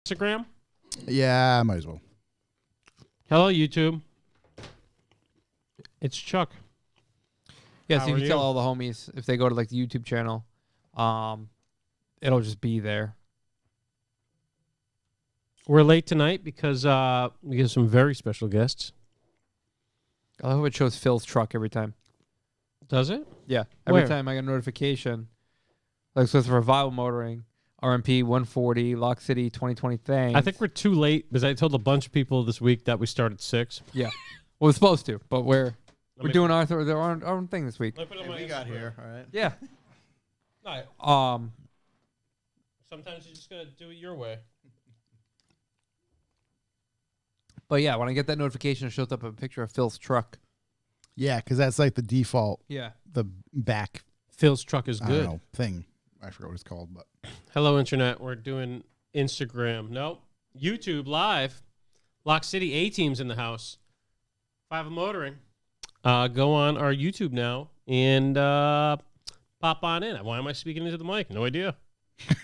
Instagram? Yeah, might as well. Hello, YouTube. It's Chuck. Yeah, How so you are can tell you? all the homies if they go to like the YouTube channel, it'll just be there. We're late tonight because we get some very special guests. I hope it shows Phil's truck every time. Does it? Yeah, every Where? time I get a notification, like so it's Revival Motoring, Ep.140, Lock City 2020 thing. I think we're too late because I told a bunch of people this week that we start at 6. Yeah, well, we're supposed to, but we're doing our own thing this week. We got here, all right. Yeah. No, sometimes you just gotta do it your way. But yeah, when I get that notification, it shows up a picture of Phil's truck. Yeah, because that's like the default, Yeah. the back Phil's truck is I don't good. know, thing. I forgot what it's called, but Hello, Internet. We're doing Instagram. Nope. YouTube live. Lock City A-Team's in the house. 5 of Motoring. Go on our YouTube now and pop on in. Why am I speaking into the mic? No idea. Hello,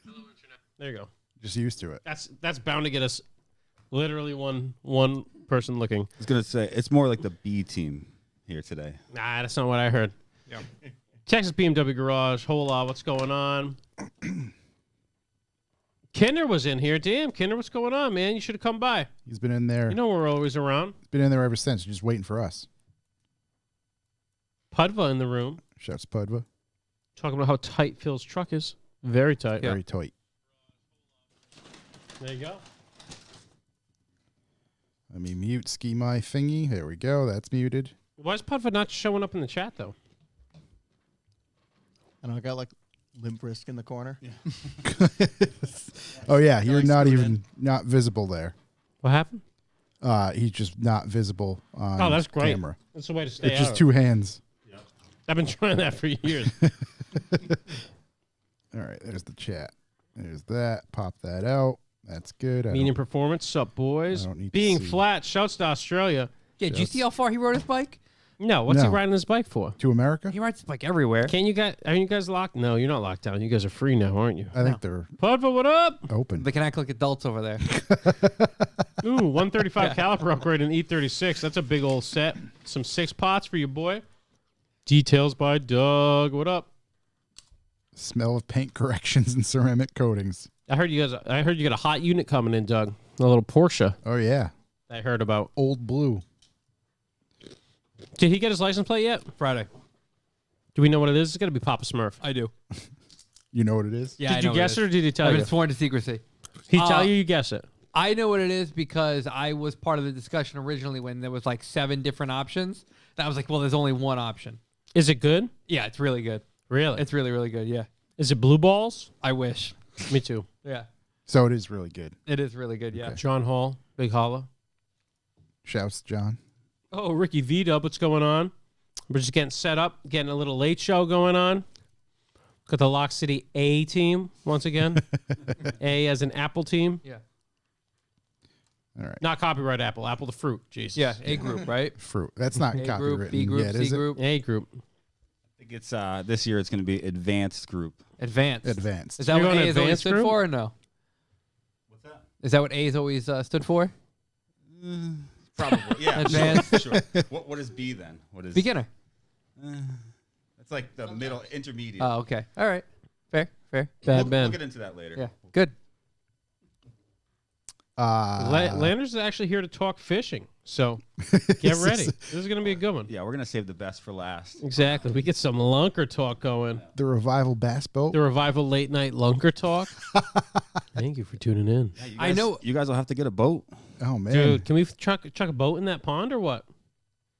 Internet. There you go. just used to it. That's bound to get us literally one person looking. I was going to say, it's more like the B team here today. Nah, that's not what I heard. Yeah. Texas BMW Garage. Hola, what's going on? Kinder was in here. Damn, Kinder, what's going on, man? You should have come by. He's been in there. You know we're always around. He's been in there ever since, just waiting for us. Pudva in the room. Shouts Pudva. Talking about how tight Phil's truck is. Very tight. Very tight. There you go. Let me mute ski my thingy. There we go. That's muted. Why is Pudva not showing up in the chat, though? I don't know, I got like limp wrist in the corner. Oh yeah, you're Like not screwed even in. not visible there. What happened? He's just not visible on Oh, that's great. camera. That's the way to stay It's just out. 2 hands. I've been trying that for years. All right, there's the chat. There's that. Pop that out. That's good. I Medium don't- Performance. Sup, boys? I don't need to Being see. flat. Shouts to Australia. Yeah, did you see how far he rode his bike? No, what's he No. riding his bike for? To America? He rides his bike everywhere. Can't you guys? Are you guys locked? No, you're not locked down. You guys are free now, aren't you? I think they're Pudva, what up? open. They can act like adults over there. Ooh, 135 caliber upgrade in E36. That's a big old set. Some 6 pots for you, boy. Details by Doug. What up? Smell of paint corrections and ceramic coatings. I heard you got a hot unit coming in, Doug. A little Porsche. Oh yeah, I heard about. old blue. Did he get his license plate yet? Friday. Do we know what it is? It's gonna be Papa Smurf. I do. You know what it is? Yeah, Did you guess it or did he tell I've you? been sworn to secrecy. He tell you guess it. I know what it is because I was part of the discussion originally when there was like 7 different options. And I was like, well, there's only one option. Is it good? Yeah, it's really good. Really? It's really, really good. Yeah. Is it blue balls? I wish. Me too. Yeah. So it is really good. It is really good. Yeah. John Hall, Big Holla. Shouts, John. Oh, Ricky V-Dub, what's going on? We're just getting set up, getting a little late show going on. Got the Lock City A team once again. A as an Apple team. Yeah. All right. Not copyright Apple. Apple the fruit. Jesus. Yeah. A group, right? Fruit. That's not A copywritten group, B group, yet, C is it? group, A group. I think it's this year it's going to be Advanced Group. advanced. Advanced. Is that You're what going A is always advanced stood group? for or no? What's that? Is that what A is always stood for? Probably. Yeah. Advanced. Sure. What is B then? What is Beginner. It's like the middle intermediate. Oh, okay. All right. Fair. Bad we'll Ben. get into that later. Yeah. Good. Landers is actually here to talk fishing. So get ready. This is going to be a good one. Yeah, we're gonna save the best for last. Exactly. We get some lunker talk going. The Revival Bass Boat. The Revival late night lunker talk. Thank you for tuning in. Yeah, you I guys- know- you guys will have to get a boat. Oh man, Dude, can we chuck a boat in that pond or what?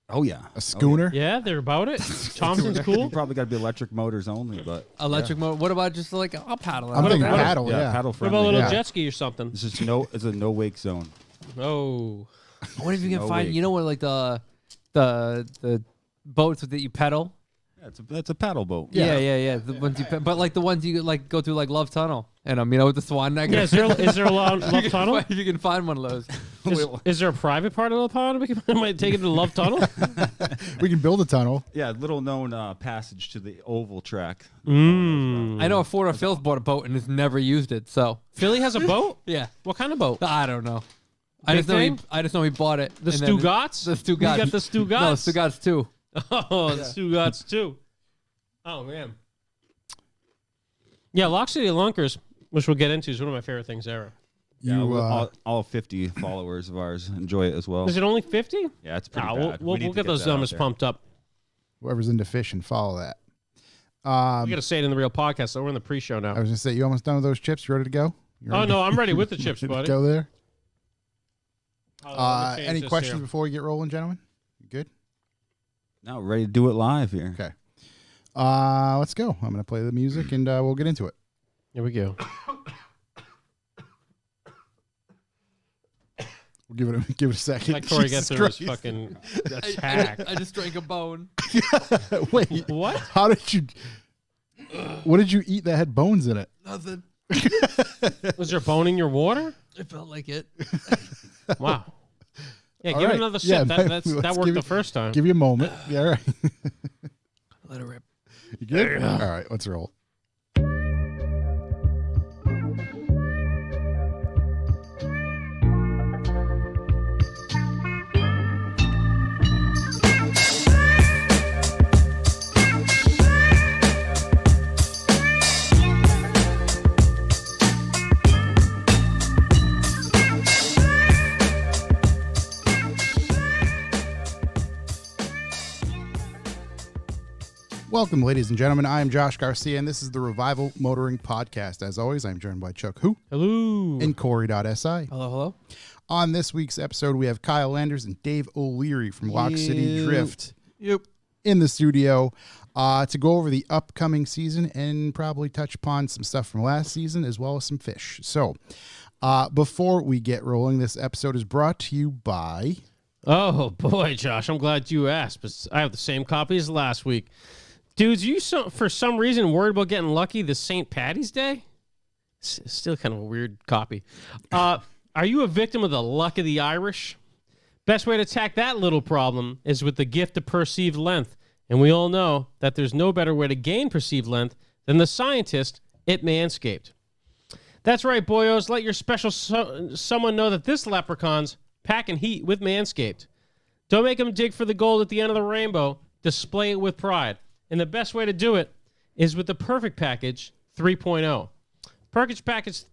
Oh yeah, a schooner. Yeah, they're about it. Thompson's You cool. probably got to be electric motors only, but Electric motor. What about just like I'll paddle? I'm thinking what- paddle. yeah, Yeah. paddle What friendly. about a little Yeah. jet ski or something? It's just it's a no wake zone. Oh. What if you can No find? wake. You know what? Like the boats that you pedal. Yeah, it's a paddle boat. Yeah. The ones you, but like the ones you like go through like Love Tunnel, and you know with the swan neck. Yeah, is there a love If you can tunnel? find- If you can find one of those. Is there a private part of the pond? We might take it to the Love Tunnel. We can build a tunnel. Yeah, little known passage to the oval track. I know a Ford or Phil's bought a boat and has never used it. So Philly has a boat? yeah, What kind of boat? I don't know. I Big just know he bought it. The and then Stugatz? The Stugatz. You got the Stugatz? No, Stugatz too. Oh, the Stugatz too. Oh, man. Yeah, Lock City Lunkers, which we'll get into, is one of my favorite things ever. Yeah, You, all 50 followers of ours enjoy it as well. Is it only 50? Yeah, it's pretty We'll bad. We need to get those that out numbers there. pumped up. whoever's into fishing, follow that. We got to say it in the real podcast, so we're in the pre-show now. I was gonna say, you almost done with those chips? You ready to go? You Oh, ready no, I'm ready with the chips, to buddy. go there? Hold on, let me change Any this questions here. before we get rolling, gentlemen? You good? Now we're ready to do it live here. Okay. Let's go. I'm gonna play the music and we'll get into it. Here we go. We'll give it a second. Like Corey Jesus gets through his Christ. fucking attack. I just drank a bone. Wait, What? how did you? What did you eat that had bones in it? Nothing. Was there bone in your water? It felt like it. Wow. Yeah, All give right. it another sip. Yeah, that let's worked give the it- first time. Give you a moment. Yeah, all right. Let it rip. You good? All right, let's roll. Welcome, ladies and gentlemen. I am Josh Garcia, and this is the Revival Motoring Podcast. As always, I'm joined by Chuck Who Hello. and Corey.si. Hello. On this week's episode, we have Kyle Landers and Dave O'Leary from Lock City Drift Yep. in the studio to go over the upcoming season and probably touch upon some stuff from last season as well as some fish. So, before we get rolling, this episode is brought to you by... Oh, boy, Josh, I'm glad you asked, but I have the same copy as last week. Dudes, you for some reason worried about getting lucky this St. Patty's Day? Still kind of a weird copy. Are you a victim of the luck of the Irish? Best way to attack that little problem is with the gift of perceived length. And we all know that there's no better way to gain perceived length than the scientist at Manscaped. That's right, boyos. Let your special someone know that this leprechaun's packing heat with Manscaped. Don't make them dig for the gold at the end of the rainbow. Display it with pride. And the best way to do it is with the Perfect Package 3.0. Perfect Package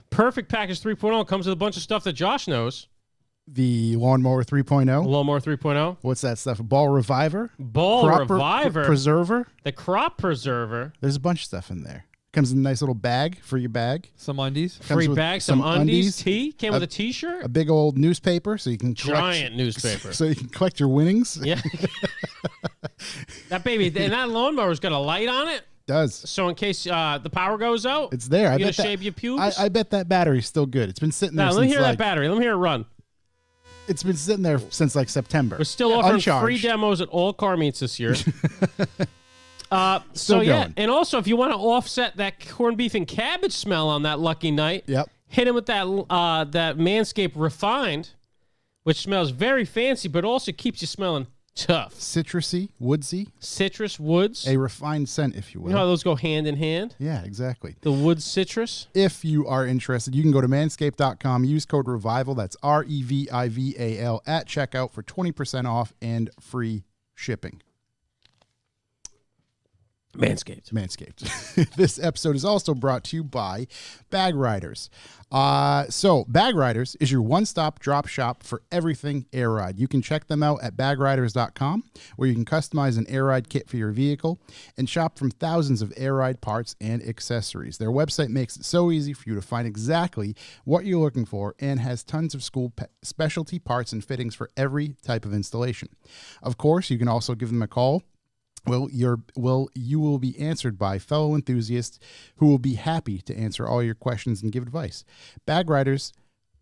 3.0 comes with a bunch of stuff that Josh knows. The Lawnmower 3.0. Lawnmower 3.0. What's that stuff? Ball Reviver? Ball Crop Reviver. Preserver? The Crop Preserver. There's a bunch of stuff in there. Comes in a nice little bag for your bag. Some undies. Free with bag, some undies, undies, tea. Came with a t-shirt. A big old newspaper so you can collect, Giant newspaper. so you can collect your winnings. Yeah. That baby, and that lawnmower's got a light on it. Does. So in case the power goes out, It's there. I you gonna bet that, shave your pubes? I bet that battery's still good. It's been sitting there Now, let me since hear like, that battery. Let me hear it run. it's been sitting there since like September. We're still offering Uncharged. free demos at all car meets this year. Still yeah, going. and also if you want to offset that corned beef and cabbage smell on that lucky night, Yep. hit him with that that Manscaped Refined, which smells very fancy, but also keeps you smelling tough. Citrusy, woodsy, Citrus woods. a refined scent, if you will. You know how those go hand in hand? Yeah, exactly. The wood citrus. If you are interested, you can go to manscaped.com, use code REVIVAL, that's REVIVAL, at checkout for 20% off and free shipping. Manscaped. This episode is also brought to you by Bag Riders. So Bag Riders is your one-stop drop shop for everything air ride. You can check them out at bagriders.com, where you can customize an air ride kit for your vehicle and shop from thousands of air ride parts and accessories. Their website makes it so easy for you to find exactly what you're looking for and has tons of specialty parts and fittings for every type of installation. Of course, you can also give them a call. You will be answered by fellow enthusiasts who will be happy to answer all your questions and give advice. Bag Riders,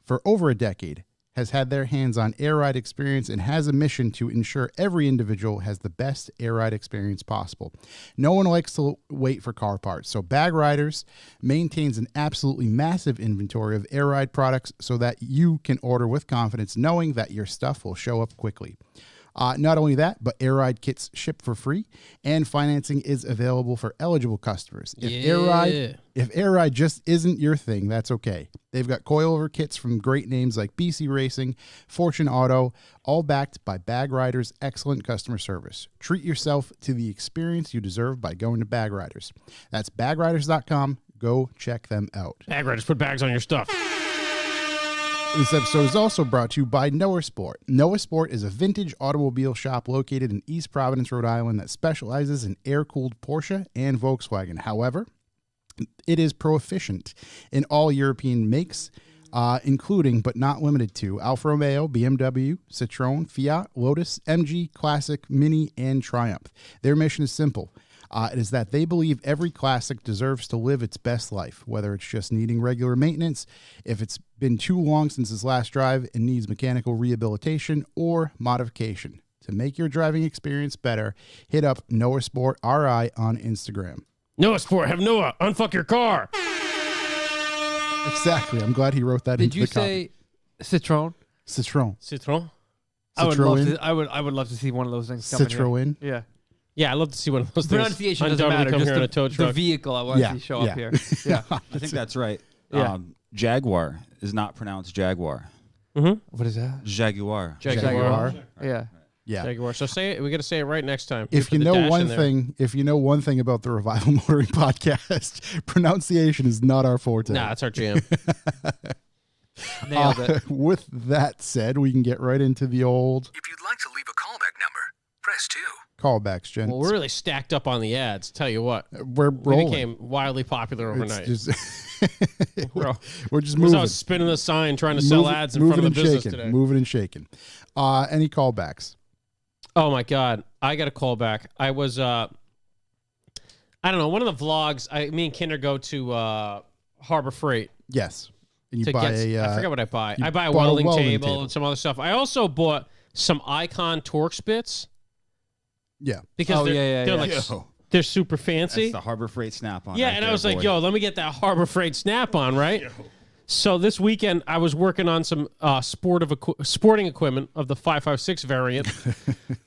for over a decade, has had their hands on air ride experience and has a mission to ensure every individual has the best air ride experience possible. No one likes to wait for car parts, so Bag Riders maintains an absolutely massive inventory of air ride products so that you can order with confidence knowing that your stuff will show up quickly. Not only that, but air ride kits ship for free, and financing is available for eligible customers. If air ride just isn't your thing, that's okay. They've got coilover kits from great names like BC Racing, Fortune Auto, all backed by Bag Riders' excellent customer service. Treat yourself to the experience you deserve by going to Bag Riders. That's bagriders.com. Go check them out. Bag Riders, put bags on your stuff. This episode is also brought to you by Noah Sport. Noah Sport is a vintage automobile shop located in East Providence, Rhode Island that specializes in air-cooled Porsche and Volkswagen. However, it is proficient in all European makes, including but not limited to Alfa Romeo, BMW, Citroën, Fiat, Lotus, MG, Classic, Mini, and Triumph. Their mission is simple. It is that they believe every classic deserves to live its best life, whether it's just needing regular maintenance, if it's been too long since its last drive and needs mechanical rehabilitation or modification. To make your driving experience better, hit up Noah Sport RI on Instagram. Noah Sport, have Noah unfuck your car. Exactly. I'm glad he wrote that Did into you the copy. say Citroën? Citroën. Citroën? I would love Citroën. to. I would love to see one of those things. Come in here. Citroën. Yeah. Yeah, I'd love to see one of those things. Pronunciation doesn't undoubtedly matter. come Just here in a tow the truck. vehicle I want Yeah, to see show yeah. up here. Yeah. I think that's right. Yeah. Jaguar is not pronounced Jaguar. What is that? Jaguar. Jaguar. Yeah. Yeah. Jaguar. So say it. We got to say it right next time. If put you the know dash one in there. thing, about the Revival Motoring podcast, pronunciation is not our forte. Nah, that's our jam. Nailed it. With that said, we can get right into the old If you'd like to leave a callback number, press 2. callbacks, gents. Well, we're really stacked up on the ads. Tell you what, We're we rolling. became wildly popular It's overnight. just Bro, we're just I was moving. out spinning the sign trying to sell Moving- ads in front of the moving and business shaking, today. Moving and shaking. Any callbacks? Oh my God, I got a call back. I was, I don't know, one of the vlogs. Me and Kinder go to Harbor Freight. Yes. And you To buy get, a. I forget what I buy. you I buy a bought a welding, welding table, table. and some other stuff. I also bought some Icon Torx bits Yeah. because Oh, they're yeah. like Yo. they're super That's fancy. the Harbor Freight Snap-on. Yeah, right and I there, was like, boy. yo, let me get that Harbor Freight Snap-on, right? So this weekend, I was working on some sporting equipment of the 556 variant,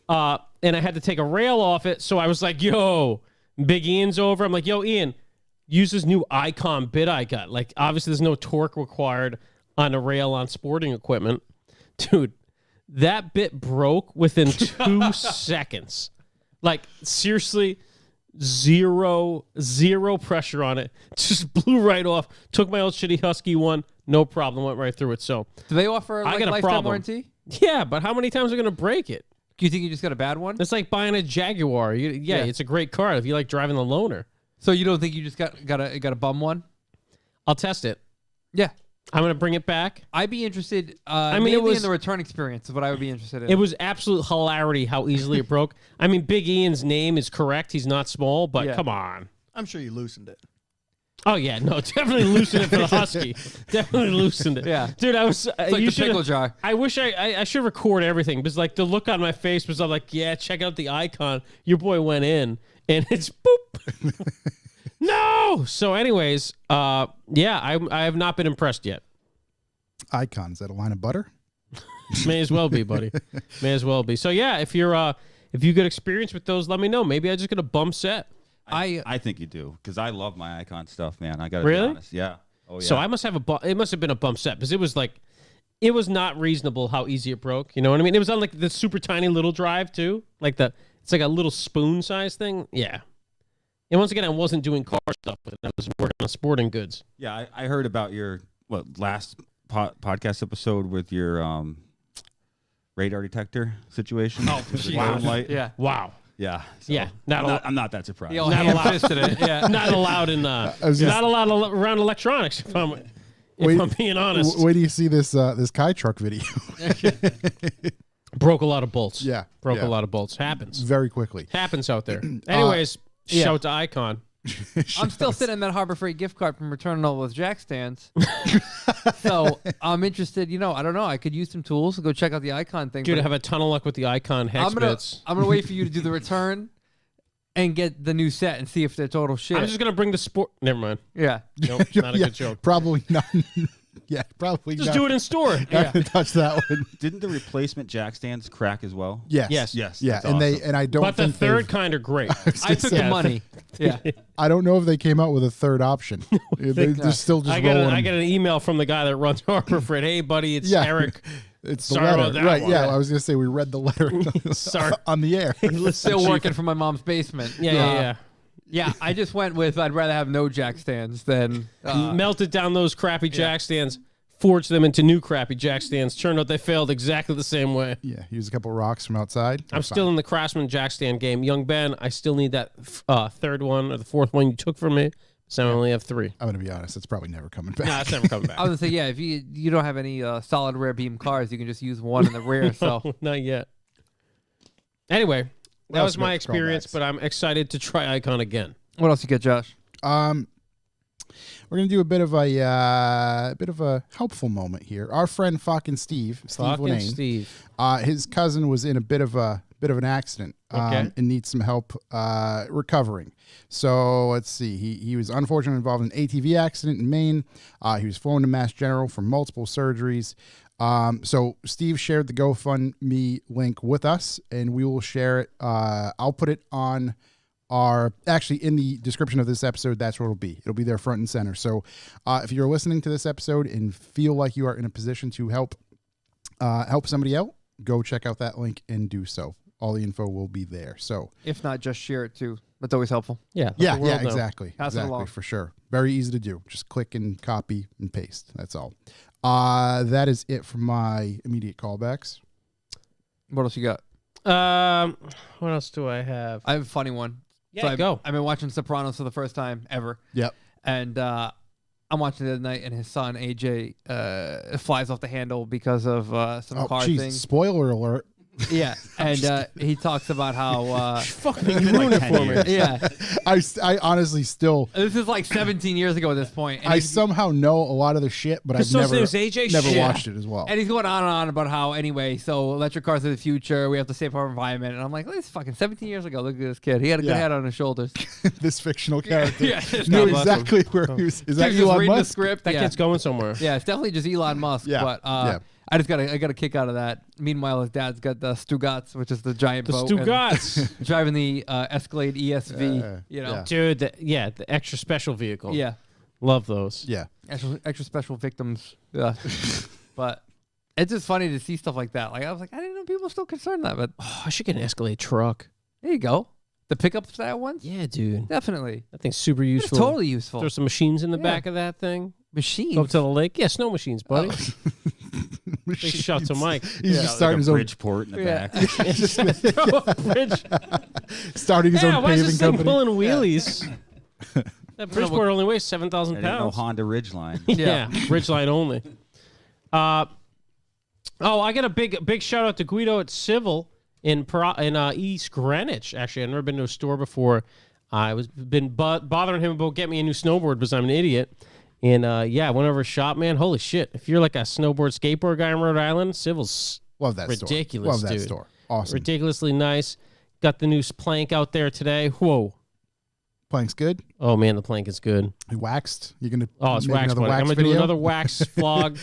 and I had to take a rail off it. So I was like, yo, Big Ian's over. I'm like, yo, Ian, use this new Icon bit I got. Like, obviously, there's no torque required on a rail on sporting equipment. Dude, that bit broke within 2 seconds. Like, seriously, zero pressure on it. Just blew right off. Took my old shitty Husky one. No problem. Went right through it. So, Do they offer I like got a lifetime problem. warranty? yeah, but how many times are going to break it? Do you think you just got a bad one? It's like buying a Jaguar. Yeah, it's a great car if you like driving the loaner. So you don't think you just got a bum one? I'll test it. Yeah. I'm going to bring it back. I'd be interested. mean, it mainly was- in the return experience is what I would be interested in. It was absolute hilarity how easily it broke. I mean, Big Ian's name is correct. He's not small, but Yeah. come on. I'm sure you loosened it. Oh, yeah. No, definitely loosened it for the Husky. Definitely loosened it. Yeah. Dude, I was... It's like you the should've- pickle jar. I wish I should record everything because, like, the look on my face was like, yeah, check out the Icon. Your boy went in, and it's boop. No! So, anyways, yeah, I have not been impressed yet. Icon. Is that a line of butter? May as well be, buddy. May as well be. So, yeah, if you get experience with those, let me know. Maybe I just get a bump set. I think you do because I love my Icon stuff, man. I got to Really? be honest. Yeah. Oh yeah. So I must have it must have been a bump set because it was not reasonable how easy it broke. You know what I mean? It was on like the super tiny little drive too. Like it's like a little spoon size thing. Yeah. And once again, I wasn't doing car stuff with it. I was working on sporting goods. Yeah, I heard about your last podcast episode with your radar detector situation. Oh, wow. light. Yeah. Wow. Yeah. So Yeah. I'm not that surprised. The old Not allowed. ham-fisted it. Yeah. Not allowed in was just- not allowed around electronics. If I'm being honest, Wait do you see this Kai truck video? broke a lot of bolts. Yeah, Broke yeah. a lot of bolts. Happens. Very quickly. Happens out there. Anyways, yeah. shout to Icon. I'm still sitting in that Harbor Freight gift card from returning all those jack stands. So I'm interested. I don't know. I could use some tools. Go check out the icon thing. Dude, but I have a ton of luck with the icon hex bits. I'm gonna wait for you to do the return and get the new set and see if they're total shit. I'm just gonna bring the sport. Never mind. Yeah. Nope, not a Yeah, good joke. Probably not. Yeah, probably Just not. do it in store. Not gonna touch that one. Didn't the replacement jack stands crack as well? Yes. Yes. Yeah, That's and awesome. and I don't. But the think third they've- kind are great. I took the money. Yeah. I don't know if they came out with a third option. They're still just I get rolling. an email from the guy that runs Harbor Freight. Hey, buddy, it's Yeah. Eric. It's the Sorry letter, about that right? one. Yeah, I was gonna say we read the letter Sorry. on the air. Still working from my mom's basement. Yeah. Yeah, I just went with I'd rather have no jack stands than Melted down those crappy jack stands, forged them into new crappy jack stands. Turned out they failed exactly the same way. Yeah, use a couple rocks from outside. I'm still in the Craftsman jack stand game. Young Ben, I still need that third one or the fourth one you took from me. So I only have 3. I'm gonna be honest. It's probably never coming back. Nah, it's never coming back. I was gonna say if you don't have any solid rear beam cars, you can just use one in the rear. So Not yet. Anyway, that else was we my got? experience, Callbacks. but I'm excited to try Icon again. what else you get, Josh? We're gonna do a bit of a helpful moment here. Our friend fucking Steve Fucking Lane, Steve. his cousin was in a bit of an accident Okay. and needs some help recovering. So let's see. He was unfortunately involved in an ATV accident in Maine. He was flown to Mass General for multiple surgeries. So Steve shared the GoFundMe link with us, and we will share it. I'll put it on actually in the description of this episode. That's where it'll be. It'll be there front and center. So if you're listening to this episode and feel like you are in a position to help somebody out, go check out that link and do so. All the info will be there. So If not, just share it too. That's always helpful. Yeah. let the world know. exactly. Pass it exactly, along. for sure. Very easy to do. Just click and copy and paste. That's all. That is it for my immediate callbacks. What else you got? What else do I have? I have a funny one. Yeah, go. I've been watching Sopranos for the first time ever. Yep. And I'm watching it the other night, and his son AJ flies off the handle because of some car geez, thing. spoiler alert. Yeah, and he talks about how Fucking you ruined it for me. yeah, I honestly still this is like 17 years ago at this point. And I he's, somehow know a lot of the shit, but I've His son's never name's AJ? never Shit. watched it as well. and he's going on and on about how anyway, so electric cars are the future. We have to save our environment. And I'm like, this is fucking 17 years ago. Look at this kid. He had a good Yeah. head on his shoulders. This fictional character Yeah, it's knew God bless him. exactly where he was. Is that He was just Elon reading the Musk? script. That yeah. kid's going somewhere. Yeah, it's definitely just Elon Musk. Yeah, But yeah. I got a kick out of that. Meanwhile, his dad's got the Stugats, which is the giant The boat. Stugats. and driving the Escalade ESV. yeah. Dude, the extra special vehicle. Yeah. Love those. Yeah. Extra special victims. Yeah. But it's just funny to see stuff like that. Like I was like, I didn't know people were still concerned that, but Oh, I should get an Escalade truck. there you go. The pickup style ones? Yeah, dude. Definitely. That thing's super It's useful. totally useful. Throw some machines in the Yeah. back of that thing. Machines. Go up to the lake. Yeah, snow machines, buddy. Oh. Big shout to Mike. He's just starting his own Bridgeport in the Yeah. back. Throw a bridge. starting his Yeah, own why is paving this thing company. pulling wheelies? That Bridgeport only weighs 7,000 And no pounds. Honda Ridgeline. Yeah, Ridgeline only. I got a big shout out to Guido at Civil in East Greenwich. Actually, I've never been to a store before. I was bothering him about getting me a new snowboard because I'm an idiot. And I went over to shop, man. Holy shit! If you're like a snowboard, skateboard guy in Rhode Island, Civil's Love that ridiculous, store. Love that dude. store. Awesome. Ridiculously nice. Got the new plank out there today. Whoa! Plank's good. Oh man, the plank is good. He waxed. You're gonna Oh, it's make wax. another Buddy. wax I'm gonna video? do another wax vlog.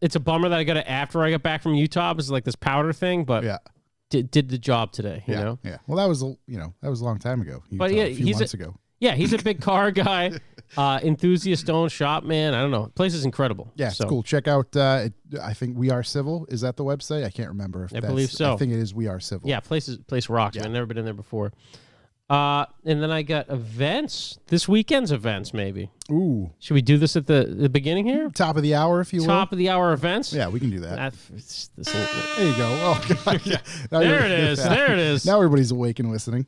It's a bummer that I got it after I got back from Utah. It was like this powder thing, but Yeah. did the job today. You know. Yeah. Well, that was a long time ago. But Utah, yeah, a few he's months ago. Yeah, he's a big car guy. Enthusiast owned shop, man. I don't know. The place is incredible. Yeah, so, it's cool. Check out. I think We Are Civil. Is that the website? I can't remember. If I that's, believe so. I think it is We Are Civil. Yeah, place rocks, man. Never been in there before. And then I got events. This weekend's events, maybe. Ooh. Should we do this at the beginning here? Top of the hour, if you will. Top of the hour events. Yeah, we can do that. It's the same thing. There you go. Oh, God. Yeah. Now There you're- it is. There it is. Now everybody's awake and listening.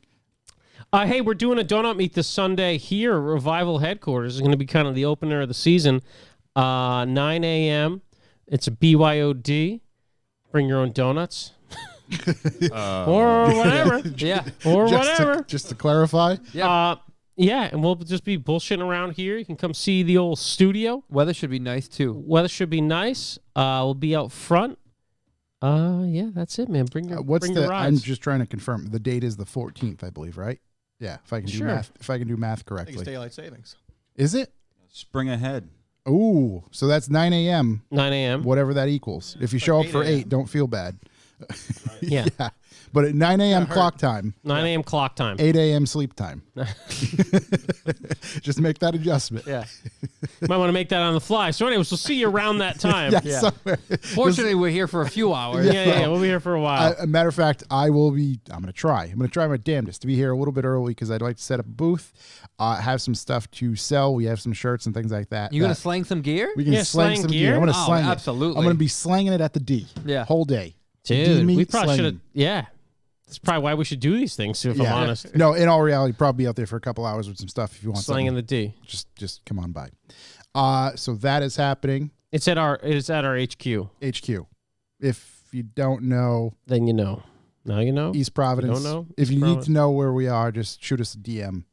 Hey, we're doing a donut meet this Sunday here at Revival Headquarters. It's going to be kind of the opener of the season. 9 a.m. It's a BYOD. Bring your own donuts. Or whatever. Yeah. Or whatever. Just to clarify. Yeah. Yeah, and we'll just be bullshitting around here. You can come see the old studio. Weather should be nice too. Weather should be nice. We'll be out front. Yeah, that's it, man. Bring your What's bring the? your I'm rides. just trying to confirm. The date is the 14th, I believe, right? Yeah, if I can Sure. do math. If I can do math I think correctly, it's daylight savings. is it? Spring ahead. Ooh, so that's 9 a.m. 9 a.m. Whatever that equals. If you It's show like up for 8 a.m. 8, don't feel bad. Yeah. But at 9 a.m. hurt. clock time, 9 a.m. clock time. 8 a.m. sleep time. Just make that adjustment. Yeah. Might want to make that on the fly. So anyways, we'll see you around that time. Yeah, somewhere. Fortunately, we're here for a few hours. Yeah. We'll be here for a while. A matter of fact, I'm going to try. I'm going to try my damnedest to be here a little bit early because I'd like to set up a booth, have some stuff to sell. We have some shirts and things like that. You gonna that slang some gear? we can Yeah, slang slang some gear? gear. I'm going to Oh, slang it. absolutely. I'm going to be slanging it at the D. Yeah. Whole day. Dude, D-meat we probably should have. slanging. Yeah. That's probably why we should do these things, too, if I'm honest. No, in all reality, probably out there for a couple hours with some stuff if you want Slanging something. the D. Just come on by. So that is happening. It's at our HQ. HQ. If you don't know Then you know. Now you know. East Providence, know? if East you need Providence. to know where we are, just shoot us a DM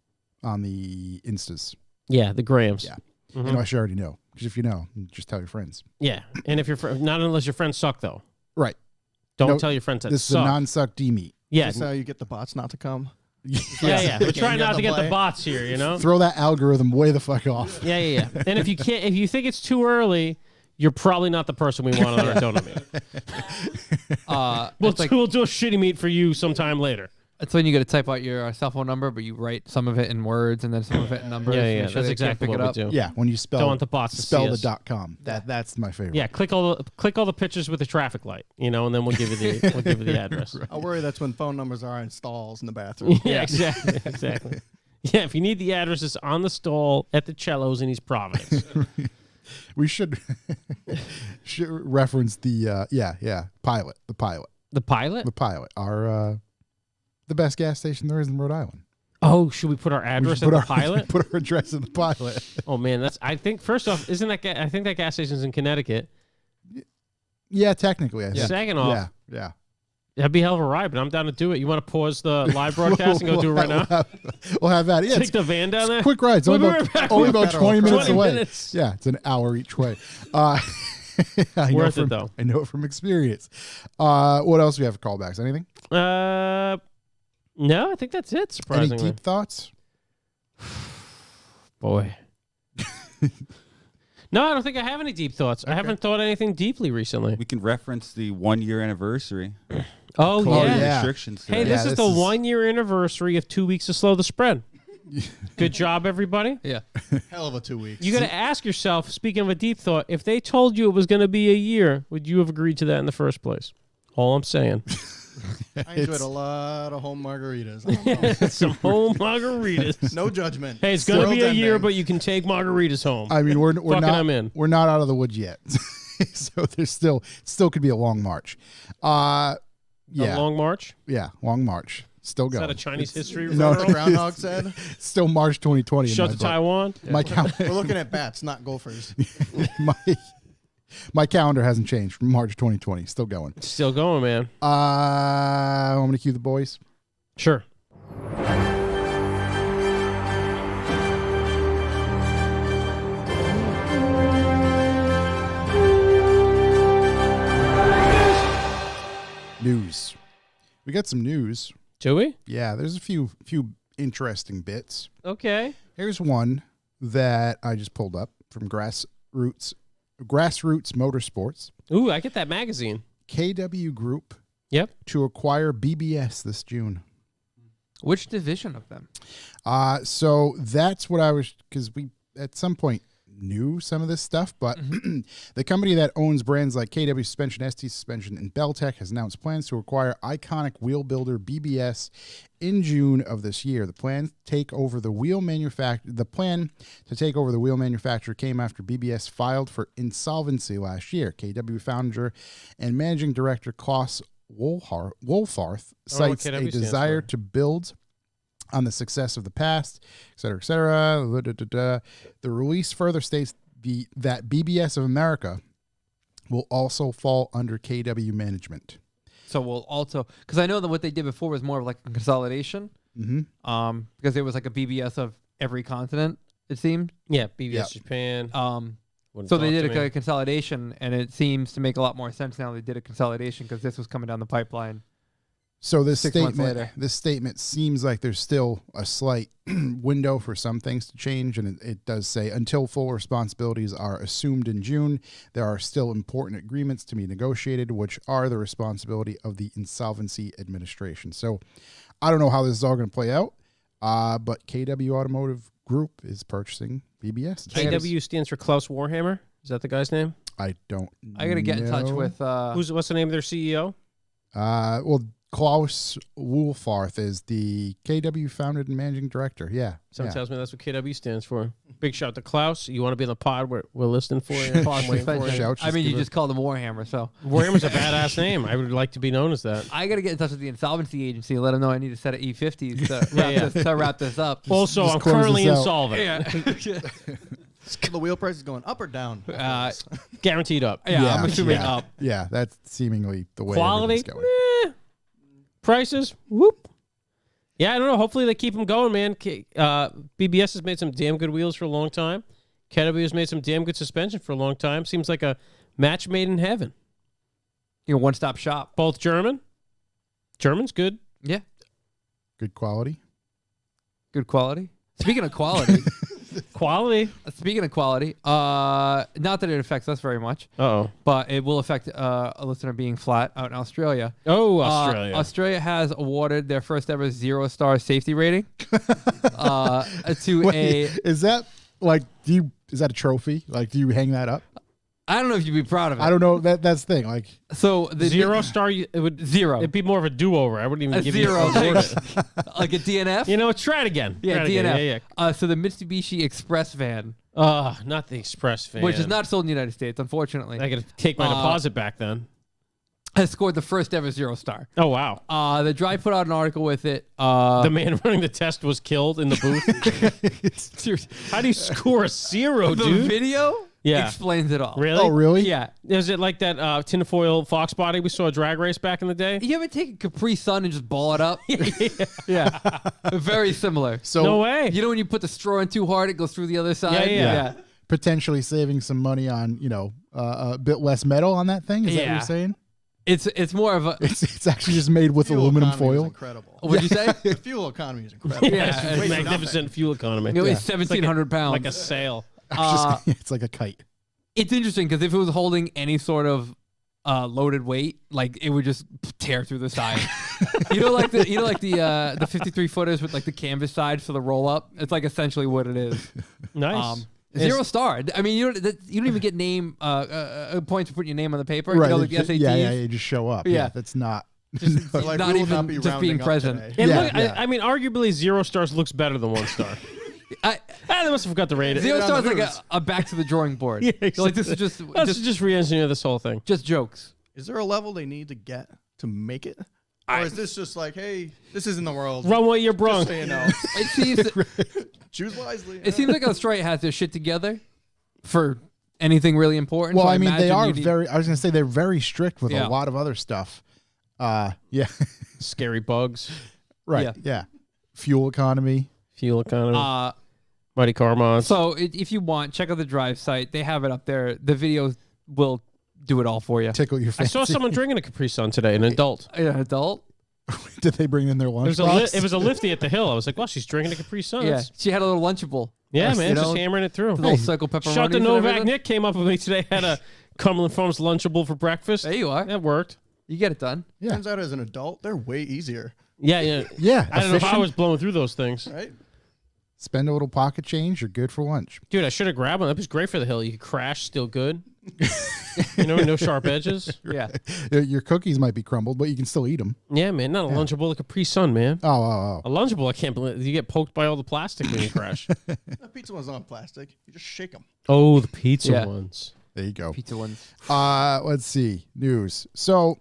on the Instas. Yeah, the Grams. Yeah. Mhm. You know, I should already know. Because if you know, just tell your friends. Yeah, and if your not unless your friends suck though. Right. Don't No, tell your friends that This is a suck. non-suck D-meat. Yeah, That's how you get the bots not to come. yeah. We're trying You not have to to get the play. bots here, you know. Throw that algorithm way the fuck off. Yeah. And if you think it's too early, you're probably not the person we want on our donut meet. It's like We'll do a shitty meet for you sometime later. it's when you got to type out your cell phone number, but you write some of it in words and then some of it in numbers. Yeah, to yeah. make sure That's they can't exactly pick what it we up. do. Yeah, when you spell Don't want the bots to spell see the us. .com. That's my favorite. Yeah, click all the pictures with the traffic light, you know, and then we'll give you the address. I worry that's when phone numbers are in stalls in the bathroom. Yeah, exactly. Yeah, if you need the address, it's on the stall at the Cellos in East Providence. We should reference the pilot. The pilot. The pilot? The pilot. Our the best gas station there is in Rhode Island. Oh, should we put our We address should in the put our- pilot? Put our address in the pilot. Oh man, I think first off, isn't that I think that gas station's in Connecticut. Yeah, technically. I think. Second off, Yeah. that'd be a hell of a ride, but I'm down to do it. You want to pause the live broadcast and go do it right now? We'll have that. Yeah, Take it's the van down there. quick ride. It's We'll only be about, right back. only about 20 minutes 20 away. minutes. Yeah, it's an hour each way. I know Worth it, from, though. I know it from experience. What else do we have for callbacks? Anything? No, I think that's it. Any Surprisingly, deep thoughts? boy. No, I don't think I have any deep thoughts. I haven't thought anything deeply recently. We can reference the 1 year anniversary. Oh COVID yeah. yeah. restrictions. Hey, today. this is this the is- 1 year anniversary of 2 weeks to slow the spread. Good job, everybody. Yeah. Hell of a 2 weeks. You got to ask yourself, speaking of a deep thought, if they told you it was going to be a year, would you have agreed to that in the first place? All I'm saying. I enjoyed a lot of home margaritas. I don't know. Some home margaritas. No judgment. Hey, it's going to be a World's year, ending. but you can take margaritas home. I mean, we're Fucking not I'm in. we're not out of the woods yet, so there's still could be a long march. A Yeah, long march? long march. Still Is going. that a Chinese history? No, What the groundhog said. Still March 2020. Shut in to my book. Taiwan? My We're looking at bats, not gophers. my calendar hasn't changed from March 2020. Still going. Still going, man. Want me to cue the boys? Sure. News. We got some news. Do we? Yeah, there's a few interesting bits. Okay. Here's one that I just pulled up from Grassroots Motorsports. Ooh, I get that magazine. KW Group Yep. to acquire BBS this June. Which division of them? So that's what I was, because we at some point knew some of this stuff, but the company that owns brands like KW Suspension, ST Suspension, and Beltec has announced plans to acquire iconic wheel builder BBS in June of this year. The plan to take over the wheel manufacturer came after BBS filed for insolvency last year. KW founder and managing director Klaus Wolfarth cites a KW stands desire for. to build on the success of the past, et cetera, et cetera. The release further states that BBS of America will also fall under KW management. So we'll also, because I know that what they did before was more of like a consolidation. Mm-hmm. Because there was like a BBS of every continent. It seems. Yeah, BBS Yep. Japan. Wouldn't So they talk did to me. a consolidation, and it seems to make a lot more sense now. They did a consolidation because this was coming down the pipeline. So this 6 months statement, later. this statement seems like there's still a slight window for some things to change, and it does say until full responsibilities are assumed in June, there are still important agreements to be negotiated, which are the responsibility of the Insolvency Administration. So I don't know how this is all going to play out, but KW Automotive Group is purchasing BBS. KW stands for Klaus Warhammer. Is that the guy's name? I don't. I got to get in touch with. What's the name of their CEO? Well, Klaus Woolfarth is the KW founded and managing director. Yeah. Someone yeah. tells me that's what KW stands for. Big shout out to Klaus. You want to be in the pod? We're listening for you. Klaus Waiting for you. Suspension. Shout, I mean, give you it- just called him Warhammer, so Warhammer's a badass name. I would like to be known as that. I got to get in touch with the insolvency agency and let them know I need a set of E50s Yeah. to wrap this up. Also, just I'm close currently this out. insolvent. Yeah. The wheel price is going up or down? Guaranteed up. Yeah, I'm assuming yeah. up. Yeah, that's seemingly the way Quality, everything's going. prices, whoop. Yeah, I don't know. Hopefully they keep them going, man. BBS has made some damn good wheels for a long time. KW has made some damn good suspension for a long time. Seems like a match made in heaven. One-stop shop. Both German. German's good. Yeah, Good quality. good quality. Speaking of quality, Quality. not that it affects us very much, Uh-oh. but it will affect a listener being flat out in Australia. Oh, Australia. Australia has awarded their first ever 0-star safety rating to Wait, is that like is that a trophy? Like, do you hang that up? I don't know if you'd be proud of it. I don't know. That's the thing. Like, So the 0-star, it would Zero. It'd be more of a do-over. I wouldn't even a give zero, you a award. like a DNF. You know, try it again. Yeah, Try it DNF. again. Yeah. So the Mitsubishi Express van, Not the Express fan. which is not sold in the United States, unfortunately, I got to take my deposit back then. has scored the first ever 0-star. Oh, wow. The Drive put out an article with it. The man running the test was killed in the booth. How do you score a 0, the dude? video Yeah. explains it all. Really? oh, really? Yeah. Is it like that tinfoil fox body we saw a drag race back in the day? You ever take a Capri Sun and just ball it up? Yeah. Very similar. So No way. You know when you put the straw in too hard, it goes through the other side? Yeah. potentially saving some money on a bit less metal on that thing. Is that what Yeah. you're saying? It's more of a... It's actually just made with Fuel aluminum economy is foil. incredible. What'd you say? The fuel economy is incredible. Yeah, It's it's way for Magnificent fuel economy. It was 1,700 pounds. Like a sail. It's like a kite. It's interesting because if it was holding any sort of loaded weight, like it would just tear through the side. like the 53 footers with like the canvas sides for the roll up. It's like essentially what it is. Nice. 0-star. I mean, you don't even get name points for putting your name on the paper. Right. You know, like the SATs. yeah, you just show up. Yeah. That's not. Just So, like, not we will even not be just rounding being up present. today. And Yeah, look, yeah. I mean, arguably 0 stars looks better than 1 star. They must have got the rating. 0 on star the is like news. a back to the drawing board. Yeah, You're like this is just Let's just re-engineer this whole thing. just jokes. Is there a level they need to get to make it? Or is this just like, hey, this is in the world. Run what you're Just brung. so you know. It seems Choose wisely. it seems like Australia has their shit together for anything really important. Well, so I mean, they imagine are you need- very. I was gonna say they're very strict with Yeah. a lot of other stuff. Yeah. Scary bugs. Right. Yeah. Yeah. Fuel economy. Fuel economy. Uh, Mighty car mods. so if you want, check out the Drive site. They have it up there. The video will do it all for you. Tickle your I fancy. saw someone drinking a Capri Sun today, an adult. An adult. Did they bring in their It lunch was box? it was a lifty at the hill. I was like, well, she's drinking a Capri Sun. Yeah, That's- she had a little Lunchable. Yeah, You man, know, just hammering it through. little circle pepperoni. Shut the Novak. Nick came up with me today. Had a Cumberland Farms Lunchable for breakfast. There you are. That worked. You get it done. Yeah. Turns out as an adult, they're way easier, Yeah, yeah. Yeah. I don't know if I efficient. was blowing through those things. right? Spend a little pocket change. You're good for lunch. Dude, I should have grabbed one. That was great for the hill. You could crash, still good. No sharp edges. Yeah. Your cookies might be crumbled, but you can still eat them. Yeah, man. Not a Lunchable, a Capri Sun, man. Oh. A Lunchable, I can't believe you get poked by all the plastic when you crash. That pizza one's not plastic. You just shake them. Oh, the pizza Yeah. ones. There you go. Pizza ones. Let's see. News. So,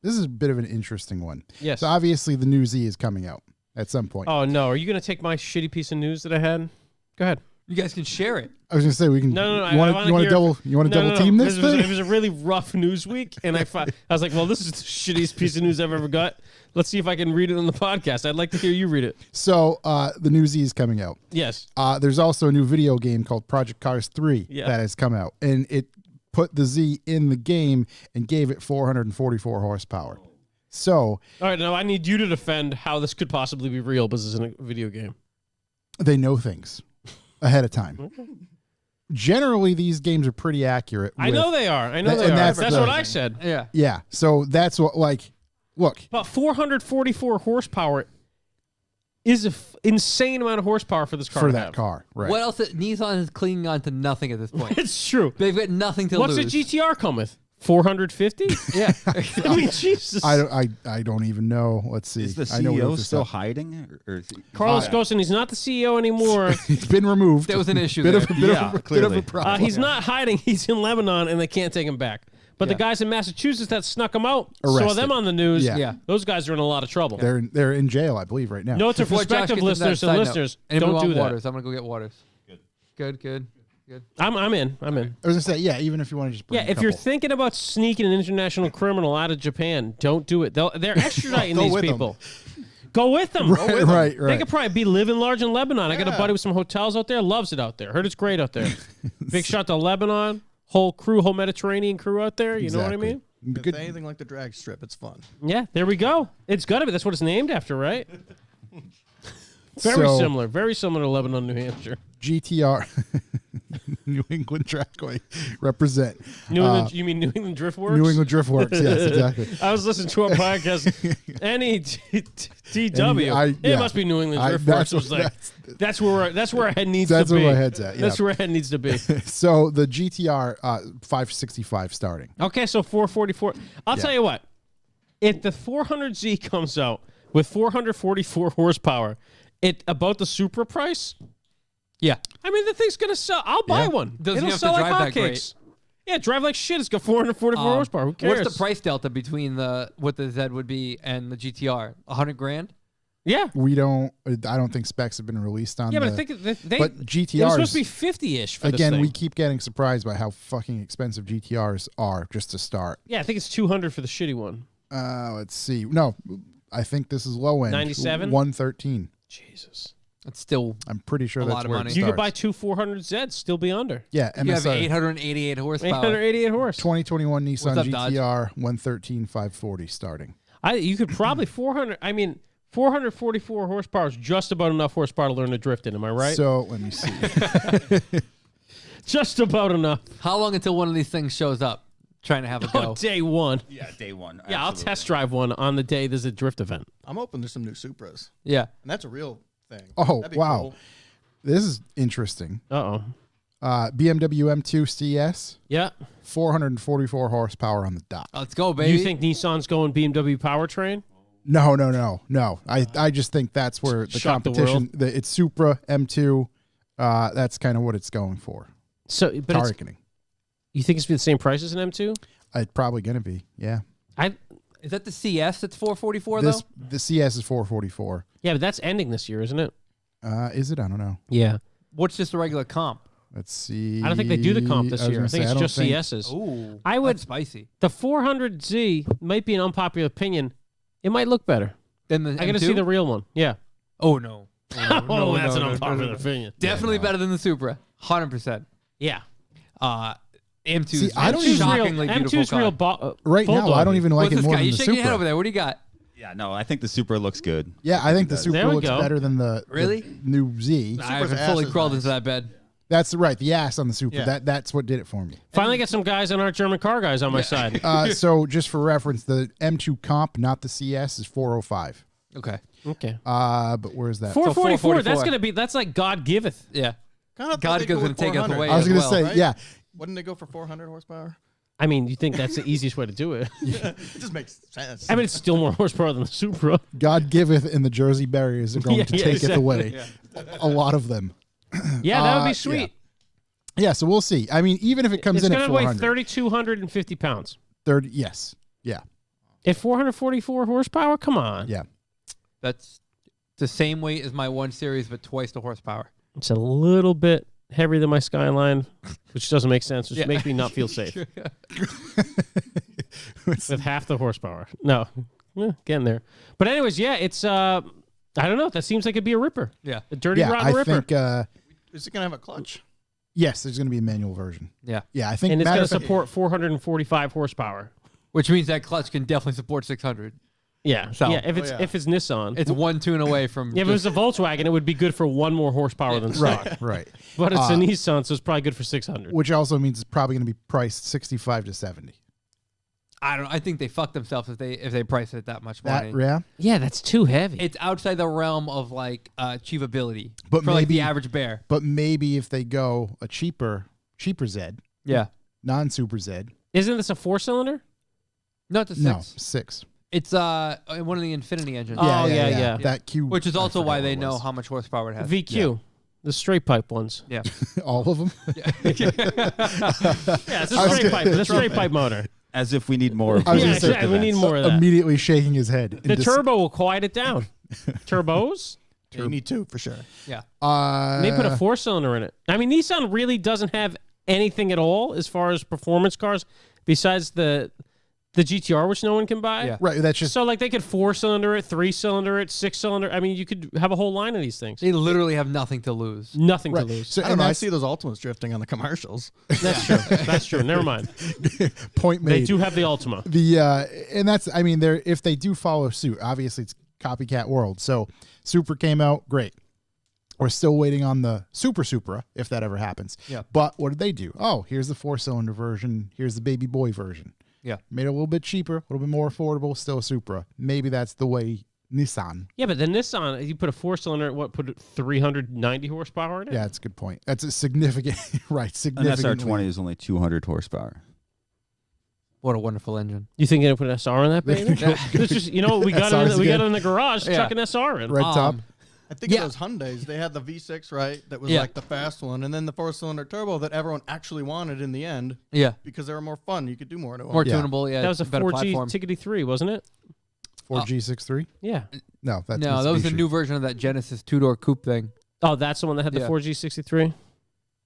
this is a bit of an interesting one. Yes. So obviously the new Z is coming out at some point. Oh no, are you gonna take my shitty piece of news that I had? Go ahead. You guys can share it. I was gonna say we can. No. You want to double team this It thing? was a really rough news week, and I was like, well, this is the shittiest piece of news I've ever got. Let's see if I can read it on the podcast. I'd like to hear you read it. So the new Z is coming out. Yes. There's also a new video game called Project Cars 3 Yeah. that has come out, and it put the Z in the game and gave it 444 horsepower. So All right, now I need you to defend how this could possibly be real, but this is a video game. they know things ahead of time. Generally, these games are pretty accurate. I know they are. And That's that's what the- I said. Yeah. Yeah. So that's what, like, look, About 444 horsepower is an insane amount of horsepower for this car. for to that have. car, right? What else? Nissan is clinging on to nothing at this point. It's true. They've got nothing to What's lose. the GTR come with? 450? Yeah. I mean, Jesus. I don't even know. Let's see. Is the I know we CEO looked this still up. hiding? Or is he, Carlos Ghosn, he's not the CEO anymore. He's been removed. There was an issue bit there. of, a bit, Yeah, of, a, bit of clearly. a problem. He's not hiding. He's in Lebanon, and they can't take him back. But the Yeah. guys in Massachusetts that snuck him out, saw Arrested. them on the news. Yeah. Yeah. Those guys are in a lot of trouble. They're in jail, I believe, right now. Note to Before Josh prospective gets into that listeners side and note, listeners, anybody don't want do that. waters? I'm gonna go get waters. Good. I'm in. I was gonna say, yeah. Even if you want to just bring Yeah, a if you're couple. thinking about sneaking an international criminal out of Japan, don't do it. They're extraditing Go these with 'em. people. Go with them. right. They could probably be living large in Lebanon. I got a Yeah. buddy with some hotels out there. Loves it out there. Heard it's great out there. Big shout to Lebanon. Whole crew, whole Mediterranean crew out there. You know what I mean? If Good- anything like the drag strip, it's fun. Yeah, there we go. It's got to be. That's what it's named after, right? Very So- similar. Very similar to Lebanon, New Hampshire. GTR, New England Trackway, represent. New England, you mean New England Drift Works? New England Drift Works, yes, exactly. I was listening to a podcast. NETW. yeah. It must be New England Drift that's Works. It was what- like, that's where our head needs That's to be. where my head's at, yeah. That's where our head needs to be. So the GTR 565 starting. Okay, so 444. I'll Yeah. tell you what. If the 400Z comes out with 444 horsepower, about the Supra price, Yeah. I mean, the thing's going to sell. I'll buy Yeah. one. Doesn't It'll have to sell like drive that great. hotcakes. Yeah, drive like shit. It's got 444 horsepower. Who cares? What's the price delta between what the Z would be and the GTR? $100,000? Yeah. I don't think specs have been released on. Yeah, but the, I think they but it was GTRs supposed to be 50-ish for this again. thing. We keep getting surprised by how fucking expensive GTRs are just to start. Yeah, I think it's 200 for the shitty one. Let's see. No, I think this is low end. 97? 113. Jesus. That's still. I'm pretty sure A that's lot of where money. it You could starts. buy two 400Zs, still be under. Yeah, You have MSR. 888 horsepower. 888 horse. 2021 Nissan up, Dodge? GTR 113 540 starting. You could probably 400. I mean, 444 horsepower is just about enough horsepower to learn to drift in. Am I right? So let me see. Just about enough. How long until one of these things shows up? Trying to have a go. Oh, day one. Yeah, day one. Yeah, I'll test drive one on the day there's a drift event. I'm open to some new Supras, Yeah. and that's a real thing. Oh, That'd be wow. cool. This is interesting. Uh-oh. BMW M2 CS, Yeah. 444 horsepower on the dot. Let's go, baby. You think Nissan's going BMW powertrain? No. I just think that's where the Shock the competition. It's Supra M2. That's kind of what it's going for. So, but it's, Targeting. you think it's be the same price as an M2? It's probably going to be. Yeah. Is that the CS that's 444 This though? the CS is 444. Yeah, but that's ending this year, isn't it? Is it? I don't know. Yeah. What's just a regular comp? Let's see. I don't think they do the comp this was year. I gonna think say, it's don't just think- CSs. Ooh, I would- that's spicy. The 400Z might be an unpopular opinion. It might look better. Then the I got to M2? see the real one. Yeah. Oh no. Oh, that's an unpopular opinion. Definitely better than the Supra. 100%. Yeah. M2 See, is I don't a even- shockingly beautiful M2's car. real. Right now, I don't even like What's it this more guy? than You the shaking your head over Supra. there. What do you got? Yeah, no, I think the Supra looks good. Yeah, I think the Supra There we looks go. better than the Really? new Z. I haven't ass fully is crawled nice. into that bed. That's right. The ass on the Supra. Yeah. That's what did it for me. Finally got some guys on our German car guys on my side. So just for reference, the M2 comp, not the CS, is 405. Okay. Okay. But where's that? 444. That's 444. that's like God giveth. Yeah. Kinda thought God they'd go goes with and take us 400. away. I was as gonna well, say, right? yeah. Wouldn't they go for 400 horsepower? I mean, you think that's the easiest way to do it? It just makes sense. I mean, it's still more horsepower than the Supra. God giveth, and the Jersey barriers are going Yeah, to yeah, take exactly. it away. A lot of them. Yeah, that would Yeah. be sweet. Yeah, so we'll see. I mean, even if it comes It's in going at to weigh 400, 3,250 pounds. 30, yes, yeah, At 444 horsepower, come on. yeah. That's the same weight as my 1 Series, but twice the horsepower. It's a little bit heavier than my Skyline, which doesn't make sense. Which makes me not feel safe. With half the horsepower. No, getting there. But anyways, yeah, it's I don't know. That seems like it'd be a ripper. Yeah. A dirty rotten ripper. Think, Is it gonna have a clutch? yes, there's going to be a manual version. Yeah. Yeah, I think. And it's matter going of to fact- support 445 horsepower. Which means that clutch can definitely support 600. Yeah. So- yeah. If it's Nissan. It's one tune away from. If it was a Volkswagen, it would be good for one more horsepower than stock. right. But it's a Nissan, so it's probably good for 600. Which also means it's probably going to be priced 65 to 70. I think they fucked themselves if they price it that much money. Yeah. Yeah, that's too heavy. It's outside the realm of like achievability But for like maybe- the average bear. But maybe if they go a cheaper Z, Yeah. non-Super Z. Isn't this a 4-cylinder? No, it's a 6. No, 6. It's one of the Infinity engines. Oh, yeah. That Q. Which is I also forgot why what they it know was. how much horsepower it has. VQ. The straight pipe ones. Yeah. All of them. Yeah, it's a straight pipe. It's a straight pipe motor. As if we need more. Of I was Yeah, gonna say, exactly. We need more of that. Immediately shaking his head. The turbo will quiet it down. Turbos? Yeah, you need 2 for sure. Yeah. And they put a 4-cylinder in it. I mean, Nissan really doesn't have anything at all as far as performance cars besides the GTR, which no one can buy. Yeah. Right. That's just So, like, they could 4-cylinder it, 3-cylinder it, 6-cylinder. I mean, you could have a whole line of these things. They literally have nothing to lose. Nothing right. to lose. So, I don't and know. I that's see those Ultimas drifting on the commercials. That's true. That's true. Never mind. point made. They do have the Ultima. And that's, I mean, they're if they do follow suit, obviously it's copycat world. So Supra came out, great. We're still waiting on the Supra, if that ever happens. Yeah. But what did they do? Oh, here's the 4-cylinder version. Here's the baby boy version. Yeah. Made it a little bit cheaper, a little bit more affordable, still a Supra. Maybe that's the way Nissan. Yeah, but the Nissan, you put a 4-cylinder, put 390 horsepower in it? Yeah, that's a good point. That's a significant, right, An significant. SR20 is only 200 horsepower. What a wonderful engine. You think they're going to put an SR in that baby? It's just, you know, we got SR's it good. in the garage, Yeah. chuck an SR in. Red top. I think Yeah. of those Hyundais. They had the V6, right? That was Yeah. like the fast one, and then the 4-cylinder turbo that everyone actually wanted in the end Yeah. because they were more fun. You could do more to them. More Yeah. tunable. Yeah. That was a better 4G platform. Tickety 3, wasn't it? 4G63? Yeah. No, that's No, that was the Mitsubishi. new version of that Genesis 2-door coupe thing. Oh, that's the one that had the Yeah. 4G63?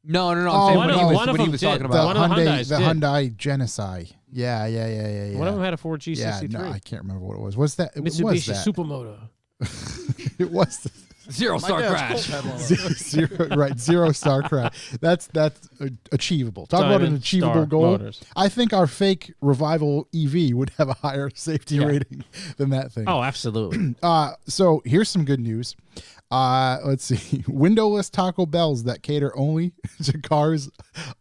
No. I'm Oh, saying one what of- he was, one of what he them was did. talking The about. One of the Hyundais the did. Hyundai Genesai. Yeah. One of them had a 4G63. Yeah, no, I can't remember what it was. What's that? What was Mitsubishi that? Supermoto. It was Zero My star dad's crash. Colt had one of those. zero star crash. That's achievable. Talk about an Diamond achievable Star goal. Motors. I think our fake revival EV would have a higher safety Yeah. rating than that thing. Oh, absolutely. So here's some good news. Let's see. Windowless Taco Bells that cater only to cars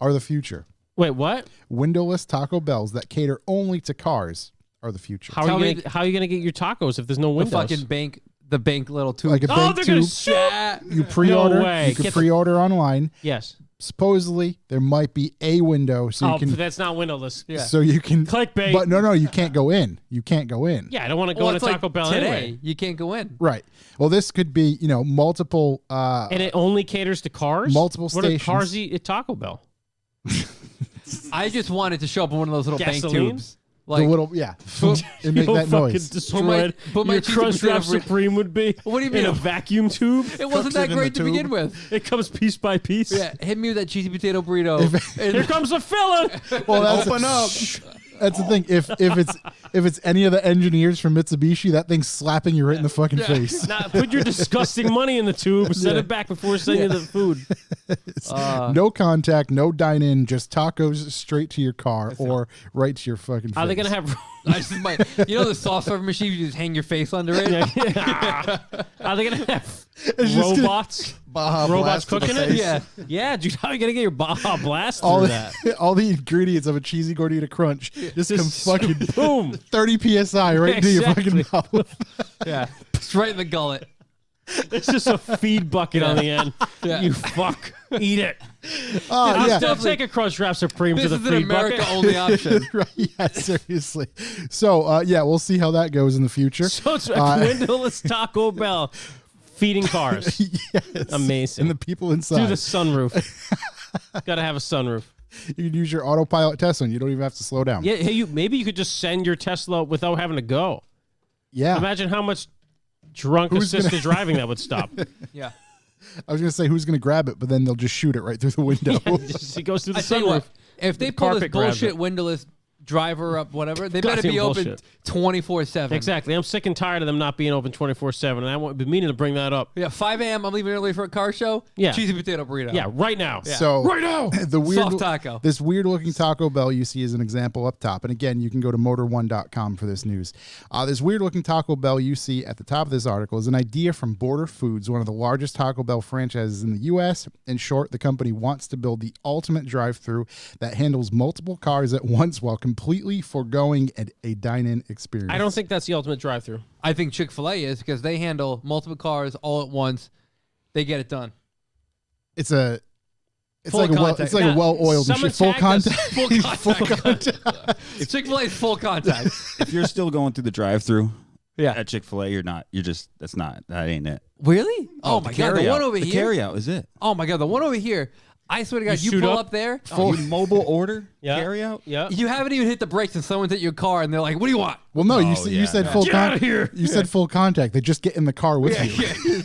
are the future. Wait, what? Windowless Taco Bells that cater only to cars are the future. How Tell are me you gonna get your tacos if there's no The windows? fucking bank. The bank little tube. Like a Oh, bank they're gonna tube. sue. You pre-order. No way. You can Get the- pre-order online. Yes. Supposedly there might be a window so you Oh, can but that's not windowless. Yeah. so you can Clickbait. But no, you can't go in. You can't go in. Yeah, I don't want to go Well, in a it's like Taco Bell today. anyway. You can't go in. Right. Well, this could be, multiple And it only caters to cars? Multiple What stations. do cars eat at Taco Bell? I just wanted to show up in one of those little bank Gasoline? tubes. the little and make You'll that fucking noise. destroyed. Put my Your cheese Crunchwrap potato burrito- Supreme would be What do you in mean? a vacuum tube. It wasn't Cooks that it in great the to begin tube. with. It comes piece by piece. Yeah, hit me with that cheesy potato burrito. Here comes the filling. Well, that's Open up. That's the thing. If it's any of the engineers from Mitsubishi, that thing's slapping you right in the fucking face. Now, put your disgusting money in the tube. Send it back before sending you the food. No contact, no dine in, just tacos straight to your car or right to your fucking face. Are they gonna have? I just the soft serve machine, you just hang your face under it. Are they gonna have just gonna- robots? Baja Robots Blast to the cooking it? face. Yeah. Yeah, dude. How are you gonna get your Baja Blast all through the, that? all the ingredients of a cheesy gordita crunch just come fucking Boom. 30 psi right into your Exactly. fucking mouth. Yeah. It's right in the gullet. It's just a feed bucket on the end. Yeah. You fuck. Eat it. Oh I'll yeah. still take a Crunchwrap Supreme This to is the an feed America bucket. only option. Right, yeah, seriously. So we'll see how that goes in the future. So it's a windowless Taco Bell feeding cars. Yes. Amazing. And the people Through inside. the sunroof. Got to have a sunroof. You can use your autopilot Tesla and you don't even have to slow down. Yeah, hey, maybe you could just send your Tesla without having to go. Yeah. Imagine how much drunk Who's assisted driving that would stop. Yeah. I was gonna say who's gonna grab it, but then they'll just shoot it right through the window. He goes through the I tell you what, sunroof. if they The pull this carpet grabs bullshit it. windowless driver up, whatever, they better Goddamn be open bullshit. 24/7. Exactly. I'm sick and tired of them not being open 24/7, and I won't be meaning to bring that up. Yeah, 5 a.m. I'm leaving early for a car show. Yeah. Cheesy potato burrito. Yeah, right now. So Right now. the weird Soft taco. This weird looking Taco Bell you see is an example up top. And again, you can go to motor1.com for this news. This weird looking Taco Bell you see at the top of this article is an idea from Border Foods, one of the largest Taco Bell franchises in the U.S. In short, the company wants to build the ultimate drive-through that handles multiple cars at once while completely foregoing a dine-in experience. I don't think that's the ultimate drive-through. I think Chick-fil-A is because they handle multiple cars all at once. They get it done. It's a. It's Full like contact. it's like a well-oiled Someone machine. Full tagged us. contact. Full contact. Chick-fil-A is full contact. If you're still going through the drive-through Yeah. at Chick-fil-A, you're not. You're just. That ain't it. Really? Oh my god, the carryout. one over the here. carryout is it. Oh my god, the one over here. I swear to God, you shoot pull up? up there. You mobile order Yeah. carryout. Yeah. You haven't even hit the brakes and someone's at your car and they're like, "What do you want?" Well, no, you Oh, said yeah, you said no. full Get outta contact. here. You said full contact. They just get in the car with you.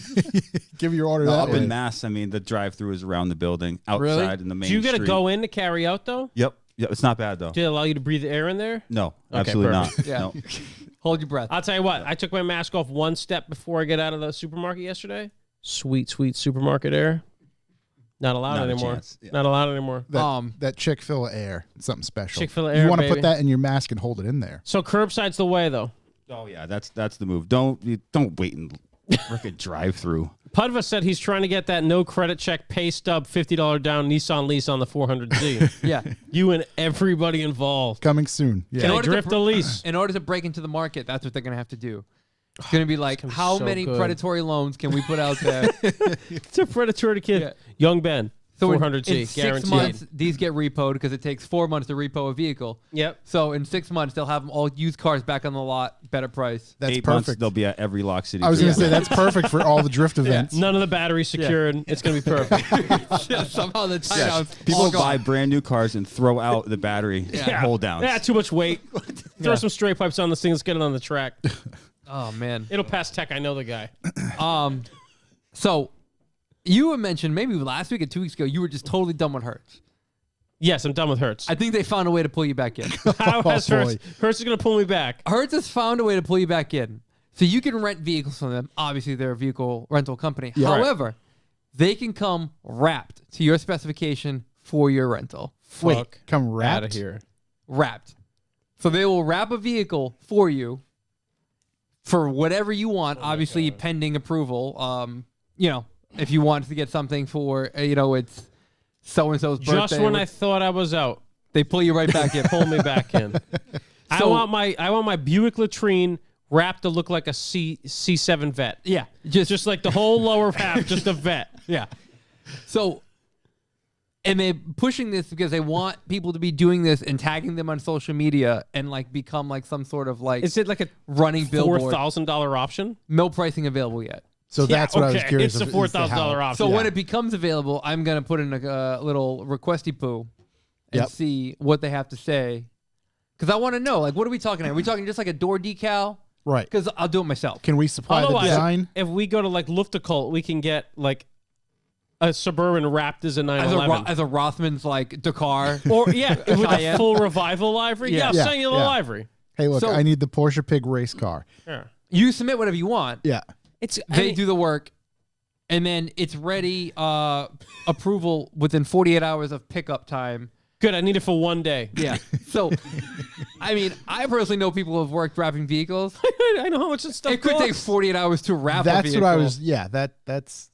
Give your order that Up way. in Mass, I mean, the drive-through is around the building, outside Really? in the main. Do you got to street. go in to carry out, though? Yep. Yep. It's not bad though. Do they allow you to breathe the air in there? No, absolutely perfect. not. Yeah. No. Hold your breath. I'll tell you what. I took my mask off one step before I get out of the supermarket yesterday. Sweet, sweet supermarket air. Not allowed Not a anymore. chance. Yeah. Not allowed anymore. That Chick-fil-A air, something special. Chick-fil-A You air, want to baby. put that in your mask and hold it in there. So curbside's the way, though. Oh yeah, that's the move. Don't wait and frickin' drive-through. Pudva said he's trying to get that no credit check pay stub $50 down Nissan lease on the 400Z. Yeah. You and everybody involved. Coming soon. Yeah. Can I order to drift br- a lease? In order to break into the market, that's what they're going to have to do. It's going to be like, gonna be how so many good. predatory loans can we put out there? It's a predatory kid. Yeah. Young Ben. So in 400Z. 6 guaranteed. months, these get repoed because it takes 4 months to repo a vehicle. Yep. So in 6 months, they'll have all used cars back on the lot, better price. That's 8 months, perfect. they'll be at every Lock City. I was going cruise. to say that's perfect for all the drift events. None of the batteries secured. It's going to be perfect. Somehow the tie Yeah. downs People all gone. buy brand new cars and throw out the battery hold downs. Yeah, too much weight. Throw some straight pipes on this thing. Let's get it on the track. Oh, man. It'll pass tech. I know the guy. So you had mentioned maybe last week or 2 weeks ago, you were just totally done with Hertz. Yes, I'm done with Hertz. I think they found a way to pull you back in. How has boy. Hertz? Hertz is going to pull me back. Hertz has found a way to pull you back in. So you can rent vehicles from them. Obviously, they're a vehicle rental company. Yeah. However, they can come wrapped to your specification for your rental. Wait, Fuck come Out wrapped? of here. Wrapped. So they will wrap a vehicle for you for whatever you want, obviously pending approval. If you want to get something for, it's so-and-so's birthday. Just when I thought I was out, they pull you right back in. pull me back in. I So- want my Buick latrine wrapped to look like a C7 vet. Yeah. Just like the whole lower half, just a vet. Yeah. So, and they're pushing this because they want people to be doing this and tagging them on social media and like become like some sort of like Is it like a running billboard. $4,000 option? No pricing available yet. So that's what I was okay. curious. It's the of, is the $4,000 how. option. So Yeah. when it becomes available, I'm gonna put in a little requesty poo and Yep. see what they have to say. Because I want to know, like, what are we talking? Are we talking just like a door decal? Right. Because I'll do it myself. Can we supply the Otherwise, design? if we go to like Luftacult, we can get like a Suburban wrapped as a 911. As a Rothman's like Dakar. Or yeah, with a Cayenne. full revival livery. Yeah, Yeah, cellular yeah. livery. Hey, look, So- I need the Porsche Pig race car. Yeah. You submit whatever you want. Yeah. It's They do the work, and then it's ready. Approval within 48 hours of pickup time. good. I need it for one day. Yeah. So, I mean, I personally know people who have worked wrapping vehicles. I know how much this stuff It could take costs. 48 hours to wrap a That's vehicle. what I was. Yeah. That's.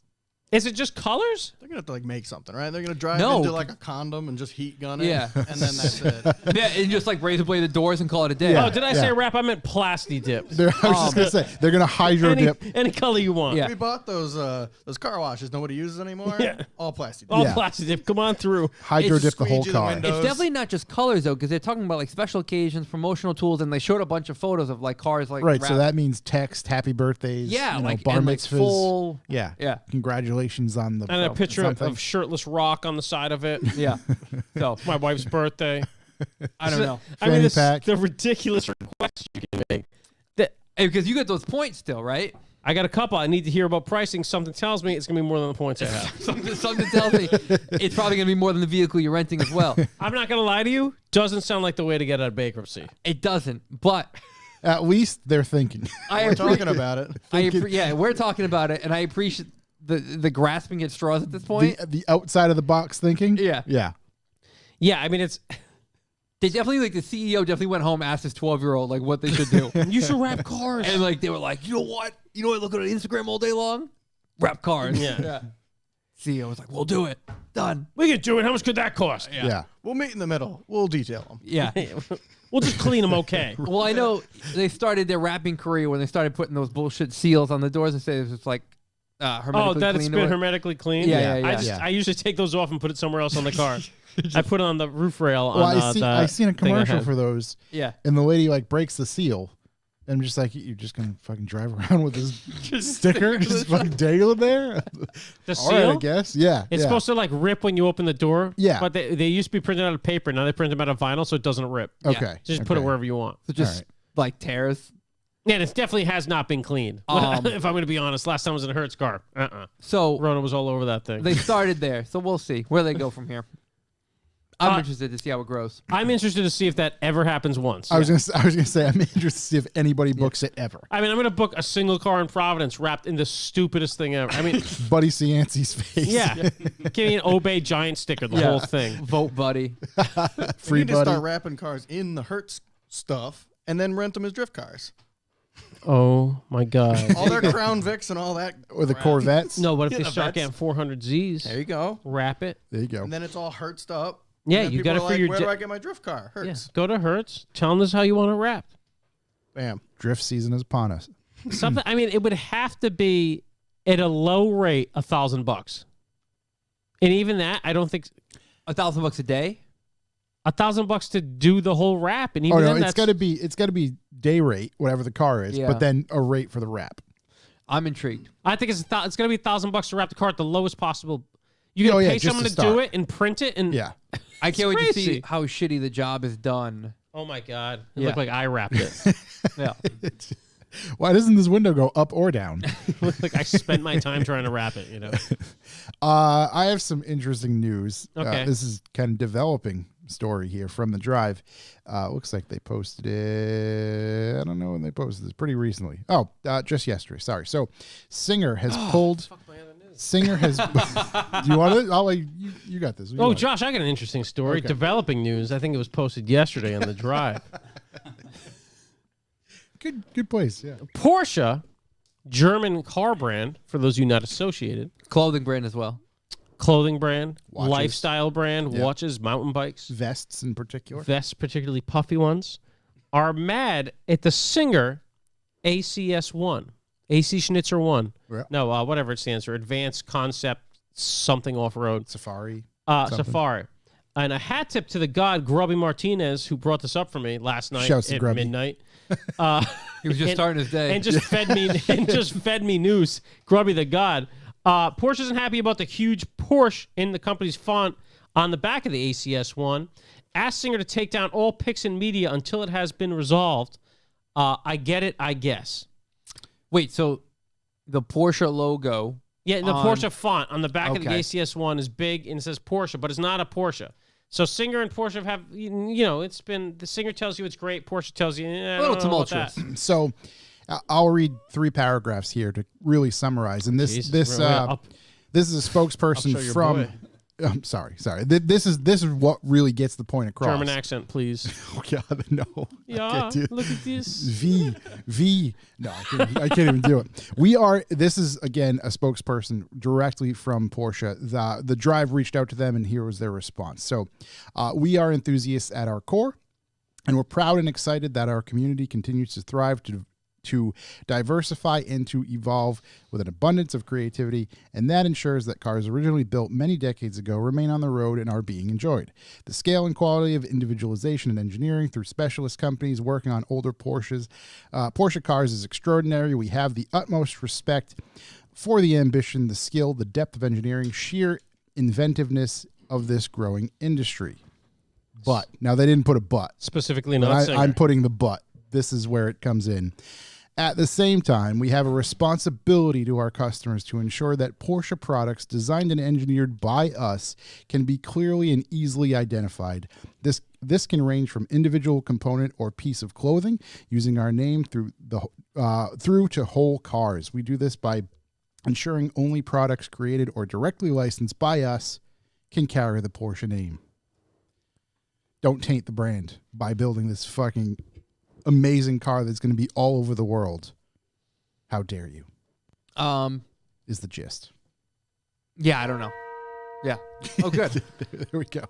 Is it just colors? They're gonna have to like make something, right? They're gonna drive No. into like a condom and just heat gun it. Yeah. And then that's it. Yeah, and just like razor blade the doors and call it a day. Yeah. Oh, did I say wrap? I meant plasti dip. I was just gonna say they're gonna hydro Any, dip. any color you want. Yeah. We bought those car washes nobody uses anymore. Yeah. All plastic. All Yeah. plasti dip. Come on through. Hydro It's dip the whole squeegee the car. window. It's Those- definitely not just colors though, because they're talking about like special occasions, promotional tools, and they showed a bunch of photos of like cars like Right. So wrapped. that means text, happy birthdays. yeah, you know, like bar and, like, mitzvahs. full Yeah. yeah Congratulations on the. And a picture of something. shirtless Rock on the side of it. yeah. So My wife's birthday. I don't know. I mean, Fanny this, pack. the ridiculous requests you can make. Hey, because you get those points still, right? I got a couple. I need to hear about pricing. Something tells me it's going to be more than the points I have. Something tells me it's probably going to be more than the vehicle you're renting as well. I'm not going to lie to you. Doesn't sound like the way to get out of bankruptcy. It doesn't, but At least they're thinking. We're talking about it. yeah, we're talking about it, and I appreciate the grasping at straws at this point. The outside of the box thinking. Yeah. Yeah. Yeah, I mean, it's... They definitely, like, the CEO definitely went home, asked his 12-year-old, like, what they should do. You should wrap cars. And, like, they were like, you know what? I look at Instagram all day long? Wrap cars. Yeah. CEO was like, we'll do it. Done. We can do it. How much could that cost? Yeah. We'll meet in the middle. We'll detail them. Yeah. We'll just clean them okay. Well, I know they started their wrapping career when they started putting those bullshit seals on the doors and say it was like hermetically That it's clean been or- hermetically clean? Yeah, yeah, yeah. I usually take those off and put it somewhere else on the car. I put it on the roof rail. Well, on, I seen a thing I commercial have. for those, Yeah. and the lady like breaks the seal. And I'm just like, you're just gonna fucking drive around with this sticker, just fucking dangle it there. The All right, I seal? guess. Yeah. It's yeah. supposed to like rip when you open the door. Yeah. But they used to be printed out of paper. Now they print them out of vinyl so it doesn't rip. Okay. Just put it okay. wherever you want. So just All right. like tears. Yeah, and it definitely has not been cleaned. If I'm going to be honest, last time I was in a Hertz car. So Rona was all over that thing. they started there. So we'll see where they go from here. I'm interested to see how it grows. I'm interested to see if that ever happens once. I was gonna say I'm interested to see if anybody books it ever. I mean, I'm going to book a single car in Providence wrapped in the stupidest thing ever. I mean, Buddy Cianci's face. yeah. Give me an Obey Giant sticker, the whole thing. Vote, buddy. We Free need to buddy. start wrapping cars in the Hertz stuff and then rent them as drift cars. Oh, my God. All their Crown Vics and all that. Or the crap. Corvettes. No, what if Yeah, they the start vets. getting 400Zs? There you go. Wrap it. There you go. And then it's all Hertzed up. Yeah, And then you people got to are figure like, your... where do I get my drift car? Yeah, Hertz. go to Hertz. Tell them this is how you want it wrapped. Bam. Drift season is upon us. Something. I mean, it would have to be at a low rate $1,000, and even that, I don't think $1,000 a day. $1,000 to do the whole wrap. And even Oh no, then, it's gotta be day rate, whatever the car is, Yeah. but then a rate for the wrap. I'm intrigued. I think it's going to be $1,000 to wrap the car at the lowest possible. You're Oh, going to yeah, pay just someone to to do start. it and print it, and Yeah. I can't wait to see crazy. how shitty the job is done. oh my God, it Yeah. looked like I wrapped it. Yeah. Why doesn't this window go up or down? It looked like I spent my time trying to wrap it. You know. I have some interesting news. Okay. This is kind of developing story here from the drive. Looks like they posted it. I don't know when they posted this. Pretty recently. Oh, just yesterday. Sorry. So, Singer has pulled. Singer has. Do you want it? I'll let you got this. What do you Oh, want? Josh, I got an interesting story. Okay. Developing news. I think it was posted yesterday on the drive. Good place. Yeah. Porsche, German car brand, for those of you not associated, Clothing brand as well. clothing brand, Watches. lifestyle brand, Yeah. watches, mountain bikes, Vests in particular. vests, particularly puffy ones, are mad at the Singer ACS1, AC Schnitzer 1. Yeah. No, whatever it stands for, Advanced Concept Something Off-Road. Safari. Safari. And a hat tip to the god Grubby Martinez, who brought this up for me last night Shouts to at Grubby. midnight. He was just And- starting his day. and just fed me news. Grubby the god. Porsche isn't happy about the huge Porsche in the company's font on the back of the ACS1. Asked Singer to take down all pics and media until it has been resolved. I get it, I guess. Wait, so the Porsche logo. Yeah, the On- Porsche font on the back of the Okay. ACS1 is big and it says Porsche, but it's not a Porsche. So Singer and Porsche have, it's been, the Singer tells you it's great, Porsche tells you, A little tumultuous. So, I'll read 3 paragraphs here to really summarize. And this Jesus, we're up. this is a spokesperson show your from. boy. I'm sorry. This is what really gets the point across. German accent, please. Oh God, no. I Yeah, can't do it. look at this. V. No, I can't even do it. This is again a spokesperson directly from Porsche. The drive reached out to them, and here was their response. So, we are enthusiasts at our core, and we're proud and excited that our community continues to thrive to diversify and to evolve with an abundance of creativity, and that ensures that cars originally built many decades ago remain on the road and are being enjoyed. The scale and quality of individualization and engineering through specialist companies working on older Porsche cars is extraordinary. We have the utmost respect for the ambition, the skill, the depth of engineering, sheer inventiveness of this growing industry. But, now they didn't put a but. Specifically But not Singer. I'm putting the but. This is where it comes in. At the same time, we have a responsibility to our customers to ensure that Porsche products designed and engineered by us can be clearly and easily identified. This can range from individual component or piece of clothing, using our name through to whole cars. We do this by ensuring only products created or directly licensed by us can carry the Porsche name. Don't taint the brand by building this fucking amazing car that's going to be all over the world. How dare you? Is the gist. Yeah, I don't know. Yeah. Oh, good. There we go.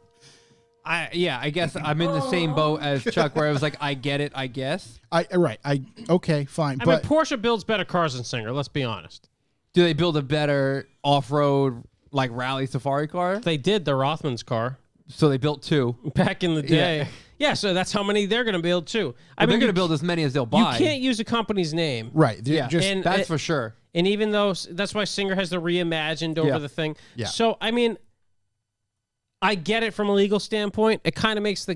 I guess I'm in the same boat as Chuck, where I was like, I get it, I guess. Okay, fine. I mean, Porsche builds better cars than Singer. Let's be honest. Do they build a better off-road, like, rally safari car? They did the Rothman's car So they built 2. back in the day. Yeah, so that's how many they're going to build too. They're going to build as many as they'll buy. You can't use a company's name. Right. Yeah, Just, that's for sure. And even though that's why Singer has the reimagined over the thing. Yeah. So, I mean, I get it from a legal standpoint. It kind of makes the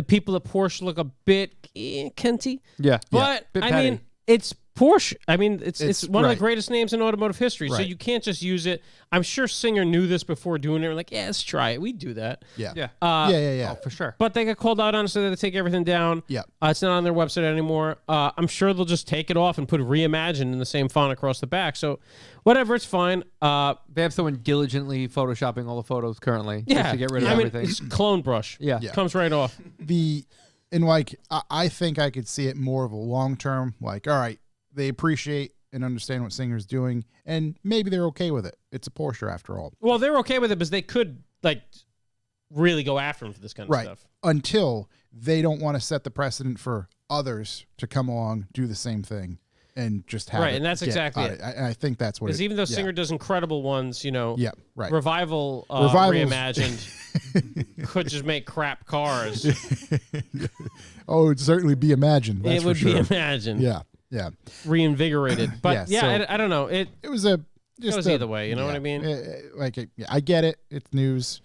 people at Porsche look a bit cunty. Yeah. But, Bit I petty. mean, it's Porsche. I mean, it's one of right. the greatest names in automotive history. So Right. you can't just use it. I'm sure Singer knew this before doing it. Like, yeah, let's try it. We do that. yeah. Yeah. Yeah. Oh, for sure. But they got called out on it, so they had to take everything down. Yeah. It's not on their website anymore. I'm sure they'll just take it off and put reimagined in the same font across the back. So whatever, it's fine. They have someone diligently photoshopping all the photos currently just to get rid of everything. It's clone brush. Yeah. Comes right off. I think I could see it more of a long term, like, all right, they appreciate and understand what Singer's doing, and maybe they're okay with it. It's a Porsche after all. Well, they're okay with it because they could really go after him for this kind of stuff. Until they don't want to set the precedent for others to come along, do the same thing, and just have Right, it and that's get exactly on it. I think that's what. Because even though Singer does incredible ones, yeah, right. Revival Revivals. reimagined could just make crap cars. Oh, it'd certainly be imagined. That's It would for sure. be imagined. Yeah. Reinvigorated. But I don't know. It was a just goes either way. You know what I mean? I get it. It's news.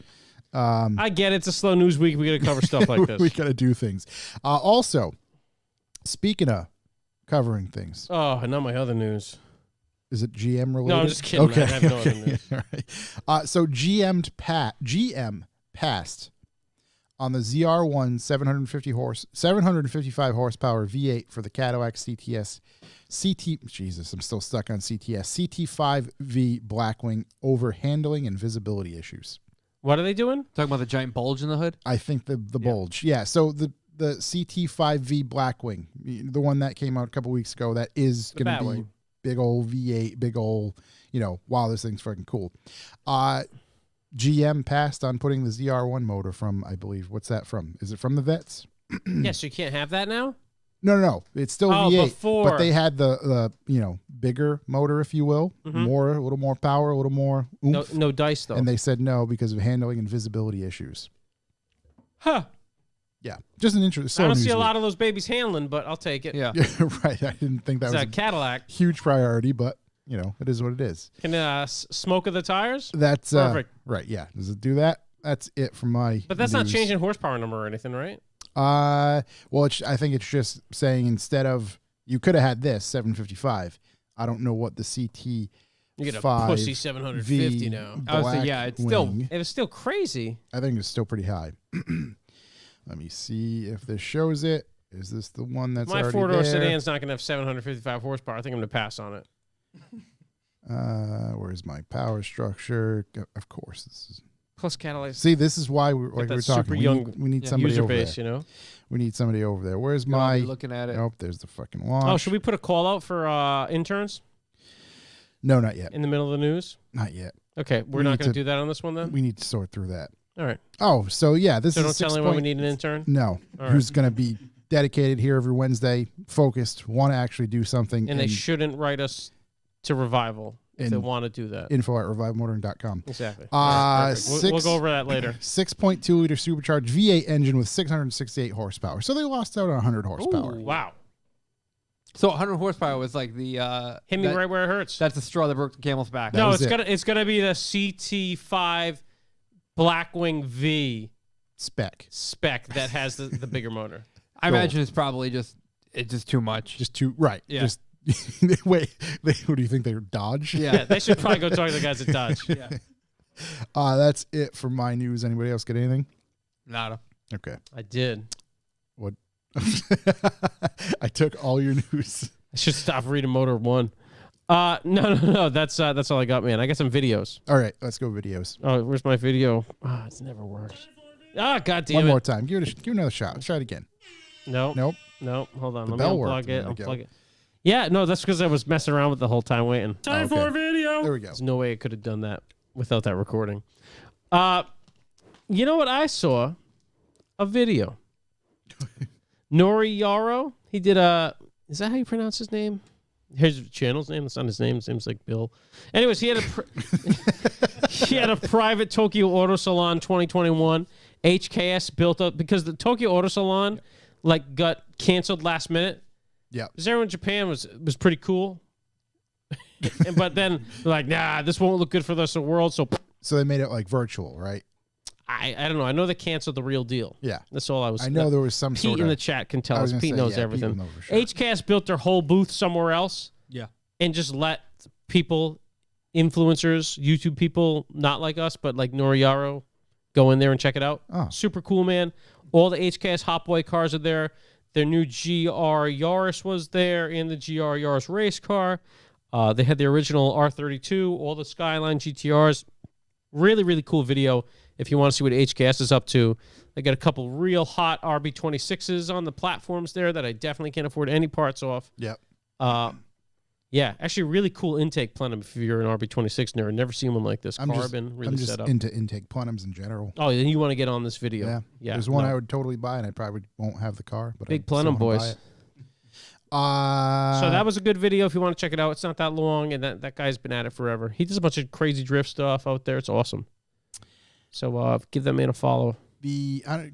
I get it. It's a slow news week. We got to cover stuff like this. We got to do things. Also, speaking of covering things, Oh, and not my other news. is it GM related? No, I'm just kidding. Okay. I have no other news. All right. So GM passed on the ZR1 755 horsepower V8 for the Cadillac Jesus, I'm still stuck on CTS CT5V Blackwing over handling and visibility issues. What are they doing? Talking about the giant bulge in the hood? I think the bulge. Yeah. So the CT5V Blackwing, the one that came out a couple weeks ago, that is going to be Batwing. big old V8, big old, wow, this thing's fucking cool. GM passed on putting the ZR1 motor from, I believe, what's that from? Is it from the Vets? Yeah, so you can't have that now? No. It's still V8, before. but they had the bigger motor, if you will, a little more power, a little more oomph. No dice, though. And they said no because of handling and visibility issues. Huh. Yeah, just an interesting. I don't see a lot of those babies handling, but I'll take it. Yeah. Right. I didn't think that It's was a Cadillac. huge priority, but it is what it is. Can smoke of the tires? That's Perfect. right. Yeah. Does it do that? That's it for my. But that's not news. changing horsepower number or anything, right? Well, I think it's just saying instead of you could have had this 755. I don't know what the CT. You get a pussy 750 now. I would say, yeah, it's still- It was still crazy. I think it's still pretty high. Let me see if this shows it. Is this the one that's My already four-door there? sedan's not going to have 755 horsepower. I think I'm going to pass on it. Where's my power structure? Of course, this is. Plus Cadillac. See, this is why we're that talking. super young We need somebody user over base, there. We need somebody over there. Where's You'll all my? be looking at it. Nope. There's the fucking launch. Oh, should we put a call out for interns No, not yet. in the middle of the news? Not yet. Okay, we're We not need going to- to do that on this one then? We need to sort through that. All right. Oh, so yeah, this So is don't tell anyone we need an intern? No, All who's going to be dedicated here every Wednesday, focused, want to actually do something. And they shouldn't write us to Revival if they And- want to do that. info@revivemotoring.com. Exactly. All right, perfect. We'll go over that later. 6.2 liter supercharged V8 engine with 668 horsepower. So they lost out on 100 horsepower. Wow. So 100 horsepower was like the... Hit me right where it hurts. That's the straw that broke the camel's back. No, was it's gonna be the CT5 Blackwing V Spec. spec that has the bigger motor. I imagine it's probably just It's just too much. Just too right. Yeah. Just wait. Who do you think they're Dodge? Yeah, they should probably go talk to the guys at Dodge. Yeah. That's it for my news. Anybody else get anything? Nada. Okay. I did. What? I took all your news. I should stop reading Motor One. No. That's all I got, man. I got some videos. All right, let's go videos. Oh, where's my video? Ah, it's never works. Ah, God damn it. One more time. Give another shot. Let's try it again. No. Nope. No. Hold on. The Let bell me worked unplug a minute it. ago. Unplug it. Yeah, no, that's because I was messing around with it the whole time waiting. Time for a video. There we go. There's no way I could have done that without that recording. You know what? I saw a video. Nori Yarrow. He did a. Is that how you pronounce his name? Here's the channel's name. It's not his name. His name's like Bill. Anyways, he had a he had a private Tokyo Auto Salon 2021. HKS built up because the Tokyo Auto Salon like got canceled last minute. Yeah. Because everyone in Japan was pretty cool. But then they're like, nah, this won't look good for the rest of the world. So they made it like virtual, right? I don't know. I know they canceled the real deal. Yeah. That's all I was. I know there was some Pete sort in of. the chat can tell I was us. gonna Pete say, knows yeah, everything. Pete will know for sure. HCast built their whole booth somewhere else. Yeah. And just let people, influencers, YouTube people, not like us, but like Noriaro, go in there and check it out. Oh. Super cool, man. All the HKS Hot Boy cars are there. Their new GR Yaris was there and the GR Yaris race car. They had the original R32, all the Skyline GTRs. Really, really cool video if you want to see what HKS is up to. They got a couple real hot RB26s on the platforms there that I definitely can't afford any parts off. Yep. Yeah, actually really cool intake plenum if you're an RB26 nerd. Never seen one like this. Carbon, really I'm just set up. into intake plenums in general. Oh, then you want to get on this video. Yeah. There's one I would totally buy, and I probably won't have the car. But Big I still plenum, wanna boys. buy it. So that was a good video if you want to check it out. It's not that long, and that guy's been at it forever. He does a bunch of crazy drift stuff out there. It's awesome. So give that man a follow.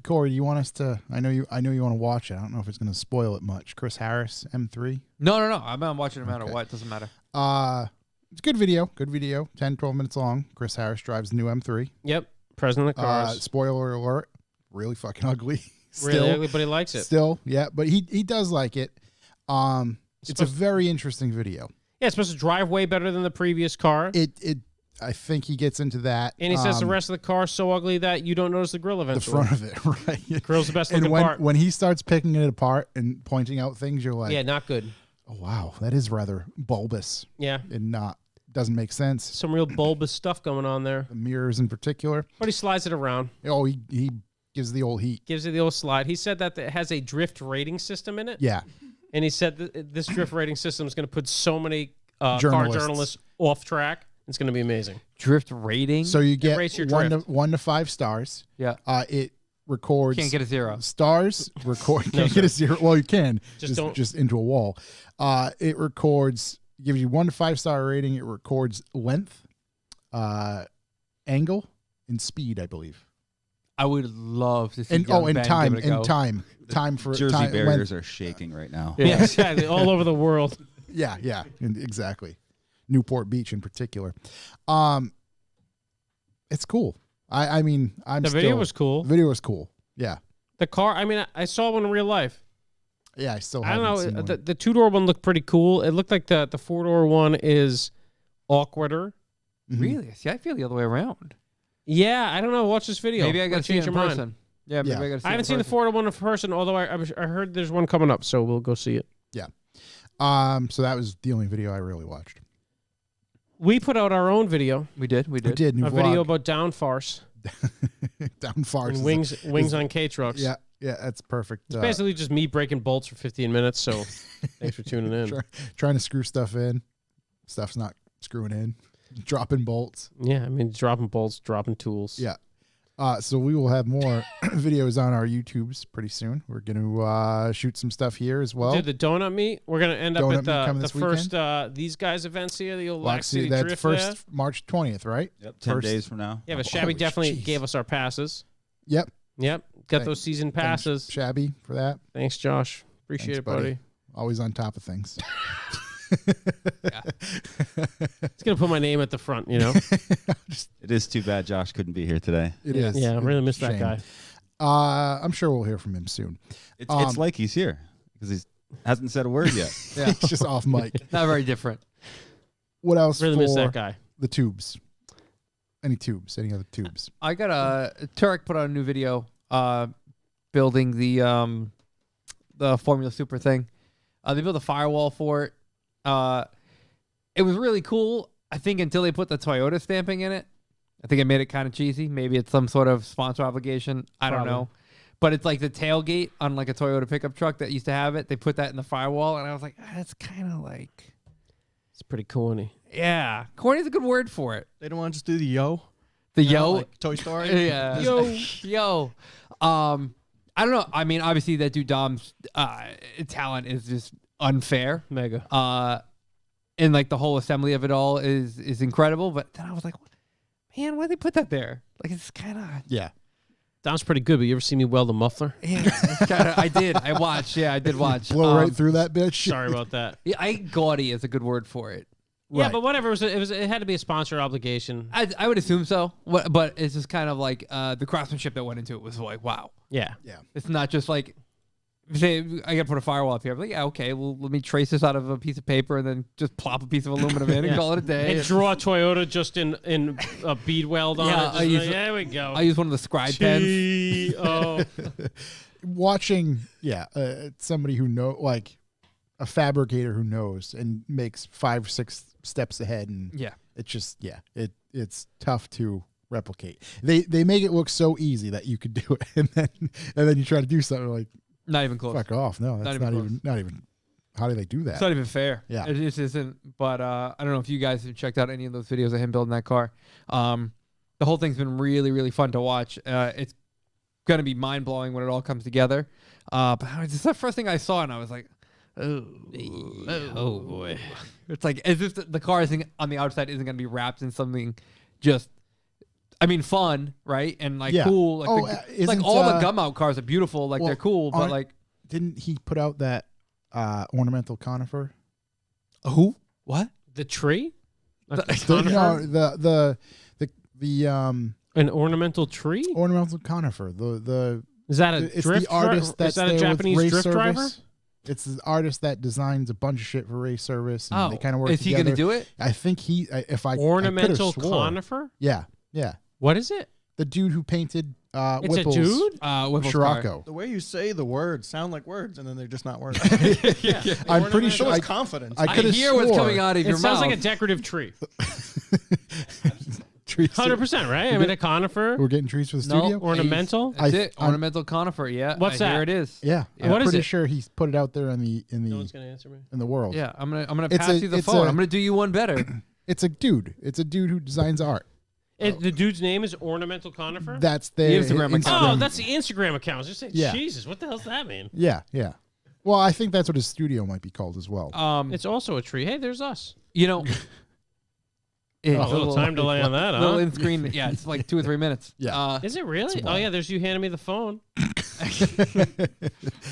Corey, you want us to? I know you want to watch it. I don't know if it's going to spoil it much. Chris Harris, M3. No. I'm watching no matter what. Doesn't matter. It's a good video. Good video. 10, 12 minutes long. Chris Harris drives the new M3. Yep. President of cars. Spoiler alert. Really fucking ugly. Really ugly, but he likes it. Still, yeah. But he does like it. It's a very interesting video. Yeah, it's supposed to drive way better than the previous car. I think he gets into that. And he says the rest of the car is so ugly that you don't notice the grill eventually. The front of it, right? The grill's the best and looking part. when he starts picking it apart and pointing out things, you're like, yeah, not good. Oh, wow, that is rather bulbous. Yeah. And doesn't make sense. Some real bulbous stuff going on there. The mirrors in particular. But he slides it around. Oh, he gives the old heat. Gives it the old slide. He said that it has a drift rating system in it. Yeah. And he said that this drift rating system is going to put so many car journalists off track. It's going to be amazing. Drift rating? So you get rates your 1 to 5 stars. Yeah. It records. Can't get a 0. Stars record. Can't get a 0. Well, you can. Just into a wall. It records. Gives you 1 to 5 star rating. It records length, angle, and speed. I believe. I would love to see. And time. And time. Time for Jersey time, barriers are shaking right now. Yeah, exactly. All over the world. Yeah, exactly. Newport Beach in particular. It's cool. I mean, the video was cool. The video was cool. Yeah. The car, I mean, I saw one in real life. Yeah, I still I haven't don't seen know. one. The 2-door one looked pretty cool. It looked like the 4-door one is awkwarder. Mhm. Really? See, I feel the other way around. Yeah, I don't know. Watch this video. Maybe I got to see it change in your mind. person. Yeah, maybe I got to see I haven't seen the 4-door one in person, although I heard there's one coming up, so we'll go see it. Yeah. So that was the only video I really watched. We put out our own video. We did. We did. New A vlog. video about down farce. Down farce. And wings on K-trucks. Yeah, that's perfect. It's basically just me breaking bolts for 15 minutes, so thanks for tuning in. Trying to screw stuff in. Stuff's not screwing in. Dropping bolts. Yeah, I mean, dropping bolts, dropping tools. Yeah. So we will have more videos on our YouTubes pretty soon. We're going to shoot some stuff here as well. Dude, the donut meet, we're going to end up Donut at meet coming the this first These Guys events here, the old Lac City that's Drift first there. March 20th, right? Yep, 10 days from now. Yeah, but Shabby Oh, definitely jeez. gave us our passes. Yep. Got Thanks. those season Thanks, passes. Shabby, for that. Thanks, Josh. Appreciate Thanks, it, buddy. Always on top of things. It's going to put my name at the front, you know? It is too bad Josh couldn't be here today. It is. Yeah, I really miss that Shame. guy. I'm sure we'll hear from him soon. It's like he's here because he's hasn't said a word yet. Yeah. He's just off mic. Not very different. What else Really for miss that guy. the tubes? Any tubes? Any other tubes? I got Turek put out a new video building the Formula Supra thing. They built a firewall for it. It was really cool, I think, until they put the Toyota stamping in it. I think it made it kind of cheesy. Maybe it's some sort of sponsor obligation. I don't know. But it's like the tailgate on like a Toyota pickup truck that used to have it. They put that in the firewall, and I was like, that's kind of like... It's pretty corny. Yeah. Corny is a good word for it. They don't want to just do the yo. The You know, yo. like Toy Story. Yeah. Yo. I don't know. I mean, obviously that dude Dom's talent is just unfair. Mega. And like the whole assembly of it all is incredible. But then I was like, man, why'd they put that there? Like it's kind of Yeah. Dom's pretty good, but you ever see me weld a muffler? I did. I watched. Yeah, I did watch. Blow right through that bitch. Sorry about that. Yeah, gaudy is a good word for it. Yeah, Right. but whatever. It had to be a sponsor obligation. I would assume so. But it's just kind of like the craftsmanship that went into it was like, wow. Yeah. Yeah. It's not just like, say, I got to put a firewall up here. I'm like, yeah, okay, well, let me trace this out of a piece of paper and then just plop a piece of aluminum in and call it a day. And draw Toyota just in a bead weld on Yeah, it. I There we go. I use one of the scribe pens. Oh. Watching, somebody who like a fabricator who knows and makes 5 or 6 steps ahead, and Yeah. it's just it's tough to replicate. They make it look so easy that you could do it, and then you try to do something like Not even close. fuck off. No, that's Not even not even. How do they do that? It's not even fair. Yeah. It just isn't. But I don't know if you guys have checked out any of those videos of him building that car. The whole thing's been really, really fun to watch. It's going to be mind-blowing when it all comes together. But it's the first thing I saw, and I was like, oh boy. It's like as if the car on the outside isn't going to be wrapped in something just... I mean, fun, right? And like Yeah. cool. Like, Oh, like isn't, all the gum out cars are beautiful. Like well, they're cool, but aren't- like... Didn't he put out that ornamental conifer? Who? What? The tree? No, the An ornamental tree? ornamental conifer. The Is that a it's drift the artist Is that's that a there with Japanese race drift service. driver? It's the artist that designs a bunch of shit for race service, and they kind of work is he together. going to do it? I think he. If I Ornamental I could've swore. conifer? Yeah. What is it? The dude who painted It's Whipple's a dude? Whipple's car. Scirocco. The way you say the words sound like words, and then they're just not words. I'm pretty So sure it's confidence. I I could have hear what's coming out of It your sounds mouth. like a decorative tree. trees. 100%, right? I mean, a conifer. We're getting trees for the No. studio. Ornamental? That's I- it. I'm- Ornamental conifer. Yeah. What's Here that? it is. Yeah, Yeah. What I'm is pretty it? sure he's put it out there in the No one's going to answer me. in the world. Yeah. I'm gonna It's pass a- you the it's phone. a- I'm gonna do you one better. It's a dude. It's a dude who designs art. The dude's name is Ornamental Conifer? That's their Instagram account. Oh, that's the Instagram account. I was just saying, Yeah. Jesus, what the hell does that mean? Yeah. Well, I think that's what his studio might be called as well. It's also a tree. Hey, there's us. You know. Oh, a little time delay on that, Little huh? in screen. Yeah, it's like 2 or 3 minutes. Yeah. Is it really? It's Oh, wild. yeah, there's you handing me the phone.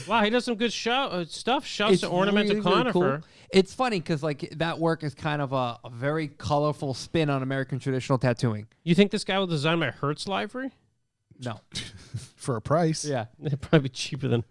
Wow, he does some good stuff. Shouts It's to Ornamental really, really Conifer. cool. It's funny because like that work is kind of a very colorful spin on American traditional tattooing. You think this guy was designed by Hertz Livery? No. For a price. Yeah. It'd probably be cheaper than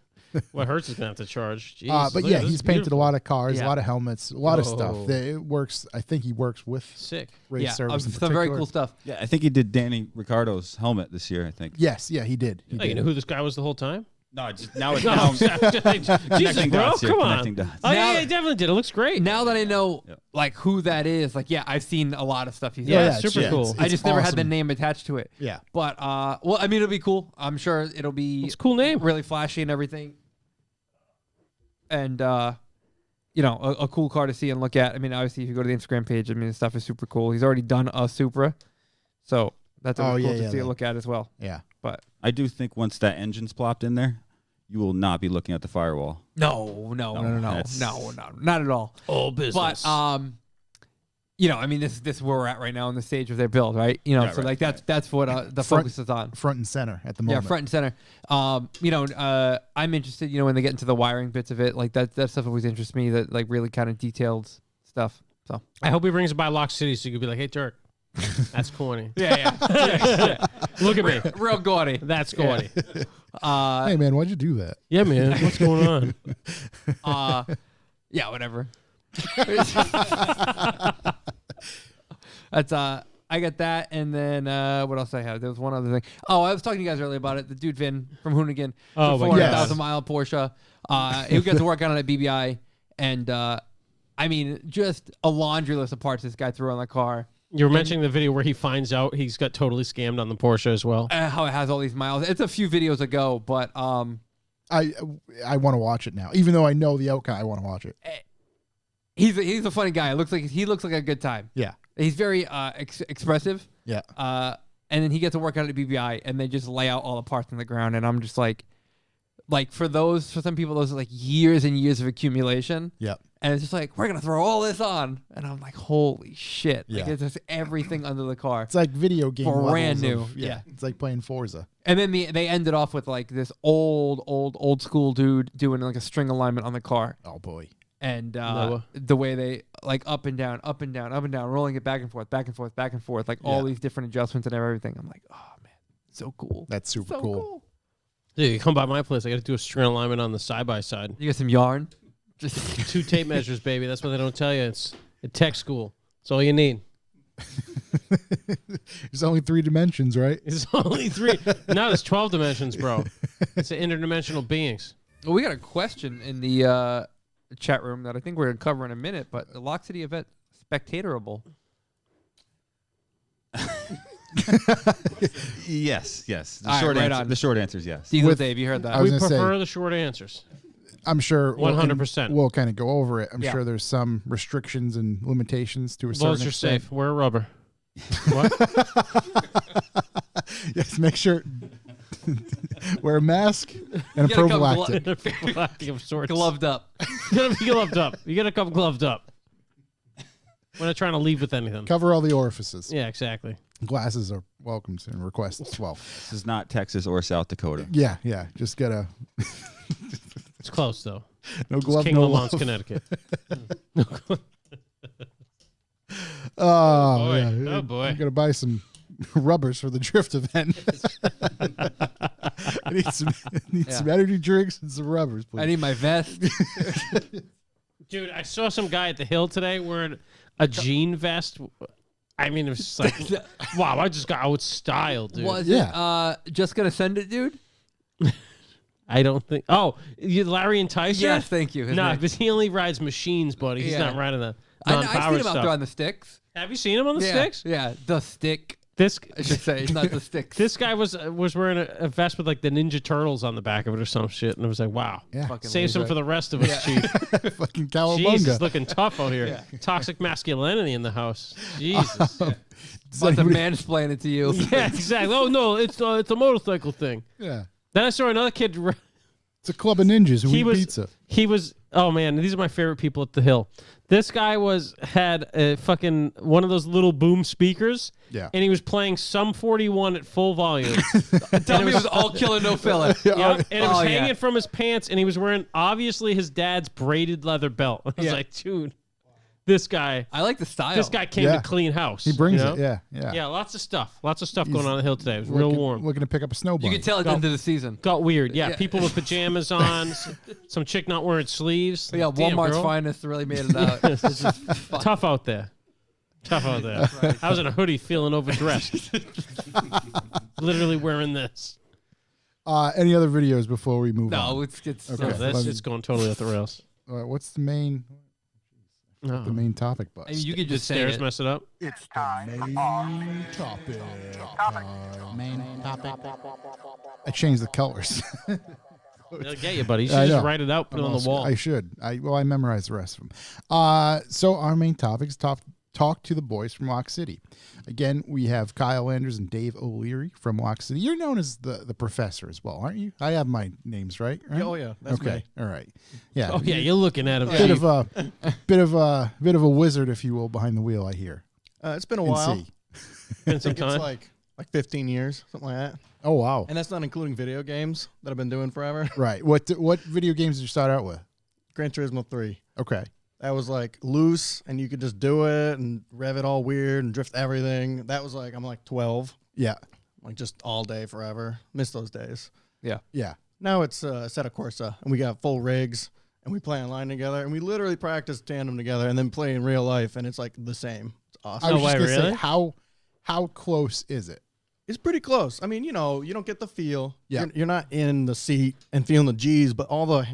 what Hertz is going to have to charge. Jeez, But look yeah, at this, he's painted beautiful. a lot of cars, Yeah. a lot of helmets, a lot of Whoa. stuff. It works. I think he works with Sick. race Yeah. service in Some very particular. cool stuff. Yeah, I think he did Danny Ricciardo's helmet this year. I think. Yes, yeah, he did. He Oh, you did. know who this guy was the whole time? No, just now it's No, now Jesus, connecting bro, dots here. come on. Connecting dots. Oh, Now- yeah, he definitely did. It looks great. Now that I know Yep. like who that is, like yeah, I've seen a lot of stuff he's Yeah, done. yeah, super it's- cool. it's I just never had the awesome. name attached to it. Yeah. But well, I mean, it'll be cool. I'm sure it'll be It's a cool name. really flashy and everything. And you know, a cool car to see and look at. I mean, obviously, if you go to the Instagram page, I mean, the stuff is super cool. He's already done a Supra, so that's Oh, cool yeah, to yeah, see a that- look at as well. Yeah. But I do think once that engine's plopped in there, you will not be looking at the firewall. no, that's- not at all. All business. But you know, I mean, this is where we're at right now in the stage of their build, right? You know, Yeah, so right, like that's what the Front- focus is on. Front and center at the Yeah, moment. front and center. You know, I'm interested. You know, when they get into the wiring bits of it, like that stuff always interests me. That like really kind of detailed stuff. So I hope he brings it by Lock City so you could be like, hey, Dirk, That's corny. Yeah. Look at me. Real gaudy. That's corny. Hey man, why'd you do that? Yeah, man. What's going on? Yeah, whatever. That's I got that, and then what else I have? There was one other thing. Oh, I was talking to you guys earlier about it. The dude Vin from Hoonigan, Oh, my 400,000 God. mile Porsche. He got to work on it at BBI, and I mean, just a laundry list of parts this guy threw on the car. You were mentioning the video where he finds out he's got totally scammed on the Porsche as well. How it has all these miles. It's a few videos ago, but I want to watch it now, even though I know the outcome. I want to watch it. he's a funny guy. He looks like a good time. Yeah, He's very expressive. yeah. And then he gets to work out at BBI, and they just lay out all the parts on the ground, and I'm just like for some people, those are like years and years of accumulation. Yep. And it's just like, we're gonna throw all this on, and I'm like, holy shit! Like Yeah. it's just everything under the car. It's like video game Brand levels of- new. Yeah. It's like playing Forza. And then they ended off with like this old school dude doing like a string alignment on the car, Oh boy. and Noah. the way they like up and down, rolling it back and forth, like all Yeah. these different adjustments and everything. I'm like, oh man, so cool. That's super So cool. Dude, you come by my place. I got to do a string alignment on the side by side. You got some yarn? Just 2 tape measures, baby. That's what they don't tell you. It's at tech school. That's all you need. There's only 3 dimensions, right? It's only 3. No, it's 12 dimensions, bro. It's interdimensional beings. well, we got a question in the chat room that I think we're gonna cover in a minute, but the Lock City event spectatorable. Yes. The All right, short right answer. on. The short answer is yes. Diesel With- Dave, you heard that? I was We gonna say- prefer the short answers. I'm sure 100%. We'll kind of go over it. I'm Yeah. sure there's some restrictions and limitations to a certain Balls are extent. safe. Wear rubber. What? Yes, make sure wear a mask and a You gotta come prophylactic. Prophylactic of sorts. Gloved up. You gotta be gloved up. You gotta come gloved up. We're not trying to leave with anything. Cover all the orifices. Yeah, exactly. Glasses are welcome and requests as well. This is not Texas or South Dakota. Yeah. Just gotta It's close though. no It's glove, King no Lamont's, love. Connecticut. Oh, boy. yeah. Oh, boy. I'm gonna buy some rubbers for the drift event. I need some energy drinks and some rubbers, please. I need my vest. Dude, I saw some guy at the hill today wearing a jean vest. I mean, it was just like, wow, I just got out style, dude. Was Yeah. it just gonna send it, dude? I don't think. Oh, Larry and Tyson? Yes, thank you. His No, name. because he only rides machines, buddy. He's Yeah. not riding the I've non-power seen him out stuff. there on the sticks. Have you seen him on the Yeah, sticks? Yeah, the stick. This I should say, not the sticks. this guy was wearing a vest with like the Ninja Turtles on the back of it or some shit, and it was like, wow, Yeah. Fucking save some loser. for the rest of us, Chief. Fucking Jesus, cowabunga. looking tough out here. Toxic masculinity in the house. Jesus. Does About to anybody- mansplain it to you. Yeah, exactly. Oh no, it's a motorcycle thing. yeah. Then I saw another kid. It's a club of ninjas who He eat was pizza. he was. Oh man, these are my favorite people at the hill. This guy had a fucking one of those little boom speakers. Yeah. And he was playing Sum 41 at full volume. Tell me it was all killer, no filler. Yeah, and it was Oh, yeah. hanging from his pants, and he was wearing obviously his dad's braided leather belt. I was Yeah. like, dude, this guy I like the style. came Yeah. to clean house. He brings you know? it. Yeah. Yeah, lots of stuff going on the hill today. It was real Looking- warm. Looking to pick up a snow You bunny. can tell it's Go. into the season. Got weird. Yeah, Yeah. people with pajamas on, some chick not wearing sleeves. But yeah, Damn, Walmart's girl. finest really made it out. It's just fun. Tough out there. I was in a hoodie feeling overdressed. Literally wearing this. Any other videos before we move No, on? it's Okay. No, that's let me- just going totally off the rails. What's the main No. topic, Bus? I mean, you could Did just say stairs it. mess it up? Main topic. Main topic. I changed the colors. They'll get you, buddy. You I should just know. write it out, put it on the wall. I should. I memorized the rest of them. So our main topic is talk to the boys from Lock City. Again, we have Kyle Anders and Dave O'Leary from Lock City. You're known as the professor as well, aren't you? I have my names right. Oh yeah, that's okay. me. All right. Yeah. Oh yeah, you're looking at him. Bit Chief. of a wizard, if you will, behind the wheel. I hear. It's been a And while. see. Been I some think it's time. like 15 years, something like that. Oh wow. And that's not including video games that I've been doing forever. Right. What video games did you start out with? Gran Turismo 3. Okay. That was like loose, and you could just do it and rev it all weird and drift everything. That was like, I'm like 12, Yeah. like just all day forever. Miss those days. Yeah. Yeah. Now it's Assetto Corsa, and we got full rigs, and we play online together, and we literally practice tandem together, and then play in real life, and it's like the same. It's awesome. I was No just way, gonna say, really? how close is it? It's pretty close. I mean, you know, you don't get the feel. Yeah. You're not in the seat and feeling the G's, but all the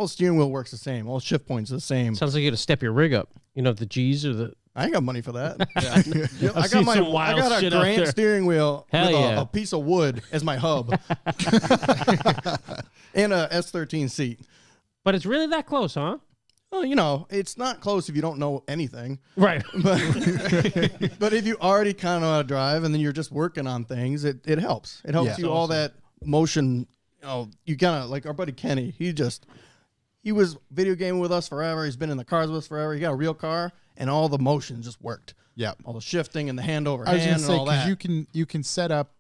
steering wheel works the same. All shift points are the same. Sounds like you got to step your rig up. You know, the G's or the. I ain't got money for that. I've seen some wild I got a shit out Grant there. steering wheel Hell with yeah. a piece of wood as my hub and a S13 seat. But it's really that close, huh? Well, you know, it's not close if you don't know anything. Right. But if you already kind of know how to drive and then you're just working on things, it helps. It helps Yeah. you all that motion. You know, you kind of like our buddy Kenny. He was video gaming with us forever. He's been in the cars with us forever. He got a real car, and all the motion just worked. Yeah. All the shifting and the hand over I was hand gonna say and all that. because you can set up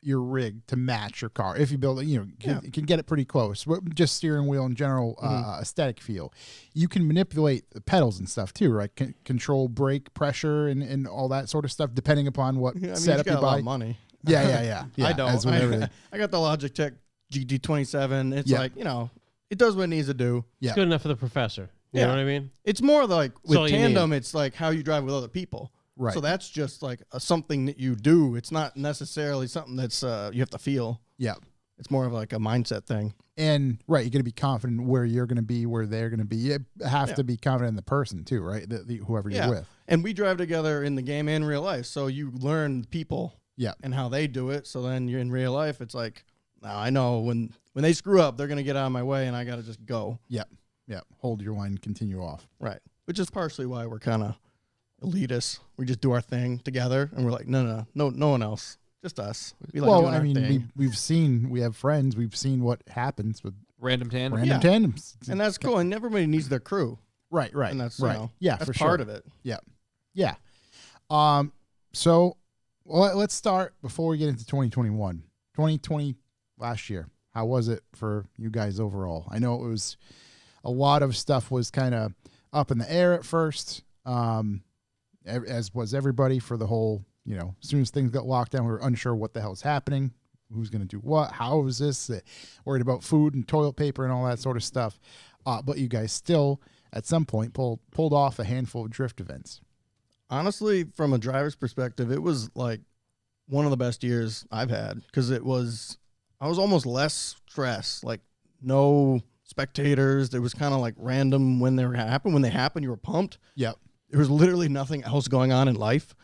your rig to match your car if you build it. You can get it pretty close. But just steering wheel and general aesthetic feel. You can manipulate the pedals and stuff too, right? Control brake pressure and all that sort of stuff depending upon what I mean, setup you you got a lot buy. of money. Yeah. I don't. as with everything. I got the Logitech GT27. It's Yeah. like, you know, it does what it needs to do. Yeah. It's good enough for the professor. You Yeah. know what I mean? It's more like all with you tandem, it's like how you drive with other people. Right. So that's just like something that you do. It's not necessarily something that's you have to feel. Yeah. It's more of like a mindset thing. And right, you're going to be confident where you're going to be, where they're going to be. You have Yeah. to be confident in the person too, right? Whoever you're with. And we drive together in the game and real life. So you learn people Yeah. and how they do it. So then you're in real life. It's like, now I know when they screw up, they're going to get out of my way and I got to just go. Yeah. Yeah. Hold your line, continue off. Right. Which is partially why we're kind of elitist. We just do our thing together and we're like, no one else. Just us. We like Well, doing I our mean, thing. we have friends. We've seen what happens with Random tandem. random Yeah. tandems. And that's cool. And everybody needs their crew. Right. And that's, right. you know, Yeah, that's for part sure. of it. Yeah. So let's start before we get into 2021. 2020 last year. How was it for you guys overall? I know it was a lot of stuff was kind of up in the air at first, as was everybody for the whole, you know, as soon as things got locked down, we were unsure what the hell's happening, who's going to do what, how is this, worried about food and toilet paper and all that sort of stuff. But you guys still, at some point, pulled off a handful of drift events. Honestly, from a driver's perspective, it was like one of the best years I've had because I was almost less stressed, like no spectators. There was kind of like random when they happened. When they happened, you were pumped. Yep. There was literally nothing else going on in life.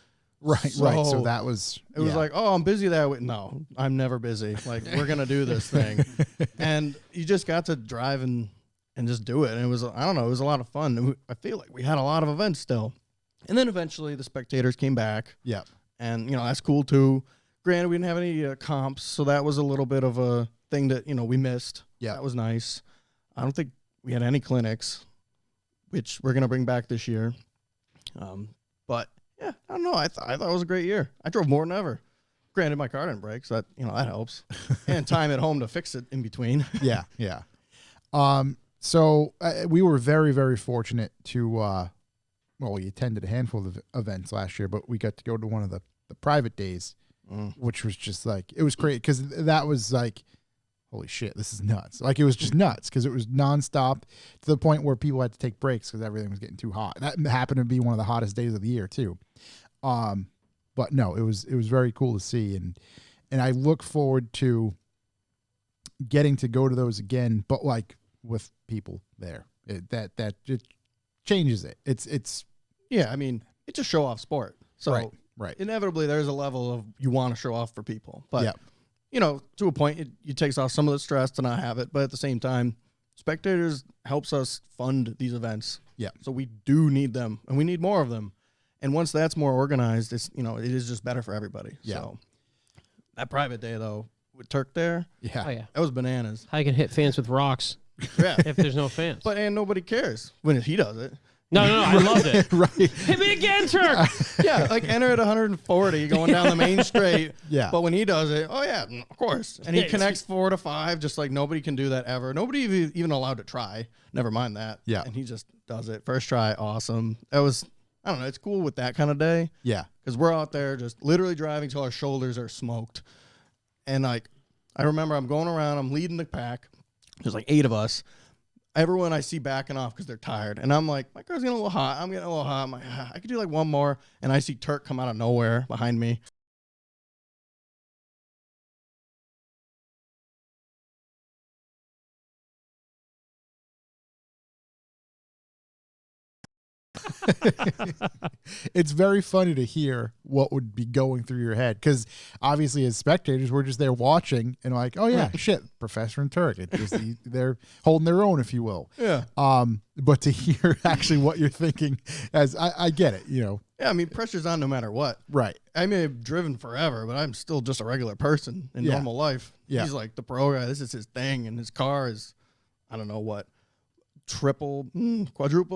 Right. So So that was, It was like, oh, I'm busy that way. No, I'm never busy. Like, we're going to do this thing. And you just got to drive and just do it. And it was, I don't know, it was a lot of fun. I feel like we had a lot of events still. And then eventually the spectators came back. yeah. And, you know, that's cool too. Granted, we didn't have any comps. So that was a little bit of a thing that, you know, we missed. Yeah. That was nice. I don't think we had any clinics, which we're going to bring back this year. But yeah, I don't know. I thought it was a great year. I drove more than ever. Granted, my car didn't break, so that, you know, that helps. And time at home to fix it in between. Yeah. Yeah. So we were very, very fortunate to, well, we attended a handful of events last year, but we got to go to one of the private days, which was just like, it was great because that was like, holy shit, this is nuts. Like, it was just nuts because it was nonstop to the point where people had to take breaks because everything was getting too hot. That happened to be one of the hottest days of the year too. But no, it was very cool to see. And I look forward to getting to go to those again, but like with people there. That it changes it. It's Yeah, I mean, it's a show-off sport. So right. inevitably there's a level of you want to show off for people. But, Yeah. you know, to a point, it takes off some of the stress to not have it. But at the same time, spectators helps us fund these events. Yeah. So we do need them, and we need more of them. And once that's more organized, it's, you know, it is just better for everybody. Yeah. So that private day, though, with Turk there, Yeah. Oh, yeah. that was bananas. How you can hit fans with rocks Yeah. if there's no fans. And nobody cares when he does it. No, I loved it. Right. Hit me again, Turk. Yeah, like enter at 140 going down the main straight. Yeah. But when he does it, oh yeah, of course. And he Yeah, connects 4 to 5, just like nobody can do that ever. Nobody even allowed to try. Never mind that. Yeah. And he just does it. First try, awesome. That was, I don't know, it's cool with that kind of day. Yeah. Because we're out there just literally driving till our shoulders are smoked. And like, I remember I'm going around, I'm leading the pack. There's like 8 of us. Everyone I see backing off because they're tired. And I'm like, my car's getting a little hot. I'm getting a little hot. I'm like, I could do like one more. And I see Turk come out of nowhere behind me. It's very funny to hear what would be going through your head because obviously as spectators we're just there watching and like, oh yeah, shit, Professor and Turk, they're holding their own, if you will. Yeah. But to hear actually what you're thinking, as I get it, you know. Yeah, I mean, pressure's on no matter what. Right. I may have driven forever, but I'm still just a regular person in normal life. Yeah. He's like the pro guy. This is his thing. And his car is, I don't know what, quadruple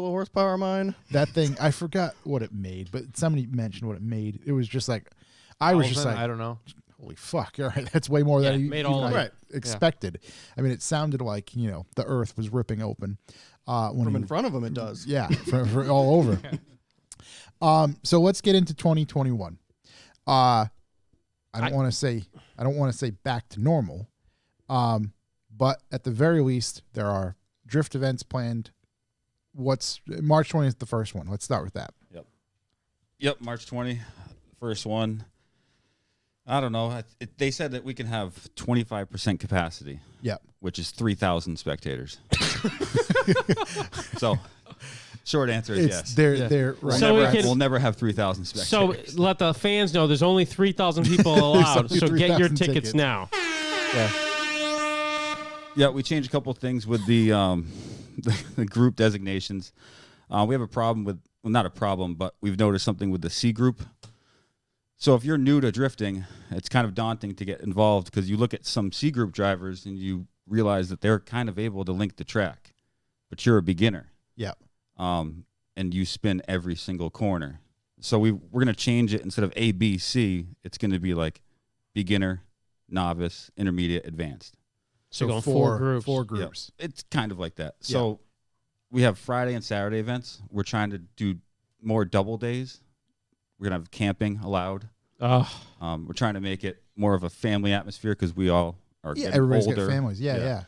the horsepower of mine. That thing, I forgot what it made, but somebody mentioned what it made. It was just like, I was just like, I don't know. holy fuck, all right, that's way more than Yeah, made all of I it. expected. I mean, it sounded like, you know, the earth was ripping open. When From he- in front of him, it does. Yeah, for all over. So let's get into 2021. I don't want to say back to normal. But at the very least, there are drift events planned. What's March 20th, the first one? Let's start with that. Yep, March 20, first one. I don't know. They said that we can have 25% capacity. Yep. Which is 3,000 spectators. So, short answer is yes. They're right. So We'll never have 3,000 So spectators. let the fans know there's only 3,000 people allowed. only So get your 3,000 tickets tickets. now. Yeah, we changed a couple things with the the group designations. We have a problem with, well, not a problem, but we've noticed something with the C group. So if you're new to drifting, it's kind of daunting to get involved because you look at some C group drivers and you realize that they're kind of able to link the track, but you're a beginner. Yep. And you spin every single corner. So we're going to change it. Instead of A, B, C, it's going to be like beginner, novice, intermediate, advanced. So going four groups. Four Yep. groups. It's kind of like that. So we have Friday and Saturday events. We're trying to do more double days. We're going to have camping allowed. Oh, We're trying to make it more of a family atmosphere because we all are Yeah, getting everybody's older. got families. Yeah.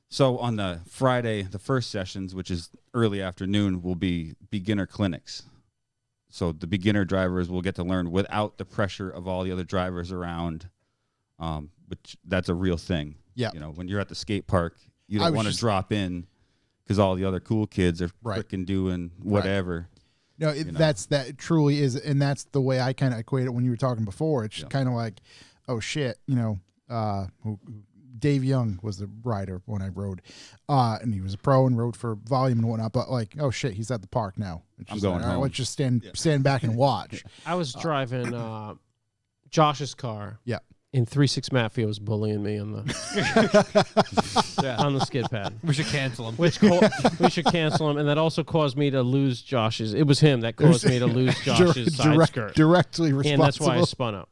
So on the Friday, the first sessions, which is early afternoon, will be beginner clinics. So the beginner drivers will get to learn without the pressure of all the other drivers around, which that's a real thing. Yeah. You know, when you're at the skate park, you I don't was want to just- drop in because all the other cool kids are Right. freaking doing whatever. No, know. that truly is, and that's the way I kind of equate it when you were talking before. It's kind of like, oh shit, you know, Dave Young was the rider when I rode, and he was a pro and rode for volume and whatnot. But like, oh shit, he's at the park now. It's I'm just going like, all right, home. let's just stand back and watch. I was driving Josh's car. Yeah. And 3-6 Mafia was bullying me on the on the skid pad. We should cancel him. Which we should cancel him, and that also caused me to lose Josh's. It was him that caused me to lose Josh's side skirt, directly responsible. and that's why I spun out.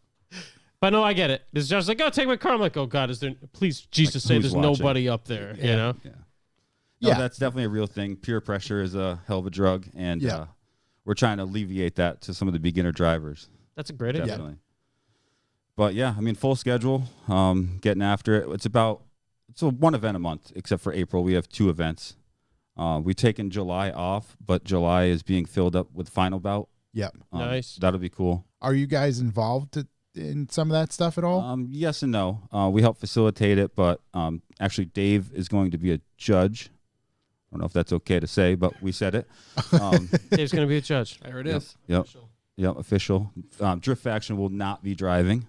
But no, I get it. It's just like, oh, take my car. I'm like, oh God, is there? Please, Jesus, say who's there's watching? nobody up there. You know? Yeah. No, Yeah. that's definitely a real thing. Peer pressure is a hell of a drug, and we're trying to alleviate that to some of the beginner drivers. That's a great idea. Definitely. But yeah, I mean, full schedule, getting after it. It's a one event a month, except for April. We have 2 events. We've taken July off, but July is being filled up with final bout. Yep. Nice. That'll be cool. Are you guys involved in some of that stuff at all? Yes and no. We help facilitate it, but actually Dave is going to be a judge. I don't know if that's okay to say, but we said it. Dave's going to be a judge. There it is. Yep. Yep, official. Drift Faction will not be driving.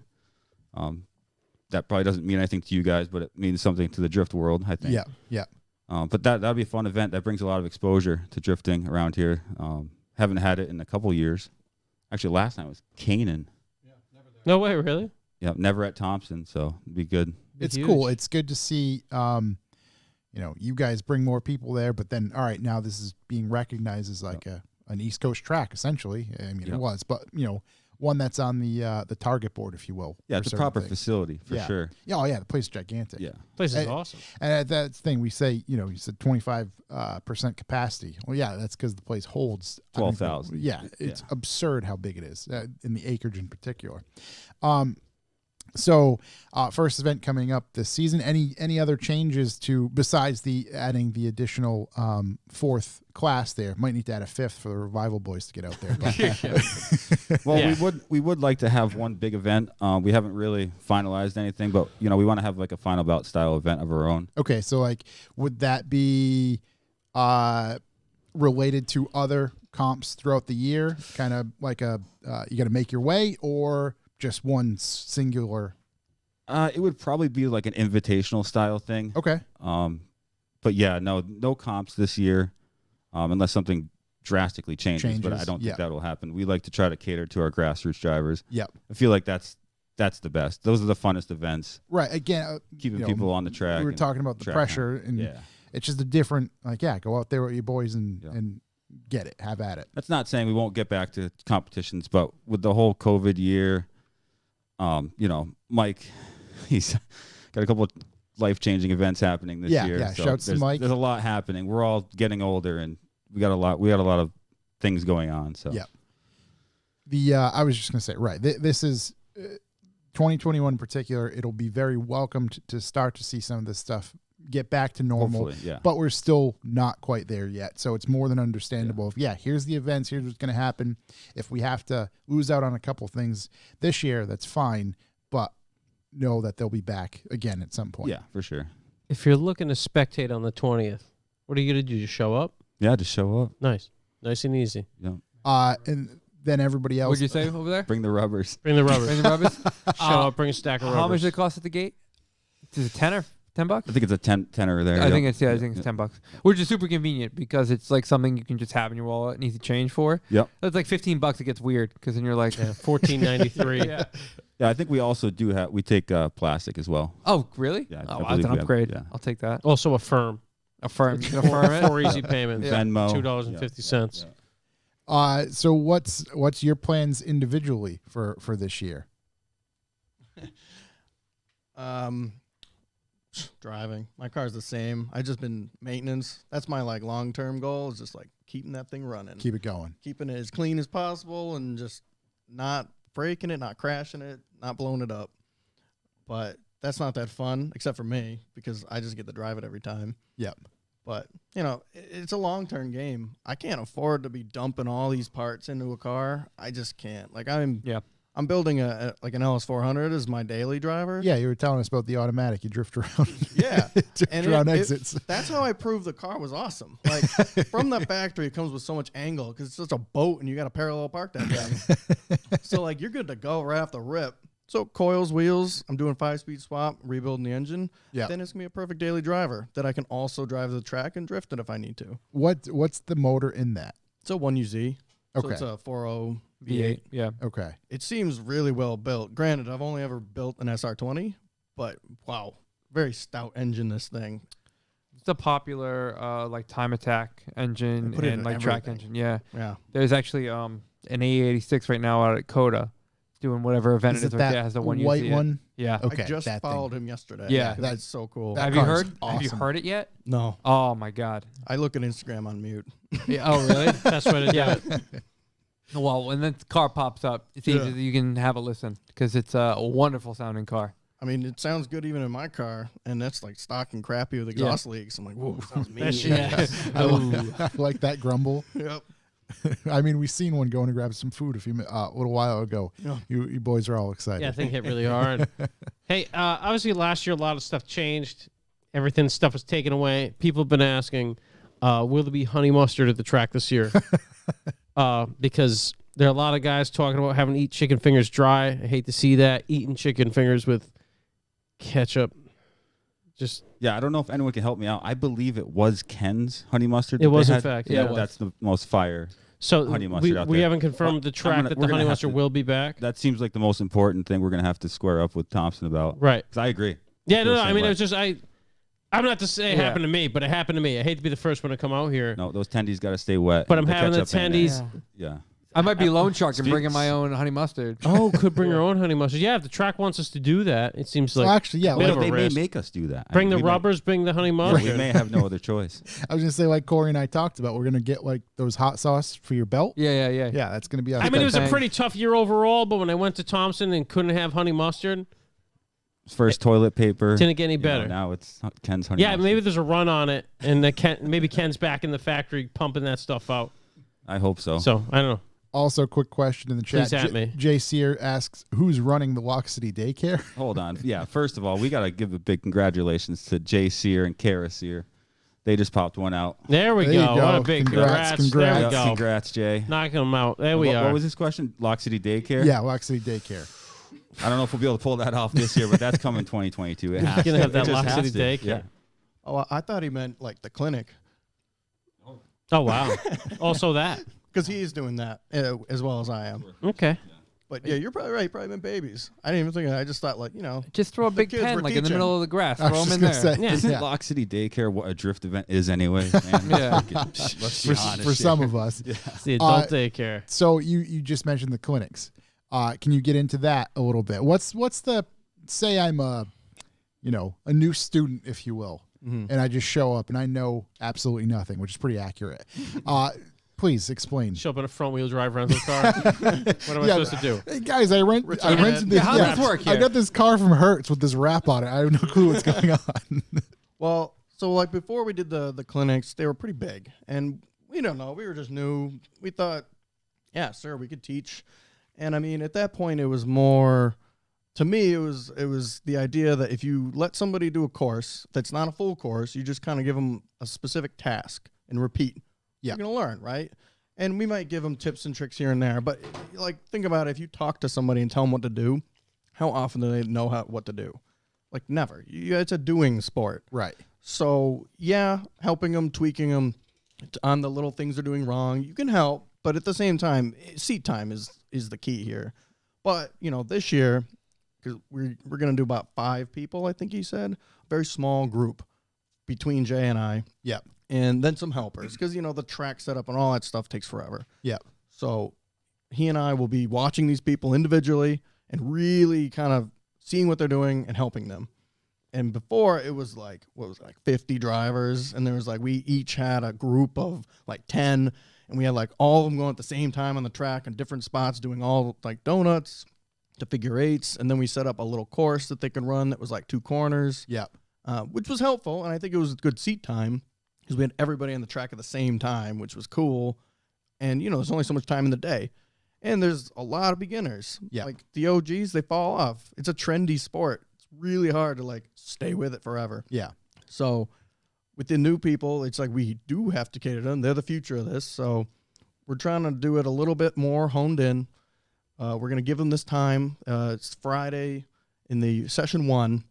That probably doesn't mean anything to you guys, but it means something to the drift world, I think. Yeah. But that'll be a fun event. That brings a lot of exposure to drifting around here. Haven't had it in a couple years. Actually, last time was Canaan. No way, really? Yep, never at Thompson, so it'd be good. It's Huge. cool. It's good to see, you you guys bring more people there, but then, all right, now this is being recognized as like an East Coast track, essentially. I mean, it was, but, one that's on the target board, if you will. Yeah, for it's a certain proper things. facility for sure. Yeah, oh yeah, the place is gigantic. Yeah. Place is awesome. And that's the thing we say, you said 25% capacity. Well, yeah, that's because the place holds 12,000. Yeah, it's absurd how big it is in the acreage in particular. So first event coming up this season. Any other changes besides adding the additional fourth class there? Might need to add a fifth for the Revival boys to get out there. But Well, we would like to have one big event. We haven't really finalized anything, but we want to have like a final bout style event of our own. Okay, so like, would that be related to other comps throughout the year? Kind of like you got to make your way, or just one singular? It would probably be like an invitational style thing. Okay. But yeah, no comps this year, unless something drastically changes. But I don't think that will happen. We like to try to cater to our grassroots drivers. Yep. I feel like that's the best. Those are the funnest events. Right. Again, Keeping people on the track. We were talking about the pressure, and it's just a different, go out there with your boys and get it, have at it. That's not saying we won't get back to competitions, but with the whole COVID year, Mike, he's got a couple of life-changing events happening this year. Yeah, so shouts to Mike. There's a lot happening. We're all getting older, and we got a lot of things going on. So I was just gonna say, right, this is 2021 in particular. It'll be very welcome to start to see some of this stuff get back to normal. Hopefully, but we're still not quite there yet. So it's more than understandable. Here's the events, here's what's going to happen. If we have to lose out on a couple things this year, that's fine. But know that they'll be back again at some point. Yeah, for sure. If you're looking to spectate on the 20th, what are you going to do? Just show up? Yeah, just show up. Nice and easy. Yeah. And then everybody else. What'd you say over there? Bring the rubbers. Bring the rubbers. Bring the rubbers. Show up, bring a stack of rubbers. How much does it cost at the gate? Is it 10 or $10? I think it's a tenner there. I think it's $10, which is super convenient because it's like something you can just have in your wallet and easy change for. Yep. That's like $15. It gets weird because then you're like $14.93. Yeah. Yeah, I think we also we take plastic as well. Oh, really? Yeah, oh, that's an upgrade. I'll take that. Also affirm. Affirm. You can affirm it. 4 easy payments. Venmo. $2.50. So what's your plans individually for this year? Driving. My car's the same. I just been maintenance. That's my like long-term goal, is just like keeping that thing running. Keep it going. Keeping it as clean as possible and just not breaking it, not crashing it, not blowing it up. But that's not that fun, except for me, because I just get to drive it every time. Yep. But, it's a long-term game. I can't afford to be dumping all these parts into a car. I just can't. Like, I'm building an LS400 as my daily driver. Yeah, you were telling us about the automatic. You drift around. Yeah. drift around exits. That's how I proved the car was awesome. Like, from the factory, it comes with so much angle because it's just a boat and you got to parallel park that thing. So, like, you're good to go right off the rip. So, coils, wheels, I'm doing 5-speed swap, rebuilding the engine. Yeah. Then it's going to be a perfect daily driver that I can also drive the track and drift it if I need to. What's the motor in that? It's a 1UZ. So Okay. it's a 4.0 V8. Yeah. Okay. It seems really well built. Granted, I've only ever built an SR20, but wow, very stout engine, this thing. It's a popular like time attack engine They put it and in like track everything. engine. Yeah. Yeah. There's actually an A86 right now out at Coda doing whatever event Is it it is right that there. It has the one white UZ. one? Yeah. Okay. I just that followed thing. him yesterday. Yeah. That's so cool. that Have you car is heard? Have you awesome. heard it yet? No, Oh my God. I look at Instagram on mute. Yeah, oh really? That's what it Yeah. is. Well, when the car pops up, it's easy. You can have a listen because it's a wonderful sounding car. I mean, it sounds good even in my car, and that's like stock and crappy with exhaust leaks. I'm like, whoa, sounds mean. I like that grumble. Yep. I mean, we seen one going to grab some food a little while ago. Yeah. You boys are all excited. Yeah, I think hit really hard. Hey, obviously last year a lot of stuff changed. Stuff was taken away. People have been asking, will there be honey mustard at the track this year? Because there are a lot of guys talking about having to eat chicken fingers dry. I hate to see that. Eating chicken fingers with ketchup. Yeah, I don't know if anyone can help me out. I believe it was Ken's honey mustard. It that was, they in had. fact. Yeah, Yeah, that's the most fire. So honey mustard out we there. haven't confirmed Well, the track that we're the gonna honey have mustard to- will be back. That seems like the most important thing we're going to have to square up with Thompson about. Right. Because I agree. Yeah, feel no, the I same mean, way. it was just I I'm not to say it happened to me, but it happened to me. I hate to be the first one to come out here. No, those tendies got to stay wet. But I'm The having the ketchup ain't in tendies. there. Yeah. I might be loan shark and bringing my own honey mustard. Oh, could bring your own honey mustard. Yeah, if the track wants us to do that, it seems like Well, actually, yeah. bit Like, of a They may risk. make us do that. Bring the we may- rubbers, bring the honey Yeah, mustard. we may have no other choice. I was gonna say, like Corey and I talked about, we're gonna get like those hot sauce for your belt. Yeah. Yeah, that's gonna be. I mean, it was a thing. pretty tough year overall, but when I went to Thompson and couldn't have honey mustard, First toilet paper. didn't get any You know, better. now it's Ken's honey. Yeah, mustard. maybe there's a run on it, and maybe Ken's back in the factory pumping that stuff out. I hope so. So, I don't know. Also, quick question in the chat. Please at me. Jay Sear asks, "Who's running the Lock City daycare?" Hold on. Yeah, first of all, we got to give a big congratulations to Jay Sear and Kara Sear. They just popped one out. There we There you go. What a go. big Congrats, congrats. There we Yeah, go. Congrats, Jay. Knocking them out. There we are. What was this question? Lock City Daycare? Yeah, Lock City daycare. I don't know if we'll be able to pull that off this year, but that's coming 2022. It has Gonna to. have that It just Lock has City to. Daycare. Yeah. Oh, I thought he meant like the clinic, Oh, wow. Also that. because he's doing that as well as I am. Okay. But yeah, you're probably right. Probably meant babies. I didn't even think of it. I just thought Just throw a big kids pen were like in the teaching. middle of the grass. I Throw was them just in gonna there. say, Yeah. Isn't Lock City Daycare what a drift event is anyway? Man? Yeah. Let's be honest for some of us. It's the adult daycare. So you just mentioned the clinics. Can you get into that a little bit? What's the say I'm a new student, if you will, and I just show up and I know absolutely nothing, which is pretty accurate. Please explain. Show up in a front wheel drive rental car. What am I supposed to do? Hey guys, I rented this. how does this work I here? got this car from Hertz with this wrap on it. I have no clue what's going on. Well, so like before we did the clinics, they were pretty big, and we don't know. We were just new. We thought, yeah, sir, we could teach. And I mean, at that point, it was more. To me, it was the idea that if you let somebody do a course that's not a full course, you just kind of give them a specific task and repeat. Yeah. You're gonna learn, right? And we might give them tips and tricks here and there, but like think about it. If you talk to somebody and tell them what to do, how often do they know what to do? Like never. It's a doing sport. Right. So yeah, helping them, tweaking them on the little things they're doing wrong, you can help, but at the same time, seat time is the key here. But this year, because we're gonna do about 5 people, I think he said, a very small group between Jay and I, Yep. and then some helpers, because the track setup and all that stuff takes forever. Yep. So he and I will be watching these people individually and really kind of seeing what they're doing and helping them. And before it was like 50 drivers, and there was like we each had a group of like 10, and we had like all of them going at the same time on the track in different spots doing all like donuts to figure eights, and then we set up a little course that they could run that was like 2 corners, Yep. which was helpful, and I think it was good seat time because we had everybody on the track at the same time, which was cool. And there's only so much time in the day, and there's a lot of beginners. Yeah. Like the OGs, they fall off. It's a trendy sport. It's really hard to like stay with it forever. Yeah. So with the new people, it's like we do have to cater to them. They're the future of this. So we're trying to do it a little bit more honed in. We're going to give them this time. It's Friday in the session 1.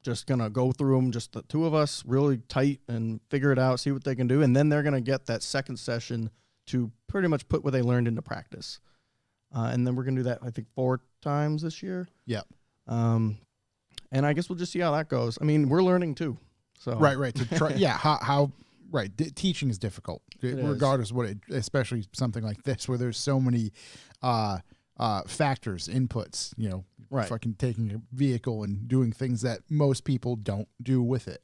Just going to go through them, just the 2 of us, really tight, and figure it out, see what they can do. And then they're going to get that second session to pretty much put what they learned into practice. And then we're going to do that, I think, 4 times this year. Yep. And I guess we'll just see how that goes. I mean, we're learning too. So Right. To try. Yeah. How. Right. Teaching is difficult, is. regardless of what especially something like this where there's so many factors, inputs. Right. Fucking taking a vehicle and doing things that most people don't do with it.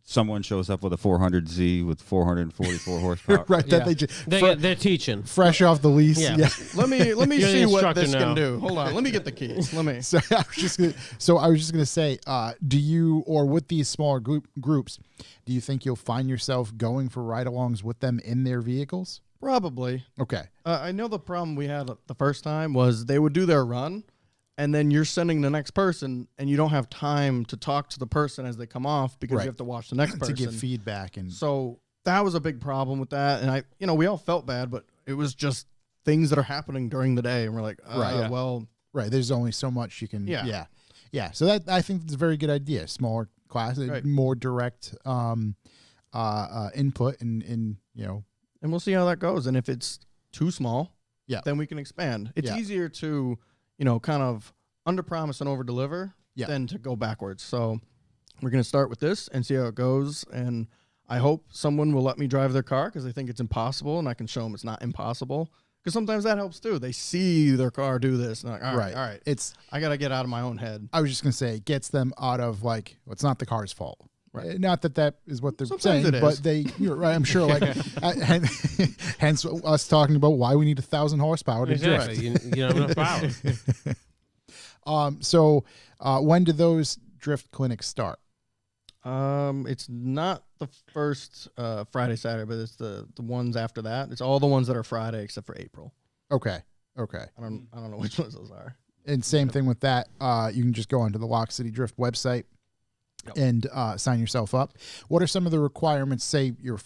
Someone shows up with a 400Z with 444 horsepower. Right. Yeah. That they just They're teaching. fresh off the lease. Yeah. Yeah. Let me You're the see what instructor this now. can do. Hold on. Let me get the keys. Let me. So I was just gonna say, do you, or with these smaller groups, do you think you'll find yourself going for ride-alongs with them in their vehicles? Probably. Okay. I know the problem we had the first time was they would do their run, and then you're sending the next person, and you don't have time to talk to the person as they come off because Right. you have to watch the next To person. give feedback and So that was a big problem with that, and we all felt bad, but it was just things that are happening during the day, and we're like, Right. Yeah. well, right. There's only so much you can. Yeah. Yeah. So that I think it's a very good idea. Smaller classes, Right. more direct input, and and we'll see how that goes. And if it's too small, Yeah. then we can expand. It's Yeah. easier to, kind of under promise and over deliver Yeah. than to go backwards. So we're going to start with this and see how it goes. And I hope someone will let me drive their car because they think it's impossible, and I can show them it's not impossible. Because sometimes that helps too. They see their car do this, and they're like, all right. I got to get out of my own head. I was just gonna say, it gets them out of like, well, it's not the car's fault. Right. Not that is what they're Sometimes saying, it but is. you're right. I'm sure, like, hence us talking about why we need 1,000 horsepower to drift. Exactly. You don't have enough power. So when do those drift clinics start? It's not the first Friday, Saturday, but it's the ones after that. It's all the ones that are Friday except for April. Okay. I don't know which ones those are. And same thing with that. You can just go onto the Lock City Drift website and sign yourself up. What are some of the requirements? Say you're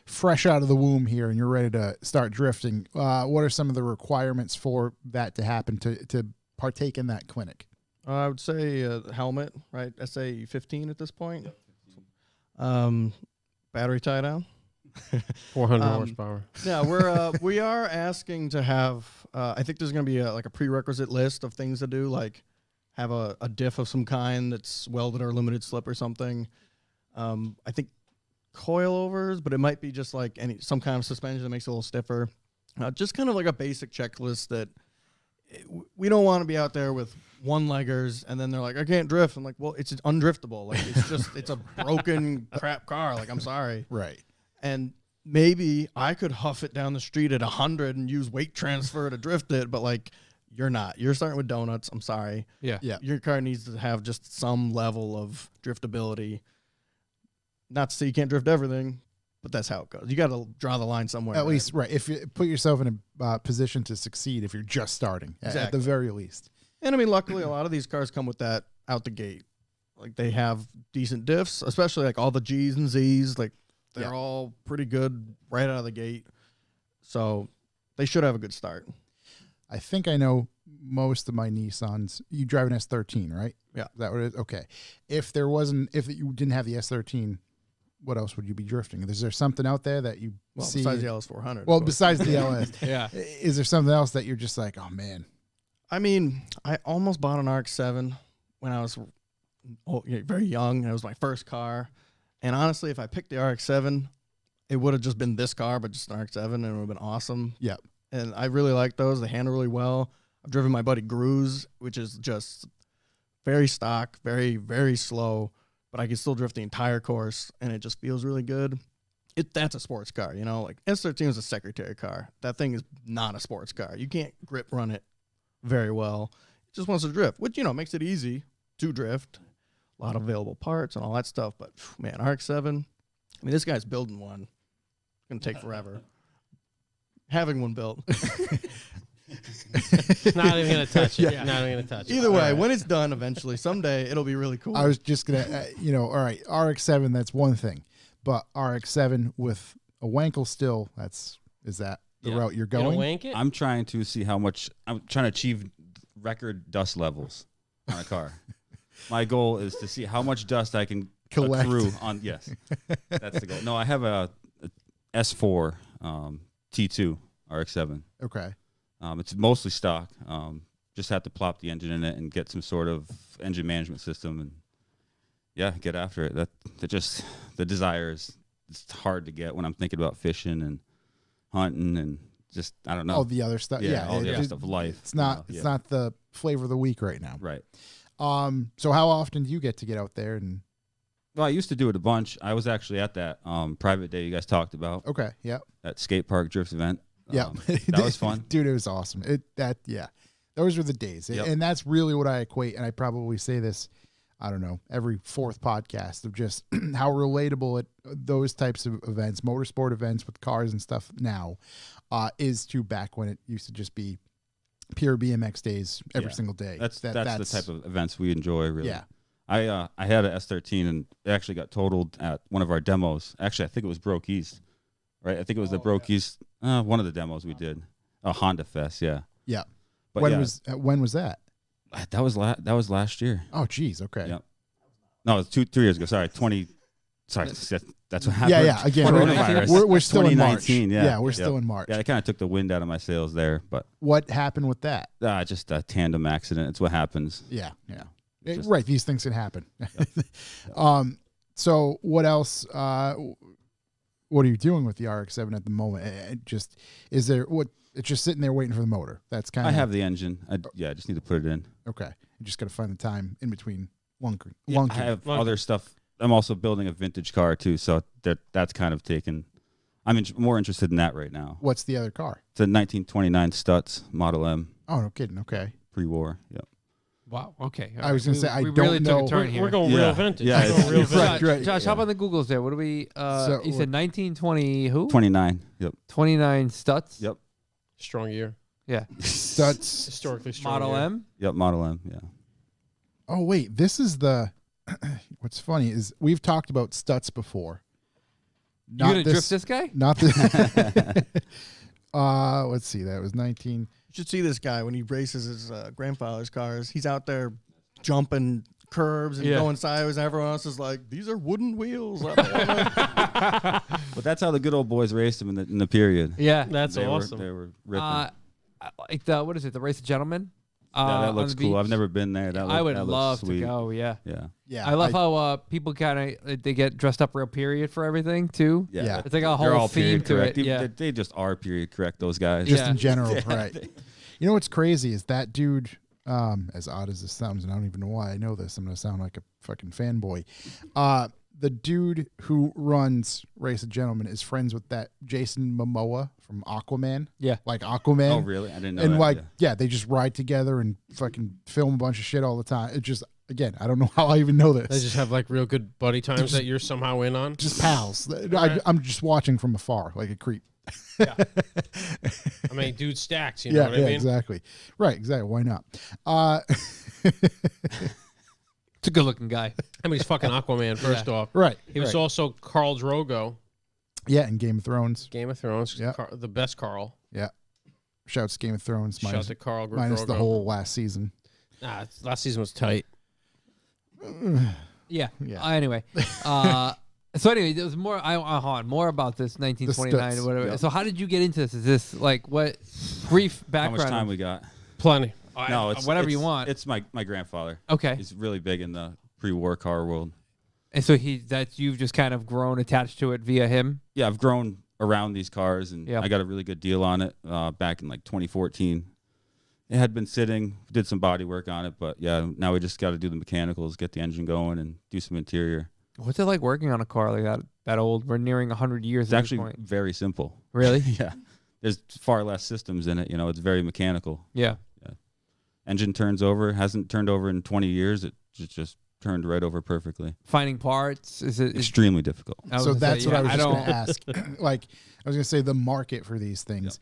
fresh out of the womb here and you're ready to start drifting. What are some of the requirements for that to happen to partake in that clinic? I would say helmet, right? SA 15 at this point. Battery tie down. 400 horsepower. Yeah, we are asking to have. I think there's going to be like a prerequisite list of things to do, like have a diff of some kind that's welded or limited slip or something. I think coilovers, but it might be just like some kind of suspension that makes it a little stiffer. Just kind of like a basic checklist that we don't want to be out there with one-leggers and then they're like, I can't drift. I'm like, well, it's undriftable. Like it's a broken crap car. Like, I'm sorry. Right. And maybe I could huff it down the street at 100 and use weight transfer to drift it, but like you're not. You're starting with donuts. I'm sorry. Yeah. Your car needs to have just some level of driftability. Not to say you can't drift everything, but that's how it goes. You got to draw the line somewhere. At least, right. If you put yourself in a position to succeed, if you're just starting, at the very least. And I mean, luckily, a lot of these cars come with that out the gate. Like they have decent diffs, especially like all the G's and Z's. Like they're all pretty good right out of the gate. So they should have a good start. I think I know most of my Nissans. You drive an S13, right? Yeah. Is that what it is? Okay. If you didn't have the S13, what else would you be drifting? Is there something out there that you see? Besides the LS400. Well, besides the LS. Yeah. Is there something else that you're just like, oh, man? I mean, I almost bought an RX-7 when I was very young. It was my first car. And honestly, if I picked the RX-7, it would have just been this car, but just an RX-7, and it would have been awesome. Yeah. And I really like those. They handle really well. I've driven my buddy Gru's, which is just very stock, very, very slow, but I can still drift the entire course, and it just feels really good. That's a sports car, like S13 is a secretary car. That thing is not a sports car. You can't grip run it very well. It just wants to drift, which, makes it easy to drift. A lot of available parts and all that stuff. But, man, RX-7, I mean, this guy's building one. It's going to take forever. Having one built. Not even going to touch it. Yeah. Not even going to touch it. Either way, when it's done eventually, someday it'll be really cool. I was just going to, all right, RX-7, that's one thing. But RX-7 with a Wankel still, is that the route you're going? Wank it? I'm trying to see I'm trying to achieve record dust levels on a car. My goal is to see how much dust I can collect accrue on. Yes, that's the goal. No, I have a S4 T2 RX-7. Okay. It's mostly stock. Just have to plop the engine in it and get some sort of engine management system and get after it. The desire it's hard to get when I'm thinking about fishing and hunting and just I don't know all the other stuff. Yeah, all the other stuff. Life. It's not. It's not the flavor of the week right now. Right. So how often do you get to get out there and? Well, I used to do it a bunch. I was actually at that private day you guys talked about. Okay. Yeah. That skate park drift event. Yeah. That was fun. Dude, it was awesome. Those were the days. Yep. And that's really what I equate. And I probably say this, I don't know, every fourth podcast of just how relatable those types of events, motorsport events with cars and stuff now is to back when it used to just be pure BMX days every single day. That's the type of events we enjoy, really. Yeah. I had an S13 and it actually got totaled at one of our demos. Actually, I think it was Broke East, right? I think it was the Broke East, one of the demos we did. A Honda Fest, yeah. Yeah. But when was that? That was last year. Oh, geez. Okay. Yep. No, it was 2 years ago. Sorry, that's what happened. Yeah. Again, we're still in March. 2019. Yeah, we're still in March. Yeah, I kind of took the wind out of my sails there. But what happened with that? just a tandem accident. It's what happens. Yeah. Right. These things can happen. So what else? What are you doing with the RX-7 at the moment? Is there what? It's just sitting there waiting for the motor. That's kind of. I have the engine. I just need to put it in. Okay. You just got to find the time in between lunking. I have other stuff. I'm also building a vintage car too, so that's kind of taken. I'm more interested in that right now. What's the other car? It's a 1929 Stutz Model M. Oh, no kidding. Okay. Pre-war. Yep. Wow. Okay. I was going to say, I we don't really know. took a turn here. We're going real vintage. Yeah, We're going real vintage. Right. Josh, how about the Googles there? What do we? You said 1920 who? 29. Yep. 29 Stutz. Yep. Strong year. Yeah. Stutz. Historically strong Model year. M. Yep. Model M. Yeah. Oh, wait. This is the. What's funny is we've talked about Stutz before. You gonna drift this guy? Not the. Let's see. That was 19. You should see this guy when he races his grandfather's cars. He's out there jumping curbs and going sideways. And everyone else is like, "These are wooden wheels." I don't wanna. But that's how the good old boys raced them in the period. Yeah. That's awesome. They were ripping. Like the what is it? The Race of Gentlemen. Yeah, that on looks the cool. beach. I've never been there. I would that looks love sweet. to go. Yeah. Yeah. Yeah. I love how people kind of they get dressed up real period for everything too. Yeah. It's like a They're whole all theme period to correct. it. Yeah. They just are period correct, those guys. Just Yeah. in general, right? You know what's crazy is that dude. As odd as this sounds, and I don't even know why I know this. I'm gonna sound like a fucking fanboy. The dude who runs Race of Gentlemen is friends with that Jason Momoa from Aquaman. Yeah. Like Aquaman. Oh, really? I didn't know And that. like, yeah, they just ride together and fucking film a bunch of shit all the time. It just, again, I don't know how I even know this. They just have like real good buddy times that you're somehow in on. Just pals. Right. I'm just watching from afar like a creep. I mean, dude stacks. You know what I mean? Exactly. Right, exactly. Why not? It's a good looking guy. I mean, he's fucking Aquaman. First off, Right. he was also Carl Drogo, Yeah, in Game of Thrones. Game of Thrones. Yeah. The best Carl. Yeah. Shouts Game of Thrones Shout out to Carl minus Drogo. the whole last season. Nah, last season was tight. Yeah. Yeah. Anyway. So anyway, there was more. More about this 1929 Stutz. or whatever. Yeah. So how did you get into this? Is this like what brief How background? much time we got? Plenty. No, it's whatever it's- you want. It's my grandfather. Okay. He's really big in the pre-war car world. And so you've just kind of grown attached to it via him. Yeah, I've grown around these cars, and Yeah. I got a really good deal on it back in like 2014. It had been sitting, did some body work on it, but yeah, now we just got to do the mechanicals, get the engine going, and do some interior. What's it like working on a car like that old? We're nearing 100 years. It's at actually this point. very simple. Really? Yeah, there's far less systems in it. It's very mechanical. Yeah. Engine turns over, hasn't turned over in 20 years. It just turned right over perfectly. Finding parts is it? Extremely difficult. So that's what I was just going don't. to ask. Like, I was going to say the market for these things.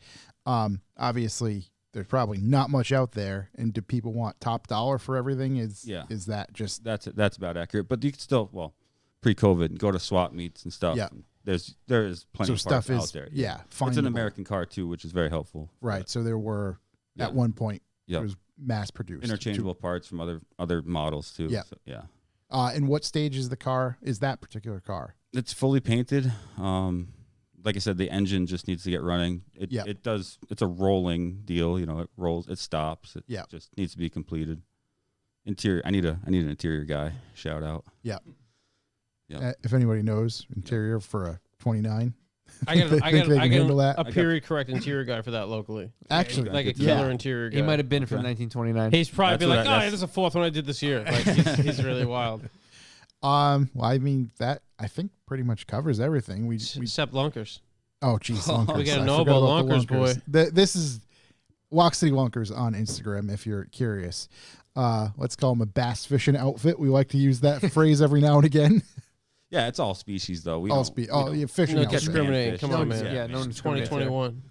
Obviously, there's probably not much out there. And do people want top dollar for everything? Is that just That's about accurate. But you can still, pre-COVID, go to swap meets and stuff. Yeah. There is plenty of parts out there. It's an findable. American car too, which is very helpful. Right. So there were Yeah. at one point Yeah. it was mass produced. Interchangeable parts from other models too. Yeah. So, yeah. And what stage is the car? Is that particular car? It's fully painted. Like I said, the engine just needs to get running. It does. It's a rolling deal. It rolls. It stops. It just needs to be completed. Interior. I need an interior guy. Shout out. Yeah. Yeah. If anybody knows interior for a 29, I got Think they can handle that? a period correct interior guy for that locally. actually, Like a Yeah. killer interior guy. He might have been from 1929. He's probably That's be what like, that's- there's a fourth one I did this year. Like he's really wild. well, I mean that I think pretty much covers everything. We Except Lunkers. oh geez, Lunkers. We gotta I know forgot about the Lunkers, boy. This is Lock City Lunkers on Instagram. If you're curious, let's call them a bass fishing outfit. We like to use that phrase every now and again. Yeah, it's all species though. We All don't- speed. we Oh, don't- yeah, fishing No outfit. discriminating. fish. Come No on, dis- man. yeah, no It's discrimination. 2021.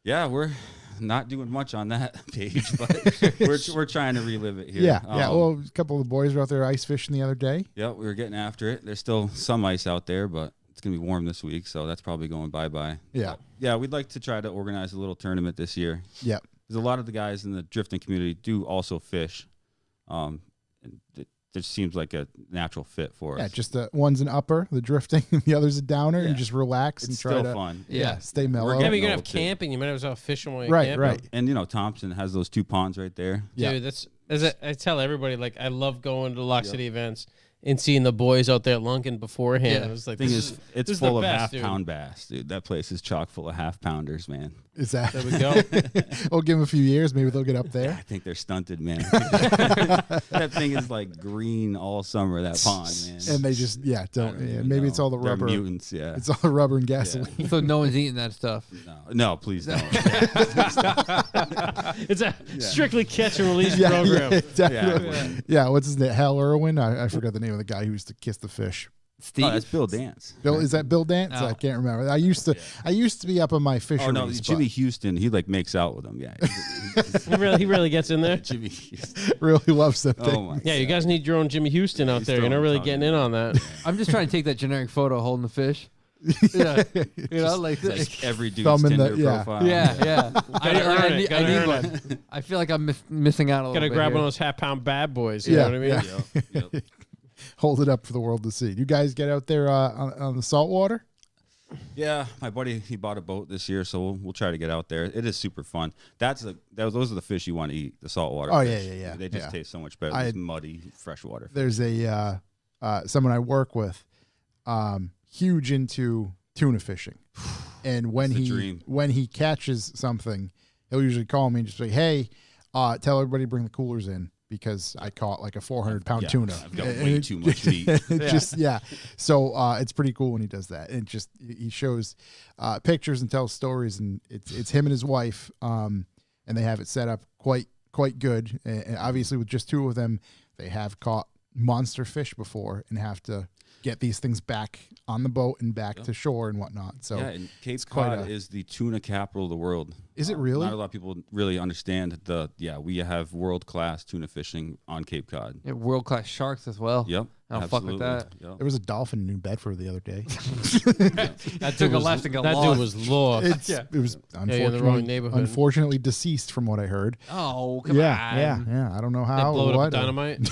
Yeah, we're not doing much on that page, but we're trying to relive it here. Yeah, yeah. Well, a couple of the boys were out there ice fishing the other day. Yeah, we were getting after it. There's still some ice out there, but it's gonna be warm this week, so that's probably going bye-bye. Yeah, Yeah, we'd like to try to organize a little tournament this year. yeah. Because a lot of the guys in the drifting community do also fish. And it just seems like a natural fit for Yeah, us. just one's an upper, the drifting, and the other's a downer, Yeah. and just relax and It's try still to fun. Yeah. stay mellow. We're Yeah, but getting you're gonna old, have too. camping. You might as well fish fishing while you're Right, camping. right. And Thompson has those 2 ponds right there. Yeah. Dude, that's As I tell everybody, like I love going to Lock City events and seeing the boys out there lunking beforehand. Yeah. I was like, Thing this is, it's this full the of best, dude. half-pound bass, dude. That place is chock full of half-pounders, man. Is that? There we go. We'll give them a few years. Maybe they'll get up there. I think they're stunted, man. That thing is like green all summer. That pond, man. And they just don't. don't Yeah, even maybe know. it's all the They're rubber. mutants. Yeah. It's all the rubber and gasoline. So no one's eating that stuff. No, please don't. It's a strictly catch and release Yeah, program. yeah, definitely. Yeah, what's his name? Hal Irwin. I forgot the name of the guy who used to kiss the fish. Steve. Oh, that's Bill Dance. Bill, is that Bill Dance? No. I can't remember. I used to be up on my fisheries. Oh no, but Jimmy Houston. He like makes out with them. Yeah. He really gets in there. Jimmy Houston. really loves that Oh thing. my. Yeah, you guys need your own Jimmy Houston out He's there. You're not throwing really tongue getting in in there. on that. I'm just trying to take that generic photo holding the fish. Yeah, you know, like this. Like every dude's Thumb in the- Tinder yeah. profile. Yeah. Gotta earn it, gotta I need earn one. I feel like I'm missing out a little Gotta bit. grab here. one of those half-pound bad boys. You Yeah, know what I mean? yeah. Yep. Hold it up for the world to see. You guys get out there on the saltwater? Yeah, my buddy, he bought a boat this year, so we'll try to get out there. It is super fun. Those are the fish you want to eat, the saltwater. Oh, fish. yeah. They just Yeah. taste so much better. I- It's muddy, freshwater. There's a someone I work with, huge into tuna fishing, and when It's a he dream. when he catches something, he'll usually call me and just say, "Hey, tell everybody to bring the coolers in because I caught like a 400-pound Yeah, tuna." I've got And way it- too much meat. So it's pretty cool when he does that. And just he shows pictures and tells stories, and it's him and his wife, and they have it set up quite good. And obviously, with just two of them, they have caught monster fish before and have to get these things back on the boat and back to shore and whatnot. So Yeah, and Cape quite Cod a- is the tuna capital of the world. Is it really? Not a lot of people really understand we have world-class tuna fishing on Cape Cod. Yeah, world-class sharks as well. Yep. I don't fuck with that. Yep. there was a dolphin in New Bedford the other day. That Took a left and got that lost. dude was lost. It was you're in the wrong unfortunately, neighborhood. unfortunately deceased from what I heard. Oh, come Yeah. on. I don't know They how. blow it up what, with dynamite.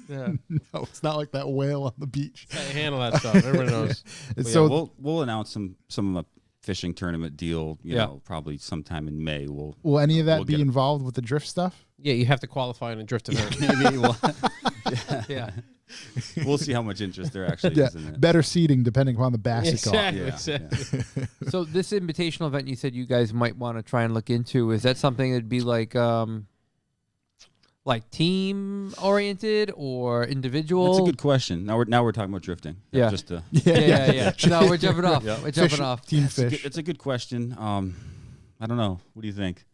Yeah. No, it's not like that whale on the beach. How you handle that stuff. Everyone knows. It's But so we'll announce some of a fishing tournament deal. You know, probably sometime in May. will any of that we'll be get it. involved with the drift stuff? Yeah, you have to qualify in a drift event. Maybe Yeah. we'll see how much interest there actually Yeah, is in it. better seating depending upon the bass you caught. Exactly. So this invitational event you said you guys might want to try and look into, is that something that'd be like team oriented or individual? That's a good question. Now we're talking about drifting. Yeah. Just to, Yeah. No, we're jumping off. We're jumping Fish- off. Team it's a fish. good- it's a good question. I don't know. What do you think?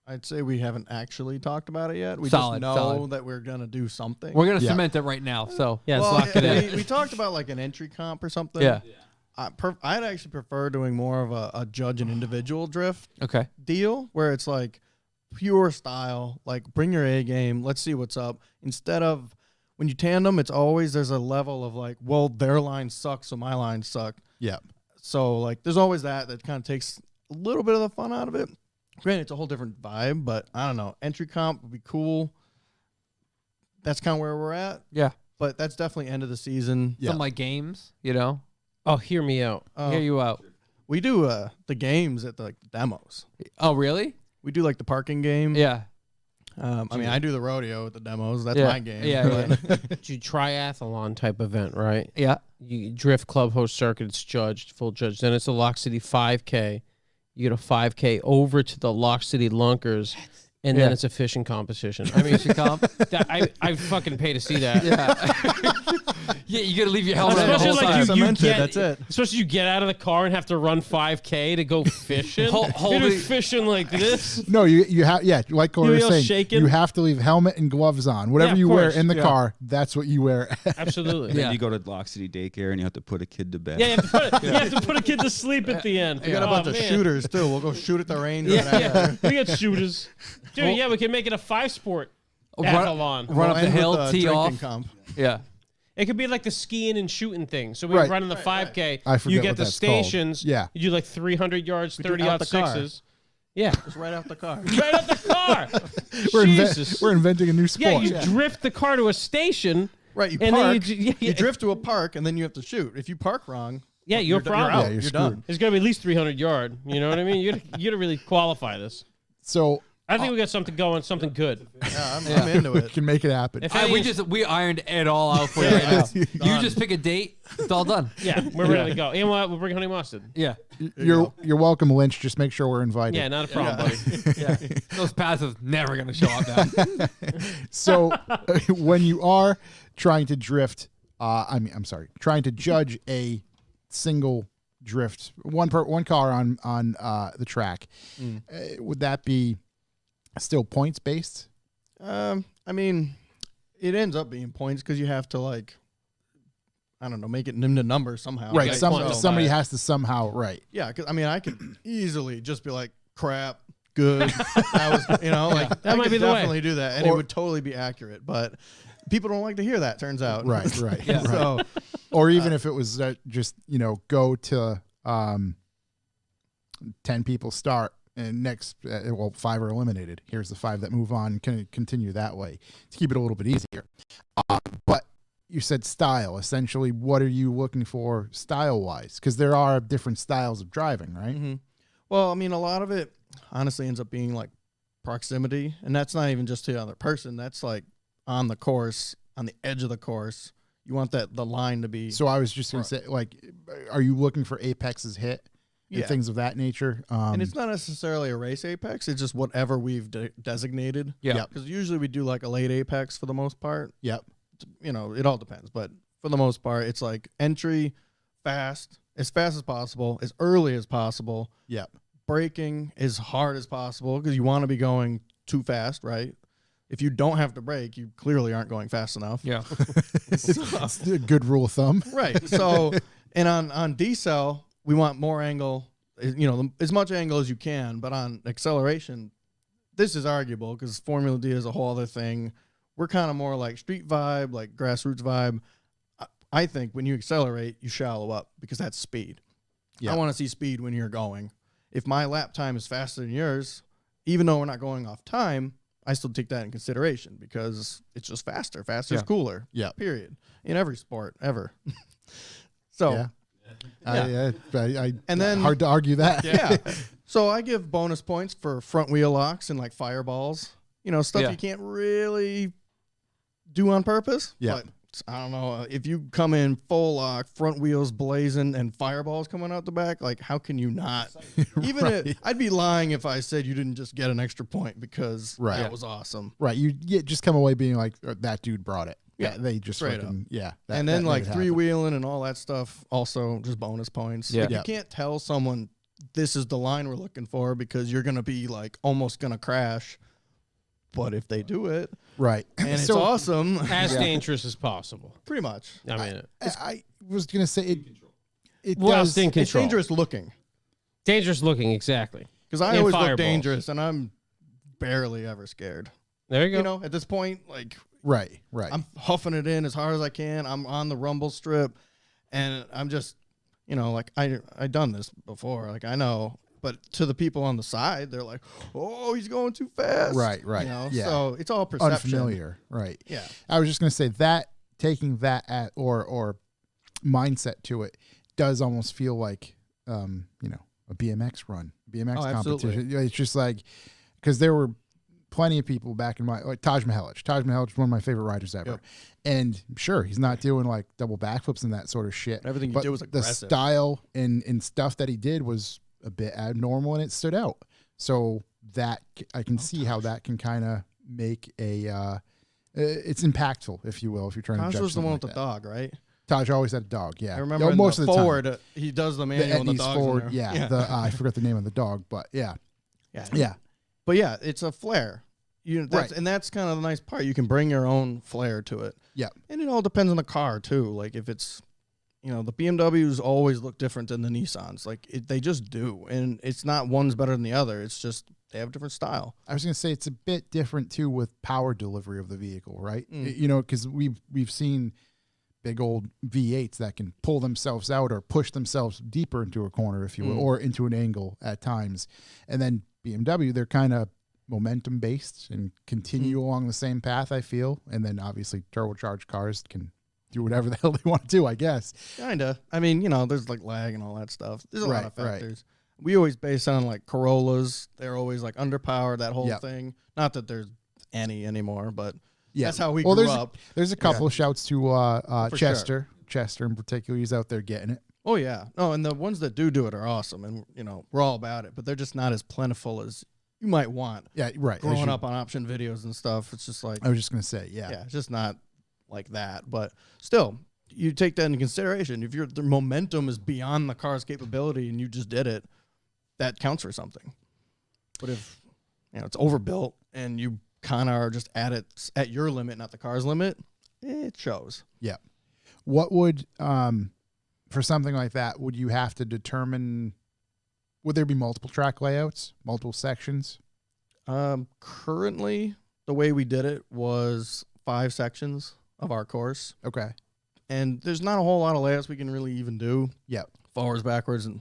I'd say we haven't actually talked about it yet. We Solid, just know solid. that we're gonna do something. We're gonna Yeah. cement it right now. So Yeah, let's Well, lock it in. we talked about like an entry comp or something. yeah. I'd actually prefer doing more of a judge and individual drift Okay. deal where it's like pure style, like bring your A game, let's see what's up. Instead of when you tandem, it's always there's a level of like, well, their line sucks, so my line suck. Yeah. So like there's always that kind of takes a little bit of the fun out of it. Granted, it's a whole different vibe, but I don't know. Entry comp would be cool. That's kind of where we're at. Yeah. But that's definitely end of the season. Yeah. Some like games, you know. Oh, hear me out. Hear you out. We do the games at the demos. Oh, really? We do like the parking game. Yeah. I mean, I do the rodeo at the demos. That's Yeah. my game. Yeah, but- Do triathlon type event, right? Yeah. You drift club host circuits judged, full judge. Then it's a Lock City 5K. You get a 5K over to the Lock City Lunkers, and then Yeah. it's a fishing competition. I mean, I fucking pay to see that. Yeah, you gotta leave your helmet on the Especially whole like time. you Cemented, get, that's it. Especially you get out of the car and have to run 5K to go fishing. You're holding- just fishing like this. No, you have like Corey You was know, saying, shaking. you have to leave helmet and gloves on. Whatever Yeah, of you wear course. in the Yeah. car, that's what you wear. Absolutely. And Yeah. then you go to Lock City Daycare and you have to put a kid to bed. Yeah, you have to put a kid to sleep at the end. We got a Oh, bunch of man. shooters too. We'll go shoot at the range. or Yeah, whatever. we got shooters. Dude, yeah, we can make it a 5-sport athlon. Run up We'll the end with hill, the tee drinking off. comp. Yeah. It could be like the skiing and shooting thing. So we Right. run in the 5K. I forget you get what the that's called. stations. Yeah. You do like 300 yards, We do 30 out out the car. sixes. Yeah. Just right off the car. Right out the car. we're, Jesus. we're inventing a new yeah, sport. you drift the car to a station. Right, you And then park. you ju- yeah, you yeah. drift to a park, and then you have to shoot. If you park wrong, Yeah, you're you're a problem. out. you're You're done. screwed. It's got to be at least 300 yard. You know what I mean? You got to really qualify this. So I think we got something going, something good. Yeah, I'm into We it. can make it happen. If We ironed it all out for you right now. You just pick a date. It's all done. Yeah, we're ready to go. And we'll bring honey mustard. Yeah. You're welcome, Lynch. Just make sure we're invited. Yeah, not a problem, buddy. Yeah. Those passives never going to show up now. So when you are trying to drift, trying to judge a single drift, one car on the track, would that be still points based? I mean, it ends up being points because you have to like, I don't know, make it into numbers somehow. Right. got Somebody has to somehow, right. Yeah, because I mean, I could easily just be like, crap, good. That was, like That I might could be the way. definitely do that, and it would totally be accurate. But people don't like to hear that. Turns out, Right. Yeah. So Or even if it was just, go to 10 people start and next, 5 are eliminated. Here's the 5 that move on. Can continue that way to keep it a little bit easier. But you said style. Essentially, what are you looking for style-wise? Because there are different styles of driving, right? Mhm. Well, I mean, a lot of it honestly ends up being like proximity, and that's not even just to the other person. That's like on the course, on the edge of the course. You want the line to be. So I was just going to say, like, are you looking for Apex's hit and Yeah. things of that nature? And it's not necessarily a race apex. It's just whatever we've designated. Yeah. Because usually we do like a late apex for the most part. Yep. It all depends. But for the most part, it's like entry, fast as possible, as early as possible. Yep. Braking as hard as possible because you want to be going too fast, right? If you don't have to brake, you clearly aren't going fast enough. Yeah. It's a good rule of thumb. Right. So, and on decel, we want more angle, as much angle as you can. But on acceleration, this is arguable because Formula D is a whole other thing. We're kind of more like street vibe, like grassroots vibe. I think when you accelerate, you shallow up because that's speed. Yeah. I want to see speed when you're going. If my lap time is faster than yours, even though we're not going off time, I still take that in consideration because it's just faster. Faster is cooler. Yeah. Period. In every sport ever. So, Yeah. Yeah. And then- hard to argue that. yeah. So I give bonus points for front wheel locks and like fireballs. Stuff Yeah. you can't really do on purpose. Yeah. But I don't know. If you come in full lock, front wheels blazing, and fireballs coming out the back, like how can you not? Even if, I'd be lying if I said you didn't just get an extra point because Right. that was awesome. Right. You just come away being like, that dude brought it. Yeah, They just straight fucking, that- And then that like made it happen. three-wheeling and all that stuff, also just bonus points. Yeah. Like, Yeah. you can't tell someone this is the line we're looking for because you're going to be like almost going to crash. But if they do it, Right. and it's So, awesome, As dangerous as possible. pretty much. I mean, I was going to say it well, does. in It's control. dangerous looking. Dangerous looking, exactly. Because I And always look fireballs. dangerous, and I'm barely ever scared. There you go. At this point, like Right. I'm huffing it in as hard as I can. I'm on the rumble strip, and I'm just, like I done this before. Like I know, but to the people on the side, they're like, "Oh, he's going too fast." Right. Yeah. So it's all perception. Unfamiliar. Right. Yeah. I was just going to say that taking that or mindset to it does almost feel like, a BMX run, BMX Oh, absolutely. competition. It's just like, because there were plenty of people back in like Taj Mahal. Taj Mahal is one of my favorite riders ever. Yep. And sure, he's not doing like double backflips and that sort of shit. Everything he but did was the aggressive. style and stuff that he did was a bit abnormal and it stood out. So that I can see how that can kind of make it's impactful, if you will, if you're trying to Taj judge was the something one like with the that. dog, right? Taj always had a dog. Yeah, I remember in most the of the time. forward, he does the manual and the Etnies dog's forward. in there. Yeah, I forgot the name of the dog, but yeah. But yeah, it's a flare. Right. And that's kind of the nice part. You can bring your own flair to it. Yeah. And it all depends on the car too. Like if it's, the BMWs always look different than the Nissans. Like they just do. And it's not one's better than the other. It's just they have a different style. I was going to say it's a bit different too with power delivery of the vehicle, right? Mm. Because we've seen big old V8s that can pull themselves out or push themselves deeper into a corner, if you will, or into an angle at times. And then BMW, they're kind of momentum based and continue along the same path, I feel. And then obviously turbocharged cars can do whatever the hell they want to do, I guess. Kinda. I mean, there's like lag and all that stuff. There's a lot of Right. factors. We always base on like Corollas. They're always like underpowered, that whole Yep. thing. Not that there's any anymore, but Yeah. that's how we well, grew there's up. there's a couple of shouts to For Chester. Chester in particular, he's out there getting it. Oh yeah, no, and the ones that do it are awesome, and we're all about it. But they're just not as plentiful as you might want. Yeah, right. Growing up on option videos and stuff, it's just like I was just gonna say, yeah. it's just not like that. But still, you take that into consideration. If the momentum is beyond the car's capability and you just did it, that counts for something. But if it's overbuilt and you kind of are just at your limit, not the car's limit, it shows. Yeah. What would for something like that, would you have to determine? Would there be multiple track layouts, multiple sections? Currently, the way we did it was 5 sections of our course, Okay. and there's not a whole lot of layouts we can really even do. Yep. Forwards, backwards, and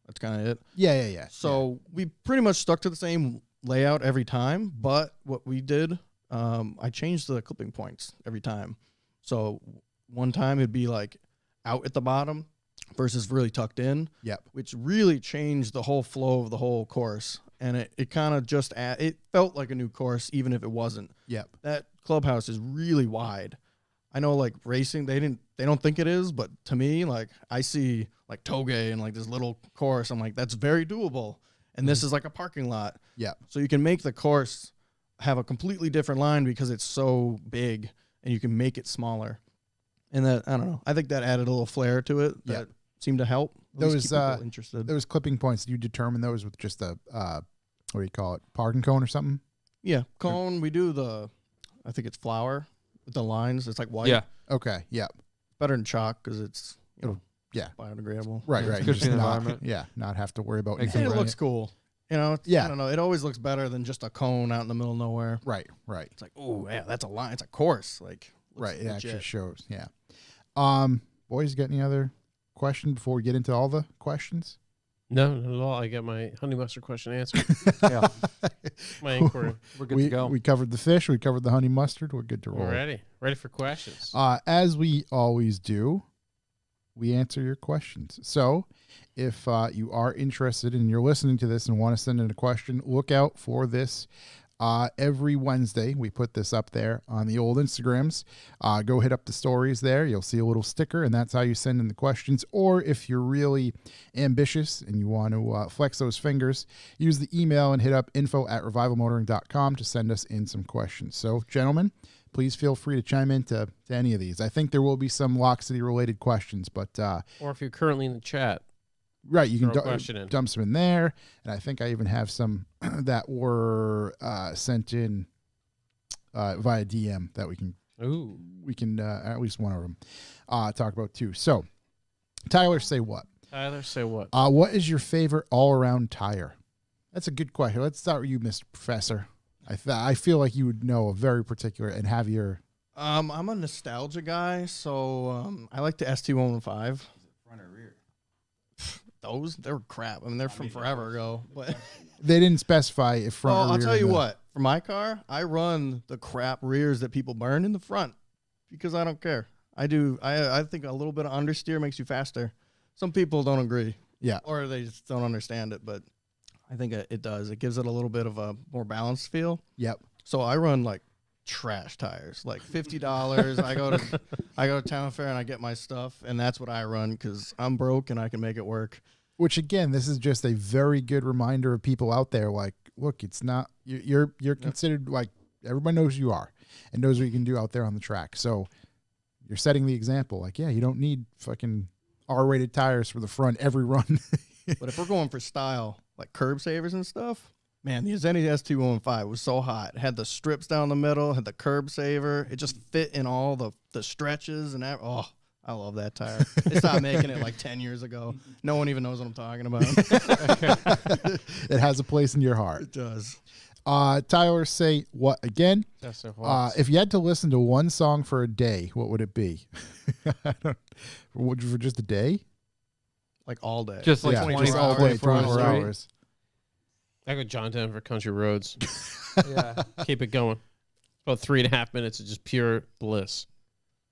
that's kind of it. Yeah. So we pretty much stuck to the same layout every time, but what we did, I changed the clipping points every time. So one time it'd be like out at the bottom versus really tucked in. Yep. Which really changed the whole flow of the whole course. And it kind of just it felt like a new course, even if it wasn't. Yep. That clubhouse is really wide. I know, like racing, they don't think it is, but to me, like I see like Toge and like this little course. I'm like, that's very doable. And this is like a parking lot. Yep. So you can make the course have a completely different line because it's so big, and you can make it smaller. And that, I don't know, I think that added a little flair to it that seemed to help. At least keep people interested. Those clipping points, do you determine those with just a what do you call it, parking cone or something? Yeah, cone. We do I think it's flour with the lines. It's like white. Yeah. Okay. Yep. Better than chalk because it's Yeah. biodegradable. Right. Yeah, Right. it's good Just for the not, environment. not have to worry about Makes anything. And it right? looks cool. I don't know. It always looks better than just a cone out in the middle of nowhere. Right. Right. It's like, oh yeah, that's a line. It's a course. Like Right. It actually legit. shows. Yeah. Boys, got any other question before we get into all the questions? No, not at all. I got my honey mustard question answered. Yeah. My inquiry. We're good to go. We covered the fish. We covered the honey mustard. We're good to roll. We're ready for questions. As we always do, we answer your questions. So if you are interested and you're listening to this and want to send in a question, look out for this. Every Wednesday, we put this up there on the old Instagrams. Go hit up the stories there. You'll see a little sticker, and that's how you send in the questions. Or if you're really ambitious and you want to flex those fingers, use the email and hit up info@revivalmotoring.com to send us in some questions. So, gentlemen, please feel free to chime in to any of these. I think there will be some Lock City related questions, but Or if you're currently in the chat, right, you can throw a question in. dump some in there, and I think I even have some that were sent in via DM that we can at least one of them talk about too. So, Tyler, say what? Tyler, say what? What is your favorite all-around tire? That's a good question. Let's start with you, Mr. Professor. I feel like you would know a very particular and have your. I'm a nostalgia guy, so I like the ST115. Front or rear? They were crap. I mean, they're from forever ago. But They didn't specify if front. well, or I'll rear tell you in the- what. For my car, I run the crap rears that people burn in the front because I don't care. I do. I think a little bit of understeer makes you faster. Some people don't agree. Yeah. Or they just don't understand it, but I think it does. It gives it a little bit of a more balanced feel. Yep. So I run like trash tires, like $50. I go to Town Fair and I get my stuff, and that's what I run because I'm broke and I can make it work. Which again, this is just a very good reminder of people out there. Like, look, it's not you're considered like everybody knows you are and knows what you can do out there on the track. So you're setting the example. Like, yeah, you don't need fucking R-rated tires for the front every run. But if we're going for style, like curb savers and stuff, man, the Zenny ST115 was so hot. It had the strips down the middle, had the curb saver. It just fit in all the stretches and that. Oh, I love that tire. They stopped making it like 10 years ago. No one even knows what I'm talking about. It has a place in your heart. It does. Tyler, say what again? That's so hot. If you had to listen to one song for a day, what would it be? For just a day? Like all day. Just like Yeah, 24 just all hours. day, 24 hours 24 straight. hours. I go John Denver Country Roads. Yeah. Keep it going. About 3.5 minutes of just pure bliss.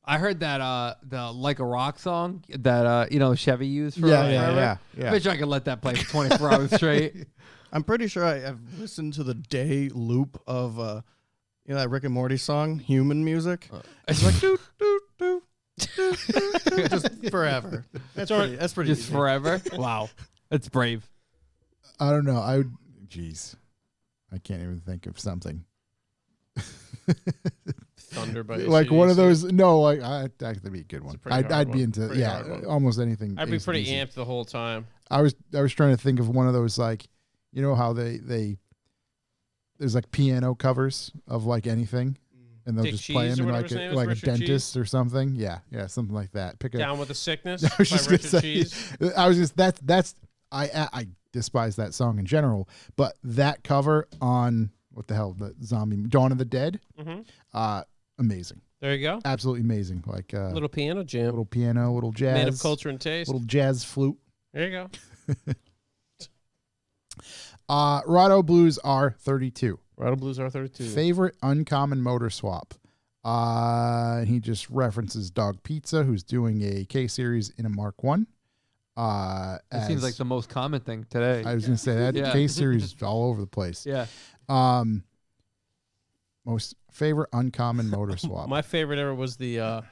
I heard that the Like a Rock song that Chevy used for Yeah. Bitch, I could let that play for 24 hours straight. I'm pretty sure I've listened to the day loop of that Rick and Morty song, Human Music. It's like doo doo doo doo doo, just forever. That's pretty Just easy. forever. Wow, that's brave. I don't know. Jeez, I can't even think of something. Thunder by Like one of AC/DC. those. No, like that'd be a good one. pretty hard I'd be one. into Pretty hard one. almost anything. I'd be pretty AC/DC. amped the whole time. I was trying to think of one of those, like, you know how they there's like piano covers of like anything, and they'll Dick just play Cheese them or in whatever like his name a is, like a Richard dentist or something. Yeah, something like that. Pick a. Down with the Sickness I was by just gonna Richard say, Cheese. I was just that's I despise that song in general, but that cover on what the hell, the zombie Dawn of the Dead, amazing, There you go. absolutely amazing. Like Little piano jam. little piano, little jazz, Man of culture and taste. little jazz flute. There you go. Rado Blues R32. Rattle Blues R32. Favorite uncommon motor swap. And he just references Dog Pizza, who's doing a K series in a Mark One. It seems like the most common thing today. I was gonna say that Yeah. K series is all over the place. Yeah. Most favorite uncommon motor swap. My favorite ever was the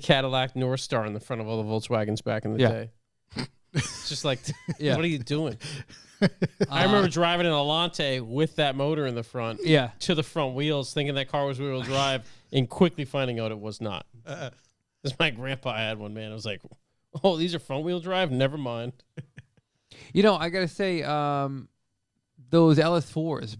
Cadillac North Star in the front of all the Volkswagens back in the Yeah. day. It's just like, Yeah. what are you doing? I remember driving an Alante with that motor in the front Yeah. to the front wheels, thinking that car was rear-wheel drive, and quickly finding out it was not. Because my grandpa had one, man. I was like, oh, these are front-wheel drive? Never mind. I gotta say, those LS4s.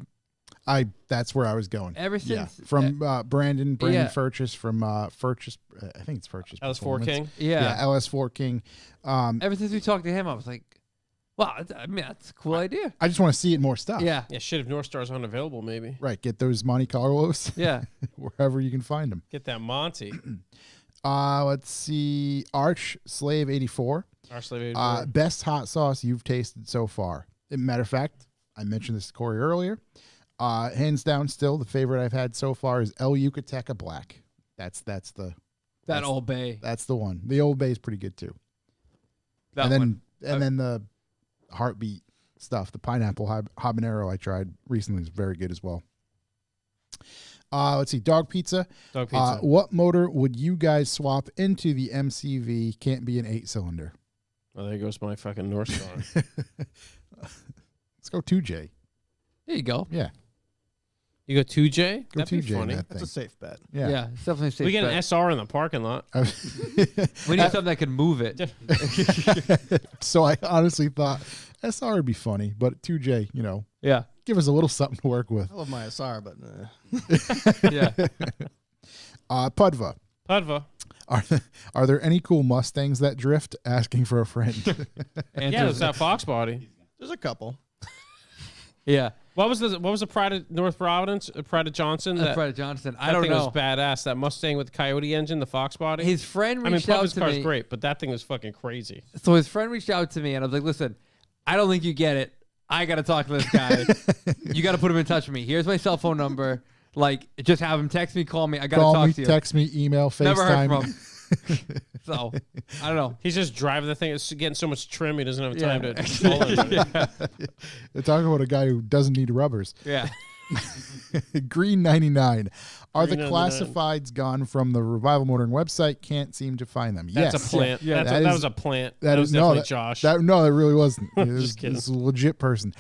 That's where I was going. Ever Yeah, since from Brandon yeah. Furchess from Furchess. I think it's Furchess. LS4 Performance. King. yeah. LS4 King. Ever since we talked to him, I was like, wow, I mean, that's a cool idea. I just want to see it more stuff. Yeah. Yeah, shit, if North Star's unavailable, maybe. Right. Get those Monte Carlos Yeah. wherever you can find them. Get that Monty. Let's see. Arch Slave 84. Our slave 84. Best hot sauce you've tasted so far. Matter of fact, I mentioned this to Corey earlier. Hands down, still the favorite I've had so far is El Yucateca Black. That's the Old Bay. that's the one. The Old Bay is pretty good too. That and one. then the Heartbeat stuff, the pineapple habanero I tried recently is very good as well. Let's see, Dog Pizza. Dog Pizza. What motor would you guys swap into the MCV? Can't be an 8-cylinder. Oh, there goes my fucking North Star. Let's go 2J. There you go. Yeah, You go 2J? go That'd 2J. be funny. in that That's a thing. safe bet. Yeah. It's definitely safe. We get an bet. SR in the parking lot. We need something that can move it. So I honestly thought SR would be funny, but 2J, Yeah. give us a little something to work with. I love my SR, but Yeah. Pudva. Pudva. Are there any cool Mustangs that drift? Asking for a friend. Yeah, there's that Fox body. there's a couple. Yeah. What was the Pride of North Providence? Pride of Johnson? That's That, Brett Johnson. I that don't thing know. was badass. That Mustang with the Coyote engine, the Fox body. His friend I mean, reached out Pudva's to car's me. great, but that thing was fucking crazy. So his friend reached out to me, and I was like, "Listen, I don't think you get it. I got to talk to this guy. You got to put him in touch with me. Here's my cell phone number. Like, just have him text me, call me. I got to Call talk me, to you." text me, email, FaceTime. Never heard from him. So I don't know. He's just driving the thing. It's getting so much trim, he doesn't have time Yeah. to install it. They're talking about a guy who doesn't need rubbers. Yeah. Green 99. Are Green the 99. classifieds gone from the Revival Motoring website? Can't seem to find them. That's yes. a plant. Yeah, that was a plant. That was definitely Josh. That really wasn't. It was, Just kidding. this is a legit person.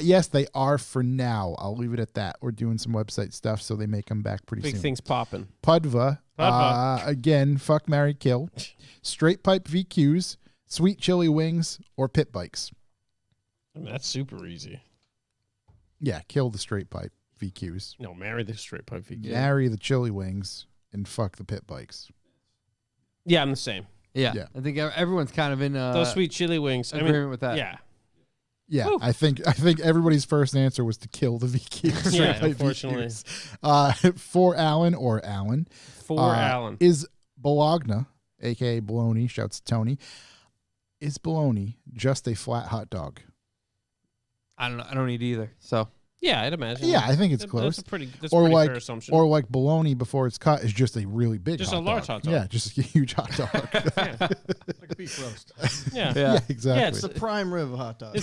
Yes, they are for now. I'll leave it at that. We're doing some website stuff, so they may come back pretty Big soon. things popping. Pudva. Pudva. Again, fuck, marry, kill. Straight pipe VQs, sweet chili wings, or pit bikes. I mean, that's super easy. Yeah, kill the straight pipe VQs. No, marry the straight pipe VQ. Marry the chili wings and fuck the pit bikes. Yeah, I'm the same. Yeah. Yeah. I think everyone's kind of in Those sweet chili wings. I agreement mean, with that. Yeah. Yeah, Whew. I think everybody's first answer was to kill the VQs. Yeah, straight pipe unfortunately. VQs. For Alan or Alan. For Alan. Is Bologna, a.k.a. Bologna, shouts to Tony, is bologna just a flat hot dog? I don't know. I don't eat either. So Yeah, I'd imagine. Yeah, I think it's close. That's a pretty or like fair assumption. or like bologna before it's cut is just a really big Just hot a large dog. hot dog. Yeah, just a huge hot dog. Like a beef roast. yeah. yeah, exactly. Yeah, It's a prime rib hot dog.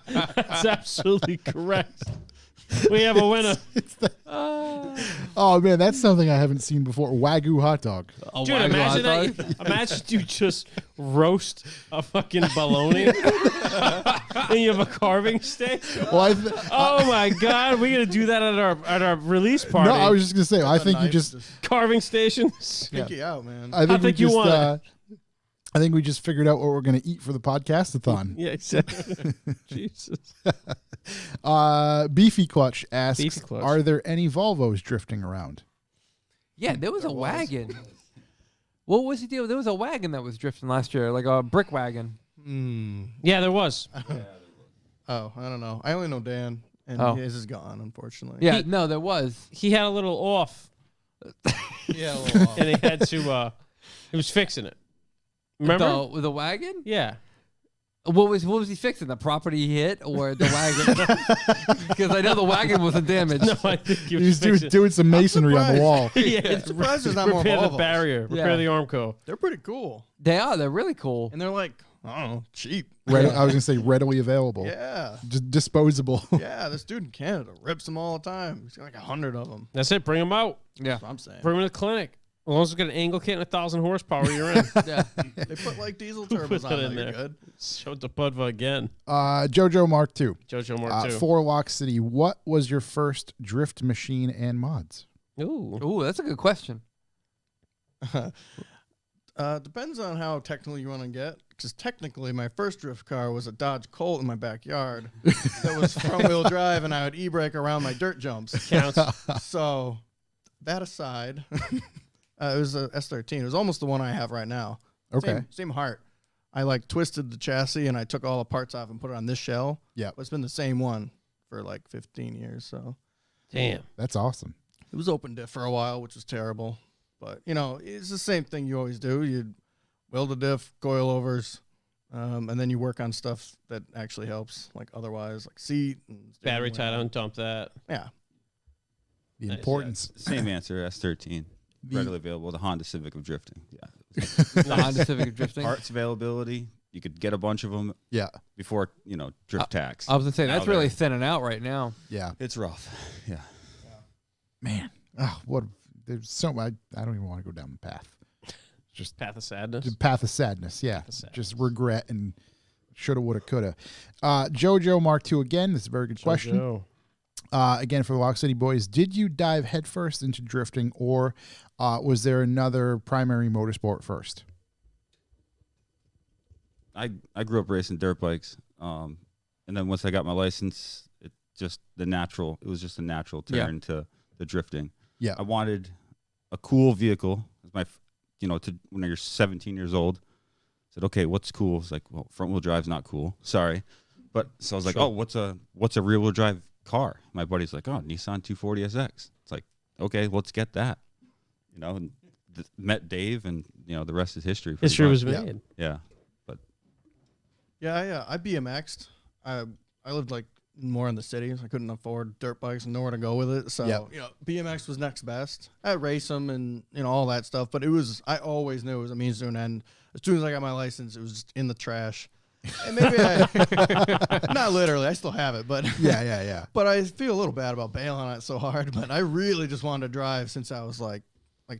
That's absolutely correct. We have a winner. Oh man, that's something I haven't seen before. Wagyu hot dog. A Dude, Wagyu imagine hot that. dog? Imagine you just roast a fucking bologna and you have a carving stick. Well, Oh my god, we're gonna do that at our release party. no, I was just gonna say. I think you Knife, just. carving stations. pinky out, man. I think we think you just. want it. I think we just figured out what we're gonna eat for the podcast-a-thon. Yeah, exactly. Jesus. Beefy Clutch asks, Beefy Clutch. "Are there any Volvos drifting around?" Yeah, there was a wagon. What was the deal? There was a wagon that was drifting last year, like a brick wagon. Yeah, there was. Oh, I don't know. I only know Dan, and Oh. his is gone, unfortunately. Yeah, no, there was. He had a little off, Yeah, a little off. and he had to. He was fixing it. Remember? With the wagon? Yeah. What was he fixing? The property he hit or the wagon? Because I know the wagon wasn't damaged. No, I think he He was was fixing. doing some masonry on the surprised. wall. Yeah. surprised there's not more Repair the Volvos. barrier. Yeah. Repair the Armco. They're pretty cool, They are. They're really cool. and they're like, I don't know, cheap. I was gonna say readily available, Yeah, disposable. yeah. This dude in Canada rips them all the time. He's got like 100 of them. That's it. Bring them out. Yeah. That's what I'm saying. Bring them to the clinic. As long as it's got an angle kit and 1,000 horsepower, you're in. Yeah. They put like diesel put turbos that on in there. there? Good. Showed the Budva again. Jojo Mark II. Jojo Mark 2. For Lock City, what was your first drift machine and mods? Ooh. Ooh, that's a good question. Depends on how technical you want to get. Because technically, my first drift car was a Dodge Colt in my backyard that was front-wheel drive, and I would e-brake around my dirt jumps. Counts. So, that aside, it was a S13. It was almost the one I have right now. Okay. Same heart. I like twisted the chassis, and I took all the parts off and put it on this shell. Yeah. But it's been the same one for like 15 years. So, Damn. That's awesome. it was open diff for a while, which was terrible. But, you know, it's the same thing you always do. You weld a diff, coilovers, and then you work on stuff that actually helps, like otherwise, like seat. And steering Battery wheel. tie down, dump that. Yeah. The Nice, importance. Same answer, S13. The- Readily available, the Honda Civic of drifting. Yeah. The Honda Civic drifting. Parts availability, you could get a bunch of them Yeah. before, drift tax. I was going to say, that's Now really they're- thinning out right now. Yeah. It's rough. Yeah. Man. Oh, what? There's so much. I don't even want to go down the path. Just Path of sadness. the path of sadness. Yeah. of sadness. Just regret and shoulda, woulda, coulda. Jojo Mark II again. This is a very good question. Jojo. Again, for the Lock City boys, did you dive headfirst into drifting, or was there another primary motorsport first? I grew up racing dirt bikes. And then once I got my license, it was just a natural turn to the drifting. Yeah. I wanted a cool vehicle. As when you're 17 years old, I said, okay, what's cool? It's like, well, front wheel drive's not cool. Sorry. But so I was like, Sure. oh, what's a rear wheel drive car? My buddy's like, oh, Nissan 240 SX. It's like, okay, let's get that. And met Dave, and the rest is history. pretty History much. was Yeah. made. Yeah. Yeah, I BMX'd. I lived like more in the city. So I couldn't afford dirt bikes and nowhere to go with it. So Yep. BMX was next best. I race them and all that stuff. But I always knew it was a means to an end. As soon as I got my license, it was just in the trash. And maybe not literally. I still have it, but Yeah. But I feel a little bad about bailing on it so hard. But I really just wanted to drive since I was like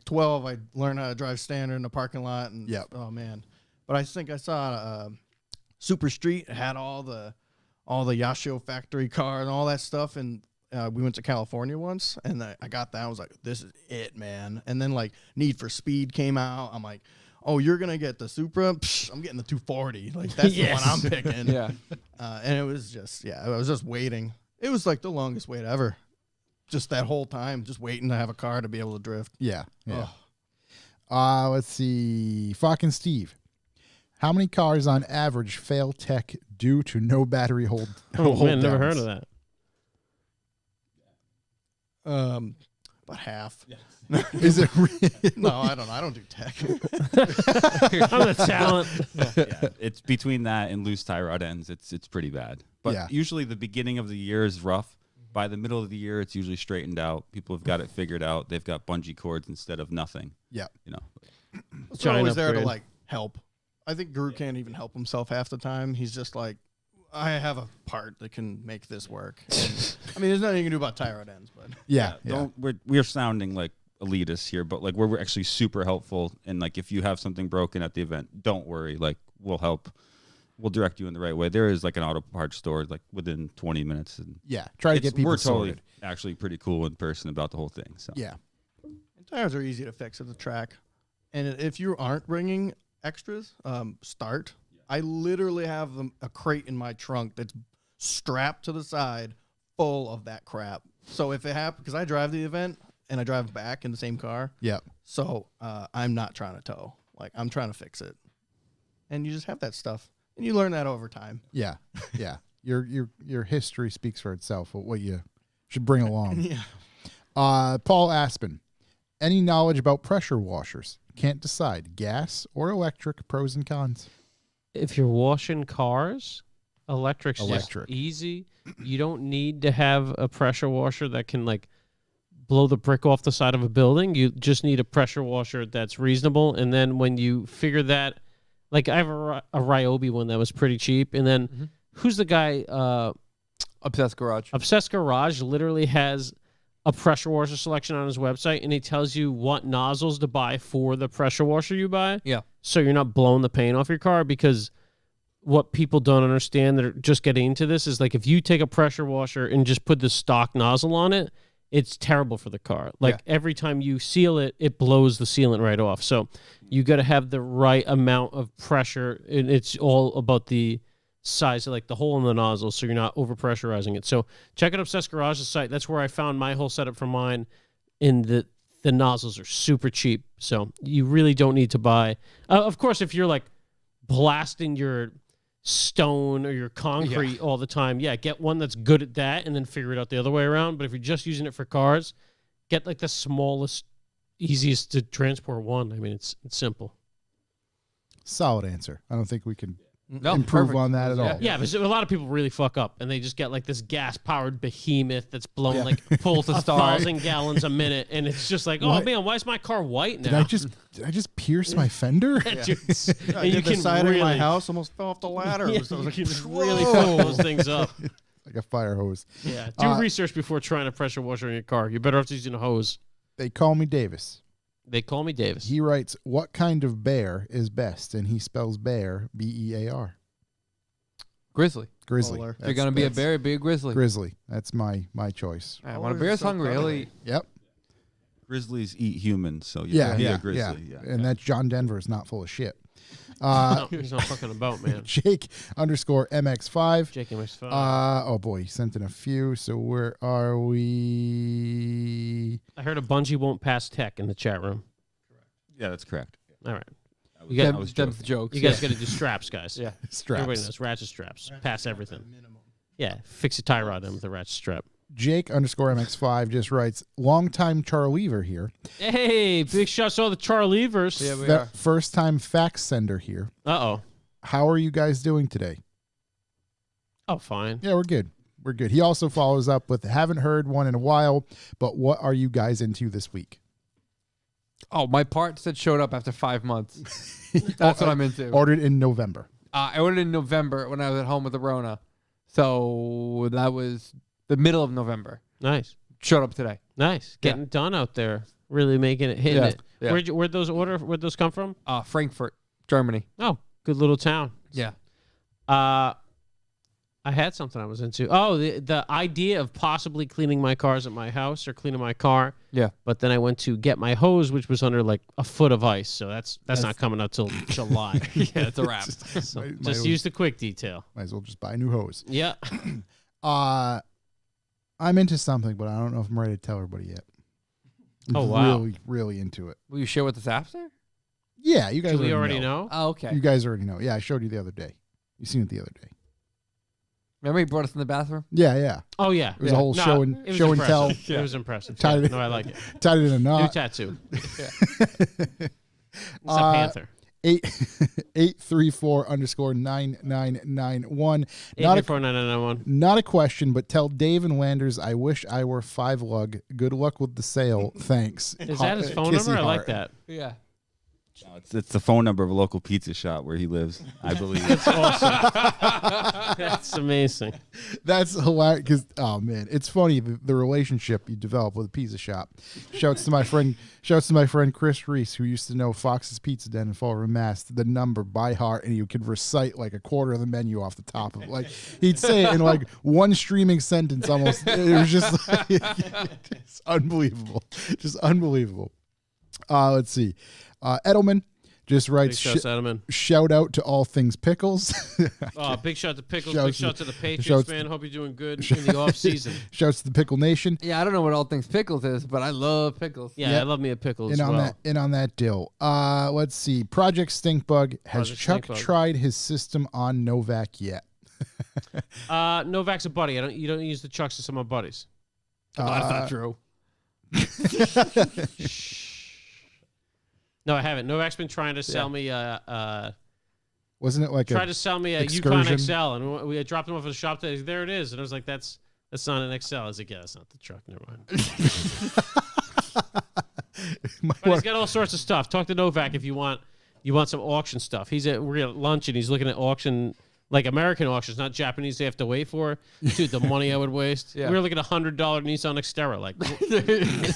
12. I learned how to drive standard in the parking lot. And Yep. oh man. But I think I saw Super Street. It had all the Yashio factory car and all that stuff. And we went to California once, and I got that. I was like, this is it, man. And then like Need for Speed came out. I'm like, oh, you're gonna get the Supra? Psh, I'm getting the 240. Like that's Yes. the one I'm picking. Yeah. And it was just, I was just waiting. It was like the longest wait ever. Just that whole time, just waiting to have a car to be able to drift. Yeah. Ugh. Let's see. Fucking Steve. How many cars on average fail tech due to no battery hold? Oh, hold man, never downs? heard of that. About half. Is it? No, I don't know. I don't do tech. I'm the talent. Yeah, it's between that and loose tie rod ends. It's pretty bad. But Yeah. usually the beginning of the year is rough. By the middle of the year, it's usually straightened out. People have got it figured out. They've got bungee cords instead of nothing. Yeah. You know. They're always Giant there to upgrade. like help. I think Guru can't even help himself half the time. He's just like, I have a part that can make this work. And, I mean, there's nothing you can do about tie rod ends, but Yeah. Don't we're sounding like elitists here, but like we're actually super helpful. And like if you have something broken at the event, don't worry. Like we'll help. We'll direct you in the right way. There is like an auto parts store like within 20 minutes, and Yeah. Try to get people we're totally sorted. actually pretty cool in person about the whole thing. So Yeah. and tires are easy to fix at the track. And if you aren't bringing extras, start. I literally have a crate in my trunk that's strapped to the side full of that crap. So if it happens, because I drive the event and I drive back in the same car, Yeah. so I'm not trying to tow. Like I'm trying to fix it. And you just have that stuff. And you learn that over time. Yeah. Yeah. Your history speaks for itself. What you should bring along. Yeah. Paul Aspen. Any knowledge about pressure washers? Can't decide. Gas or electric? Pros and cons. If you're washing cars, electric's Electric. just easy. You don't need to have a pressure washer that can like blow the brick off the side of a building. You just need a pressure washer that's reasonable. And then when you figure that, like I have a Ryobi one that was pretty cheap. And then who's the guy? Obsessed Garage. Obsessed Garage literally has a pressure washer selection on his website, and he tells you what nozzles to buy for the pressure washer you buy. Yeah. So you're not blowing the paint off your car, because what people don't understand that are just getting into this is like if you take a pressure washer and just put the stock nozzle on it, it's terrible for the car. Like every time you seal it, it blows the sealant right off. So you got to have the right amount of pressure, and it's all about the size of like the hole in the nozzle, so you're not over pressurizing it. So check out Obsessed Garage's site. That's where I found my whole setup for mine. And the nozzles are super cheap, so you really don't need to buy. Of course, if you're like blasting your stone or your concrete all the time, get one that's good at that, and then figure it out the other way around. But if you're just using it for cars, get like the smallest, easiest to transport one. I mean, it's simple. Solid answer. I don't think we can No, improve perfect. on that at all. Yeah, but a lot of people really fuck up, and they just get like this gas-powered behemoth that's blowing like Full to start. 1,000 gallons a minute, and it's just like, oh What? man, why is my car white Did now? I just pierce my fender? Dude, I and you did the can side really, of my house, almost fell off the ladder. Yeah, So I was you like, can really fuck those things up. Like a fire hose. Yeah, do research before trying to pressure washer in your car. You're better off using a hose. They call me Davis. They call me Davis. He writes, "What kind of bear is best?" And he spells bear BEAR. Grizzly. Grizzly. Polar. If you're gonna be a bear, be a grizzly. Grizzly. That's my choice. When a bear's hungry, he'll eat. Yep. grizzlies eat humans, so Yeah. be Yeah. a grizzly. Yeah. And that John Denver is not full of shit. No, he's not fucking about, man. Jake_MX5. Jake MX5. Oh boy, he sent in a few. So where are we? I heard a bungee won't pass tech in the chat room. Yeah, that's correct. All right. was- You got- I was Them's joking. jokes. You guys got to do straps, guys. Yeah. Straps. Everybody knows ratchet straps. Pass everything. Yeah, fix a tie rod in with a ratchet strap. Jake_MX5 just writes, "Longtime Charliever here. Hey, big shots to all the Charlievers. Yeah, we Fe- are. First time fax sender here. Uh-oh. How are you guys doing today?" Oh, fine. Yeah, we're good. We're good. He also follows up with, "Haven't heard one in a while, but what are you guys into this week?" Oh, my parts that showed up after 5 months. That's what I'm into. Ordered in November. I ordered in November when I was at home with the Rona. So that was the middle of November. Nice. Showed up today. Nice. Getting it done out there. Really making it, hitting Yeah. it. Yeah. Where'd those come from? Frankfurt, Germany. Oh, good little town. Yeah. I had something I was into. Oh, the idea of possibly cleaning my cars at my house or cleaning my car. Yeah. But then I went to get my hose, which was under like a foot of ice. So that's not coming out till July. Yeah, it's a wrap. So Might just as- use the quick detail. Might as well just buy a new hose. Yeah. I'm into something, but I don't know if I'm ready to tell everybody yet. I'm Oh, wow. Really, really into it. Will you share with us after? Yeah, you guys Do we already know? Oh, okay. You guys already know. Yeah, I showed you the other day. You seen it the other day. Remember he brought us in the bathroom? Yeah. Oh yeah, It was a whole No, show and it was show and tell. impressive. It was impressive. Tied Yeah, it- no, I like it. Tied it in a New knot. tattoo. It's a panther. 834_9991. Not a 834-9991. not a question, but tell Dave and Landers I wish I were 5 lug. Good luck with the sale. Thanks. Is that his phone Kissy number? I like heart. that. Yeah. No, it's the phone number of a local pizza shop where he lives, I believe. That's amazing. That's hilarious. Because oh man, it's funny the relationship you develop with a pizza shop. Shouts to my friend Chris Reese, who used to know Fox's Pizza Den in Fall River, Mass. The number by heart, and he could recite like a quarter of the menu off the top of it. Like he'd say it in like one streaming sentence almost. It was just like, it's unbelievable, just unbelievable. Let's see. Edelman just Big writes. shout out, man. Shout out to all things pickles. Oh, big shout to Pickles. Shouts Big to- shout to the Patriots, shouts- man. Hope you're doing good in the off season. Shouts to the Pickle Nation. Yeah, I don't know what All Things Pickles is, but I love pickles. Yeah, Yeah. I love me a pickle as In on well. that deal. Let's see. Project Stinkbug. Has Project Chuck Stinkbug. tried his system on Novak yet? Novak's a buddy. You don't use the Chucks to some of my buddies. That's not true. No, I haven't. Novak's been trying to sell me Wasn't it like tried a to sell me a excursion? Yukon XL, and we dropped him off at the shop today. There it is, and I was like, "That's not an XL." I was like, "Yeah, that's not the truck. Never mind." But he's got all sorts of stuff. Talk to Novak if you want some auction stuff. We're at lunch and he's looking at auction, like American auctions, not Japanese. They have to wait for. Dude, the money I would waste. Yeah. We were looking at $100 Nissan Xterra. Like,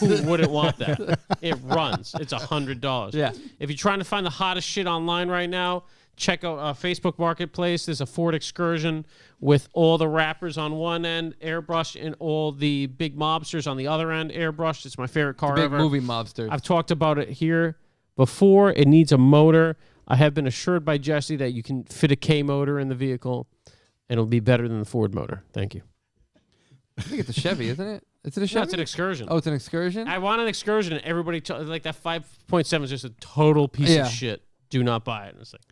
who wouldn't want that? It runs. It's $100. Yeah. If you're trying to find the hottest shit online right now, check out Facebook Marketplace. There's a Ford Excursion with all the rappers on one end, airbrushed, and all the big mobsters on the other end, airbrushed. It's my favorite car Big ever. movie mobster. I've talked about it here before. It needs a motor. I have been assured by Jesse that you can fit a K motor in the vehicle, and it'll be better than the Ford motor. Thank you. I think it's a Chevy, isn't it? Is it a Chevy? No, it's an Excursion. Oh, it's an Excursion? I want an Excursion, and everybody like that 5.7 is just a total piece Yeah. of shit. Do not buy it. And it's like,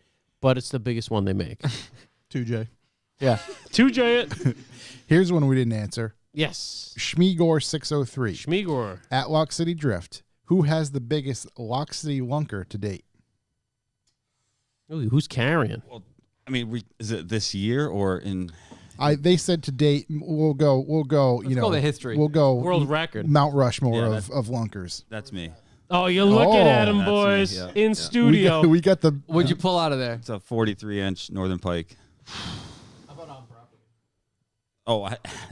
but it's the biggest one they make. 2J. Yeah. 2J it. Here's one we didn't answer. Yes. Schmegor603 Schmegor. at Lock City Drift. Who has the biggest Lock City lunker to date? Ooh, who's carrying? Well, I mean, is it this year or in? They said to date. We'll go. Let's go the history. We'll go World record. Mount Rushmore Yeah, of lunkers. That's me. Oh, you're looking at him, That's me, boys, yeah. in Yeah. studio. We got the. What'd you pull out of there? It's a 43-inch Northern Pike. Oh,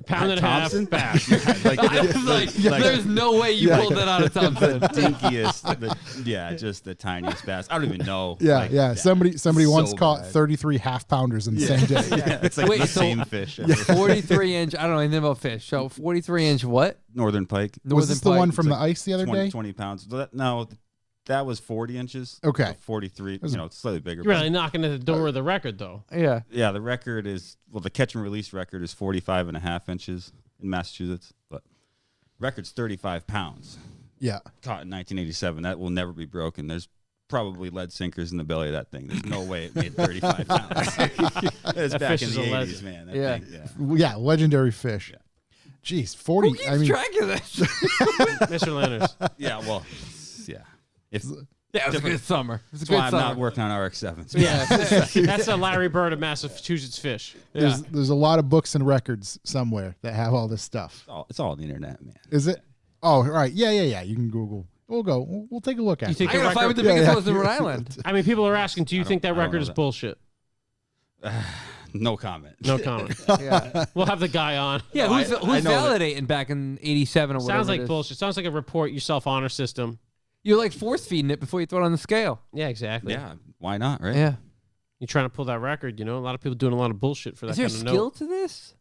Pound and a half Thompson? back. I was like, there's no way you pulled that out of Thompson. the dinkiest, just the tiniest bass. I don't even know. Yeah, Like, yeah. Somebody so once caught bad. 33 half-pounders in the same day. Yeah, it's like Wait, the so- same fish. Every 43-inch. I don't know anything about fish. So 43-inch what? Northern Pike. Was Northern this the Pike. one from It's the like ice the other 20, day? 20 pounds. No, that was 40 inches. Okay. So 43. It's slightly bigger. You're really knocking at the door of the record, though. Yeah. Yeah, the record is, the catch and release record is 45 and a half inches in Massachusetts, but record's 35 pounds. Yeah. Caught in 1987. That will never be broken. There's probably lead sinkers in the belly of that thing. There's no way it made 35 pounds. It's That back fish in is the a 80s, legend. man. That Yeah. thing, Yeah, legendary fish. Jeez, 40. Who keeps I mean, track of this? Mr. Landers. Yeah, well, yeah. If, Yeah, it was a good summer. It was a that's why good I'm summer. not working on RX-7s. Yeah. That's a Larry Bird of Massachusetts fish. there's a lot of books and records somewhere that have all this stuff. It's all on the internet, man. Is it? Oh, right. Yeah. You can Google. We'll go. We'll take a look at You it. think I the gotta find what record? the biggest yeah. was in Rhode Island. I mean, people are asking, do you think that I don't record know is that. bullshit? No comment. No comment. Yeah. We'll have the guy on. Yeah, who's I know that- validating back in 87 or whatever? Sounds like it is? bullshit. Sounds like a report your self-honor system. You're like force feeding it before you throw it on the scale. Yeah, exactly. Yeah, why not, right? Yeah. You're trying to pull that record, A lot of people doing a lot of bullshit for that Is there kind of skill note. to this?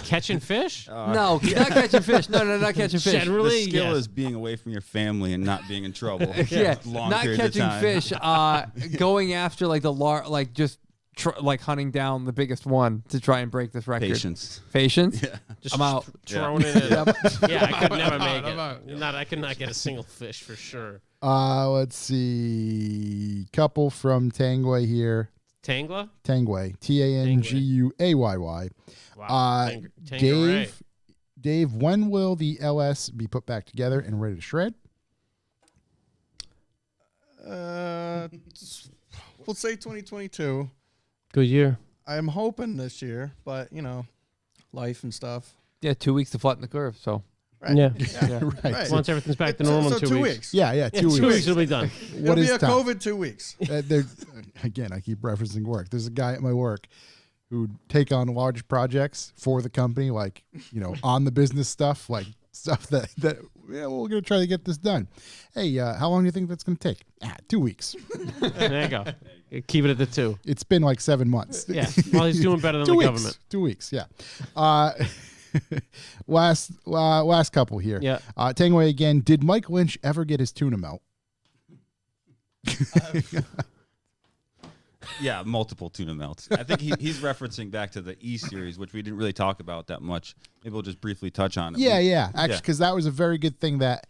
Catching fish? No, not catching fish. No, not catching fish. Generally, The skill yes. is being away from your family and not being in trouble. Yeah, Long not periods of catching time. fish. Going after like just hunting down the biggest one to try and break this record. Patience. Yeah. Just I'm out. Throwing it in. Yep. Yeah, I could never make I'm out. it. I could not get a single fish for sure. Let's see. Couple from Tangway here. Tangla? Tangway, Tanguayy. Wow. Tangeray. Dave, when will the LS be put back together and ready to shred? We'll say 2022. Good year. I'm hoping this year, but life and stuff. Yeah, 2 weeks to flatten the curve. So Right. Yeah. Right. Right. Once everything's back to normal in 2 weeks. Yeah, 2 weeks. 2 weeks will be done. It'll be a time? COVID 2 weeks. Again, I keep referencing work. There's a guy at my work who'd take on large projects for the company, like, on the business stuff, like stuff that we're going to try to get this done. Hey, how long do you think that's going to take? 2 weeks. There you go. Keep it at the 2. It's been like 7 months. Yeah. Well, he's doing better than the government. 2 weeks, yeah. Last couple here. Yeah. Tangway again. Did Mike Lynch ever get his tuna melt? Yeah, multiple tuna melts. I think he's referencing back to the E series, which we didn't really talk about that much. Maybe we'll just briefly touch on it. Yeah. Actually, because that was a very good thing that,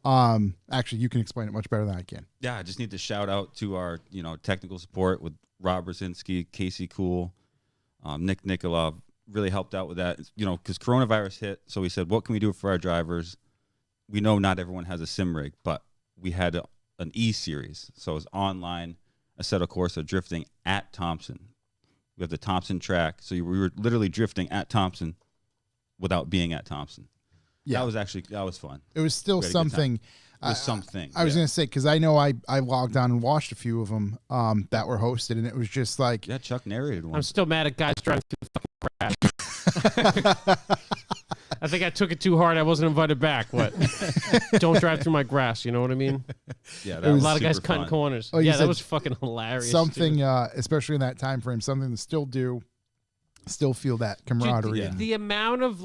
actually, you can explain it much better than I can. Yeah, I just need to shout out to our, technical support with Rob Brzezinski, Casey Cool, Nick Nikolov. Really helped out with that, because coronavirus hit. So we said, what can we do for our drivers? We know not everyone has a sim rig, but we had an E series. So it was online, a set of course of drifting at Thompson. We have the Thompson track. So we were literally drifting at Thompson without being at Thompson. Yeah. That was fun. It was still We had a good time. something. It was something. I was going to say, because I know I logged on and watched a few of them that were hosted, and it was just like. Yeah, Chuck narrated one. I'm still mad at guys driving through the fucking grass. I think I took it too hard. I wasn't invited back. What? Don't drive through my grass. You know what I mean? Yeah, It was A lot of guys super cutting fun. corners. Oh, you Yeah, said that was fucking hilarious. something, dude. especially in that time frame, something to still feel that camaraderie. Dude, and- the amount of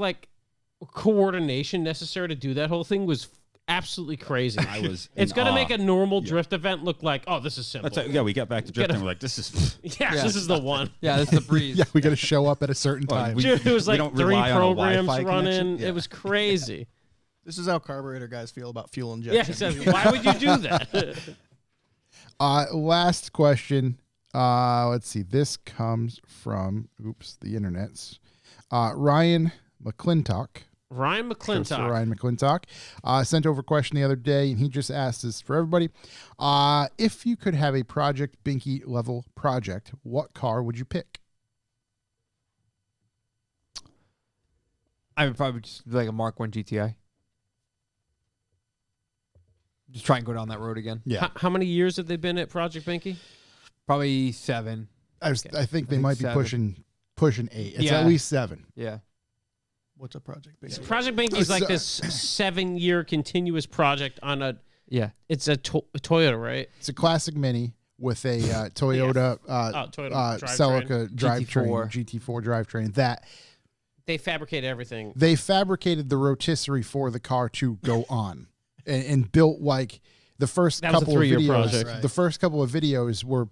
coordination necessary to do that whole thing was absolutely crazy. I was. It's in going to awe. make a normal drift event look like, oh, this is simple. That's we got back to drifting. We're like, this is. Yeah, this is the one. yeah, this is a breeze. Yeah, we got to show up at a certain time. Dude, it was we like don't 3 rely on a programs Wi-Fi running. connection. Yeah. It was crazy. This is how carburetor guys feel about fuel Yeah, injection. he says, why would you do that? Last question. Let's see. This comes from, the internet's. Ryan McClintock. Ryan McClintock. Ryan McClintock sent over a question the other day, and he just asked this for everybody. If you could have a Project Binky level project, what car would you pick? I would probably just be like a Mark 1 GTI. Just try and go down that road again. Yeah. How many years have they been at Project Binky? Probably 7. I think they think might be 7. pushing 8. It's Yeah. at least 7. Yeah. What's a project? Basically? Project Binky is like this 7-year continuous project on a. Yeah. It's a Toyota, right? It's a classic Mini with a Toyota, Toyota Celica drivetrain, GT4 drivetrain. That They fabricate everything. they fabricated the rotisserie for the car to go on, and built like the first That was a couple of 3-year videos. project. Right. The first couple of videos were,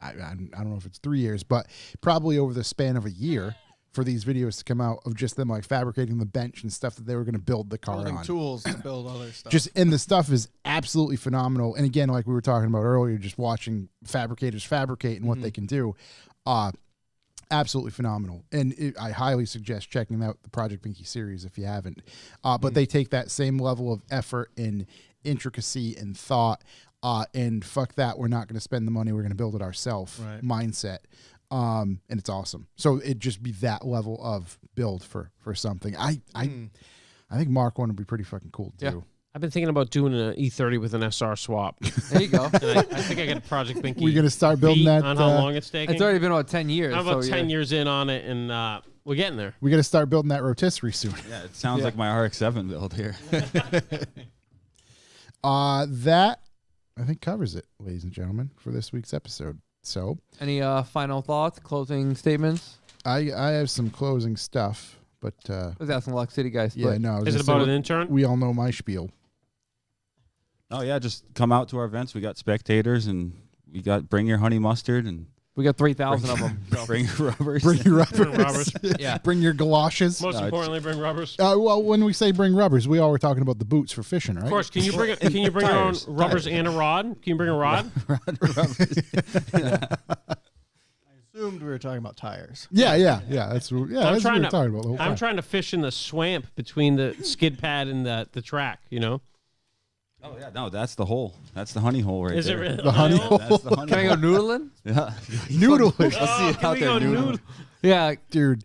I don't know if it's 3 years, but probably over the span of a year for these videos to come out of just them like fabricating the bench and stuff that they were going to build the car Building on. tools to build other stuff. And the stuff is absolutely phenomenal. And again, like we were talking about earlier, just watching fabricators fabricate and what they can do, absolutely phenomenal. And I highly suggest checking out the Project Binky series if you haven't. But they take that same level of effort and intricacy and thought, and fuck that, we're not going to spend the money, we're going to build it ourselves mindset. And it's awesome. So it'd just be that level of build for something. I think Mark 1 would be pretty fucking cool too. Yeah. I've been thinking about doing an E30 with an SR swap. There you go. And I think I got a Project Binky. We're gonna start building beat that, on how long it's taking. It's already been about 10 years. I'm about so 10 yeah. years in on it, and we're getting there. We got to start building that rotisserie soon. Yeah, it sounds like my RX-7 build here. That I think covers it, ladies and gentlemen, for this week's episode. So Any final thoughts, closing statements? I have some closing stuff, but I was asking Lock City guys. yeah, but no. I was Is it gonna about say, an intern? we all know my spiel. Oh yeah, just come out to our events. We got spectators, and we got bring your honey mustard and we got 3,000 of them. bring your rubbers. Bring your rubbers. rubbers. Yeah. Bring your galoshes. Most No, importantly, bring rubbers. Well, when we say bring rubbers, we all were talking about the boots for fishing, right? Of course, can you bring your own Tires. rubbers and a rod? Can you bring a rod? assumed we were talking about tires. Yeah. That's what we're talking about. The whole I'm time. trying to fish in the swamp between the skid pad and the track. You know. Oh yeah, no, that's the hole. That's the honey hole right Is it there. really The honey hole? That's the honey Can I go hole. noodling? Yeah. Noodling. I'll see it Can out we there go noodling. Yeah. Dude,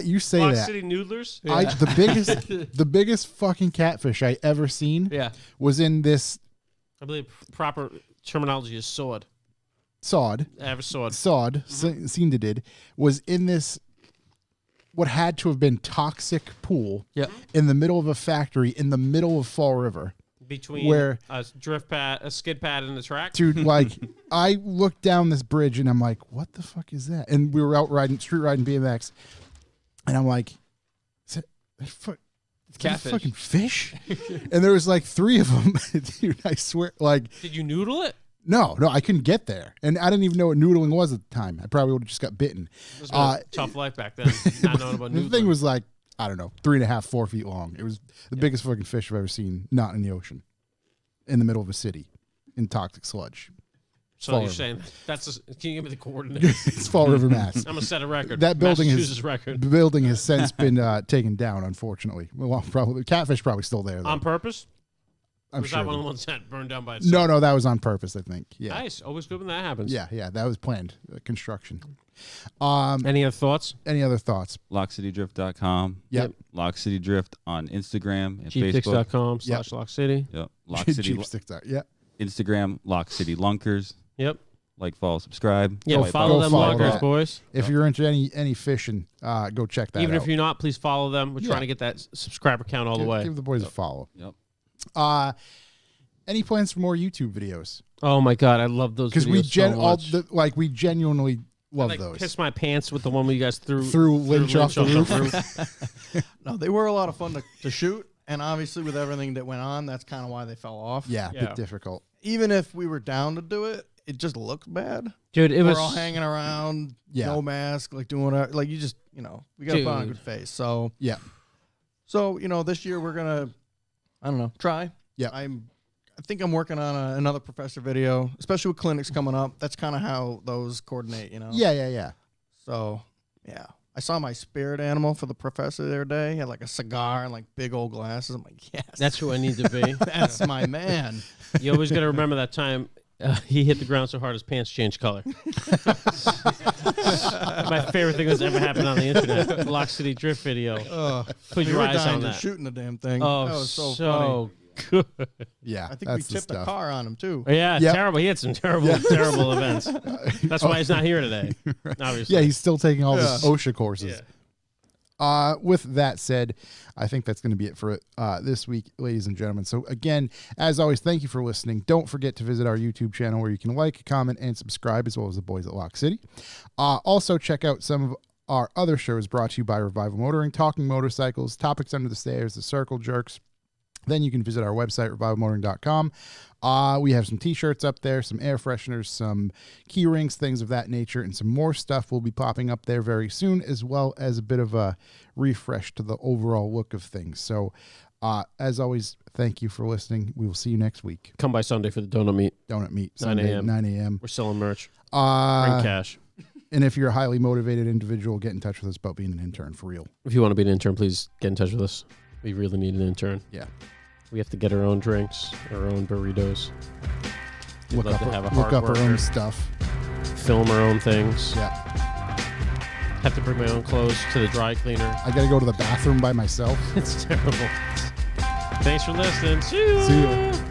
you say Lock that. City Noodlers. The biggest fucking catfish I ever seen Yeah. was in this I believe proper terminology is sword. sod. Average sword. Cinda did, was in this what had to have been toxic pool Yeah. in the middle of a factory in the middle of Fall River. Between Where- a drift pad, a skid pad, and the track. Dude, like I looked down this bridge and I'm like, what the fuck is that? And we were out street riding BMX, and I'm like, is that Catfish. fucking fish? And there was like 3 of them. Dude, I swear, like, Did you noodle it? no, I couldn't get there, and I didn't even know what noodling was at the time. I probably would have just got bitten. It was a tough life back then. Not knowing about The noodling. thing was like, I don't know, 3.5, 4 feet long. It was the biggest fucking fish I've ever seen, not in the ocean, in the middle of a city, in toxic sludge. so Fall you're River. saying that's? Can you give me the coordinates? It's Fall River, Mass. I'm gonna set a record. That building Massachusetts is record The building has since been taken down, unfortunately. Well, probably catfish probably still there. Though. on purpose. I'm Was sure. that one of the ones that burned down by itself? No, that was on purpose. I think. Yeah, Nice. Always good when that happens. yeah, that was planned construction. Any other thoughts? Any other thoughts? LockCityDrift.com. Yep. Lock City Drift on Instagram and Facebook. Jeepfix.com/LockCity. Yep. Lock City Cheap sticks out. Yeah. Instagram. Lock City Lunkers. Yep. Like, follow, subscribe. Yeah. Swipe Follow up. them follow loggers, that. boys. If you're into any fishing, go check that Even out. if you're not, please follow them. We're Yeah. trying to get that subscriber count all the way. Give the boys a follow. Yep. Any plans for more YouTube videos? Oh my god, I love those Because videos we genuinely love I, like, those. pissed my pants with the one where you guys threw Lynch off the roof. roof. No, they were a lot of fun to shoot, and obviously with everything that went on, that's kind of why they fell off. Yeah, a Yeah. bit difficult. Even if we were down to do it, it just looks bad. Dude, it was We're all hanging around, Yeah. no mask, like doing whatever. Like you just, we got to put on a Dude. good face. So, Yeah. this year we're gonna, I don't know, try. Yeah. I think I'm working on another professor video, especially with clinics coming up. That's kind of how those coordinate, Yeah. So, yeah. I saw my spirit animal for the professor the other day. He had like a cigar and like big old glasses. I'm like, yes. that's who I need to be. That's my man. You always got to remember that time he hit the ground so hard his pants changed color. My favorite thing that's ever happened on the internet. Lock City Drift video. Put We your were eyes dying on just that. shooting the damn thing. Oh, that was so so funny. good. Yeah. I think that's we the tipped a stuff. car on him too. Yeah, Yep. terrible. He had some terrible events. That's why he's not here today. Obviously. Yeah, he's still taking all Yeah. his OSHA courses. With that said, I think that's going to be it for this week, ladies and gentlemen. So again, as always, thank you for listening. Don't forget to visit our YouTube channel where you can like, comment, and subscribe, as well as the boys at Lock City. Also, check out some of our other shows brought to you by Revival Motoring, Talking Motorcycles, Topics Under the Stairs, The Circle Jerks. Then you can visit our website, revivalmotoring.com. We have some t-shirts up there, some air fresheners, some key rings, things of that nature, and some more stuff will be popping up there very soon, as well as a bit of a refresh to the overall look of things. So, as always, thank you for listening. We will see you next week. Come by Sunday for the donut meet. Donut Meet, 9 Sunday, a.m. 9 a.m. We're selling merch. Bring cash. And if you're a highly motivated individual, get in touch with us about being an intern for real. If you want to be an intern, please get in touch with us. We really need an intern. Yeah. We have to get our own drinks, our own burritos. We'd Look love up, to have a look hard up our own worker. stuff. Film our own things. Yeah. Have to bring my own clothes to the dry cleaner. I got to go to the bathroom by myself. It's terrible. Thanks for listening. See ya. See ya.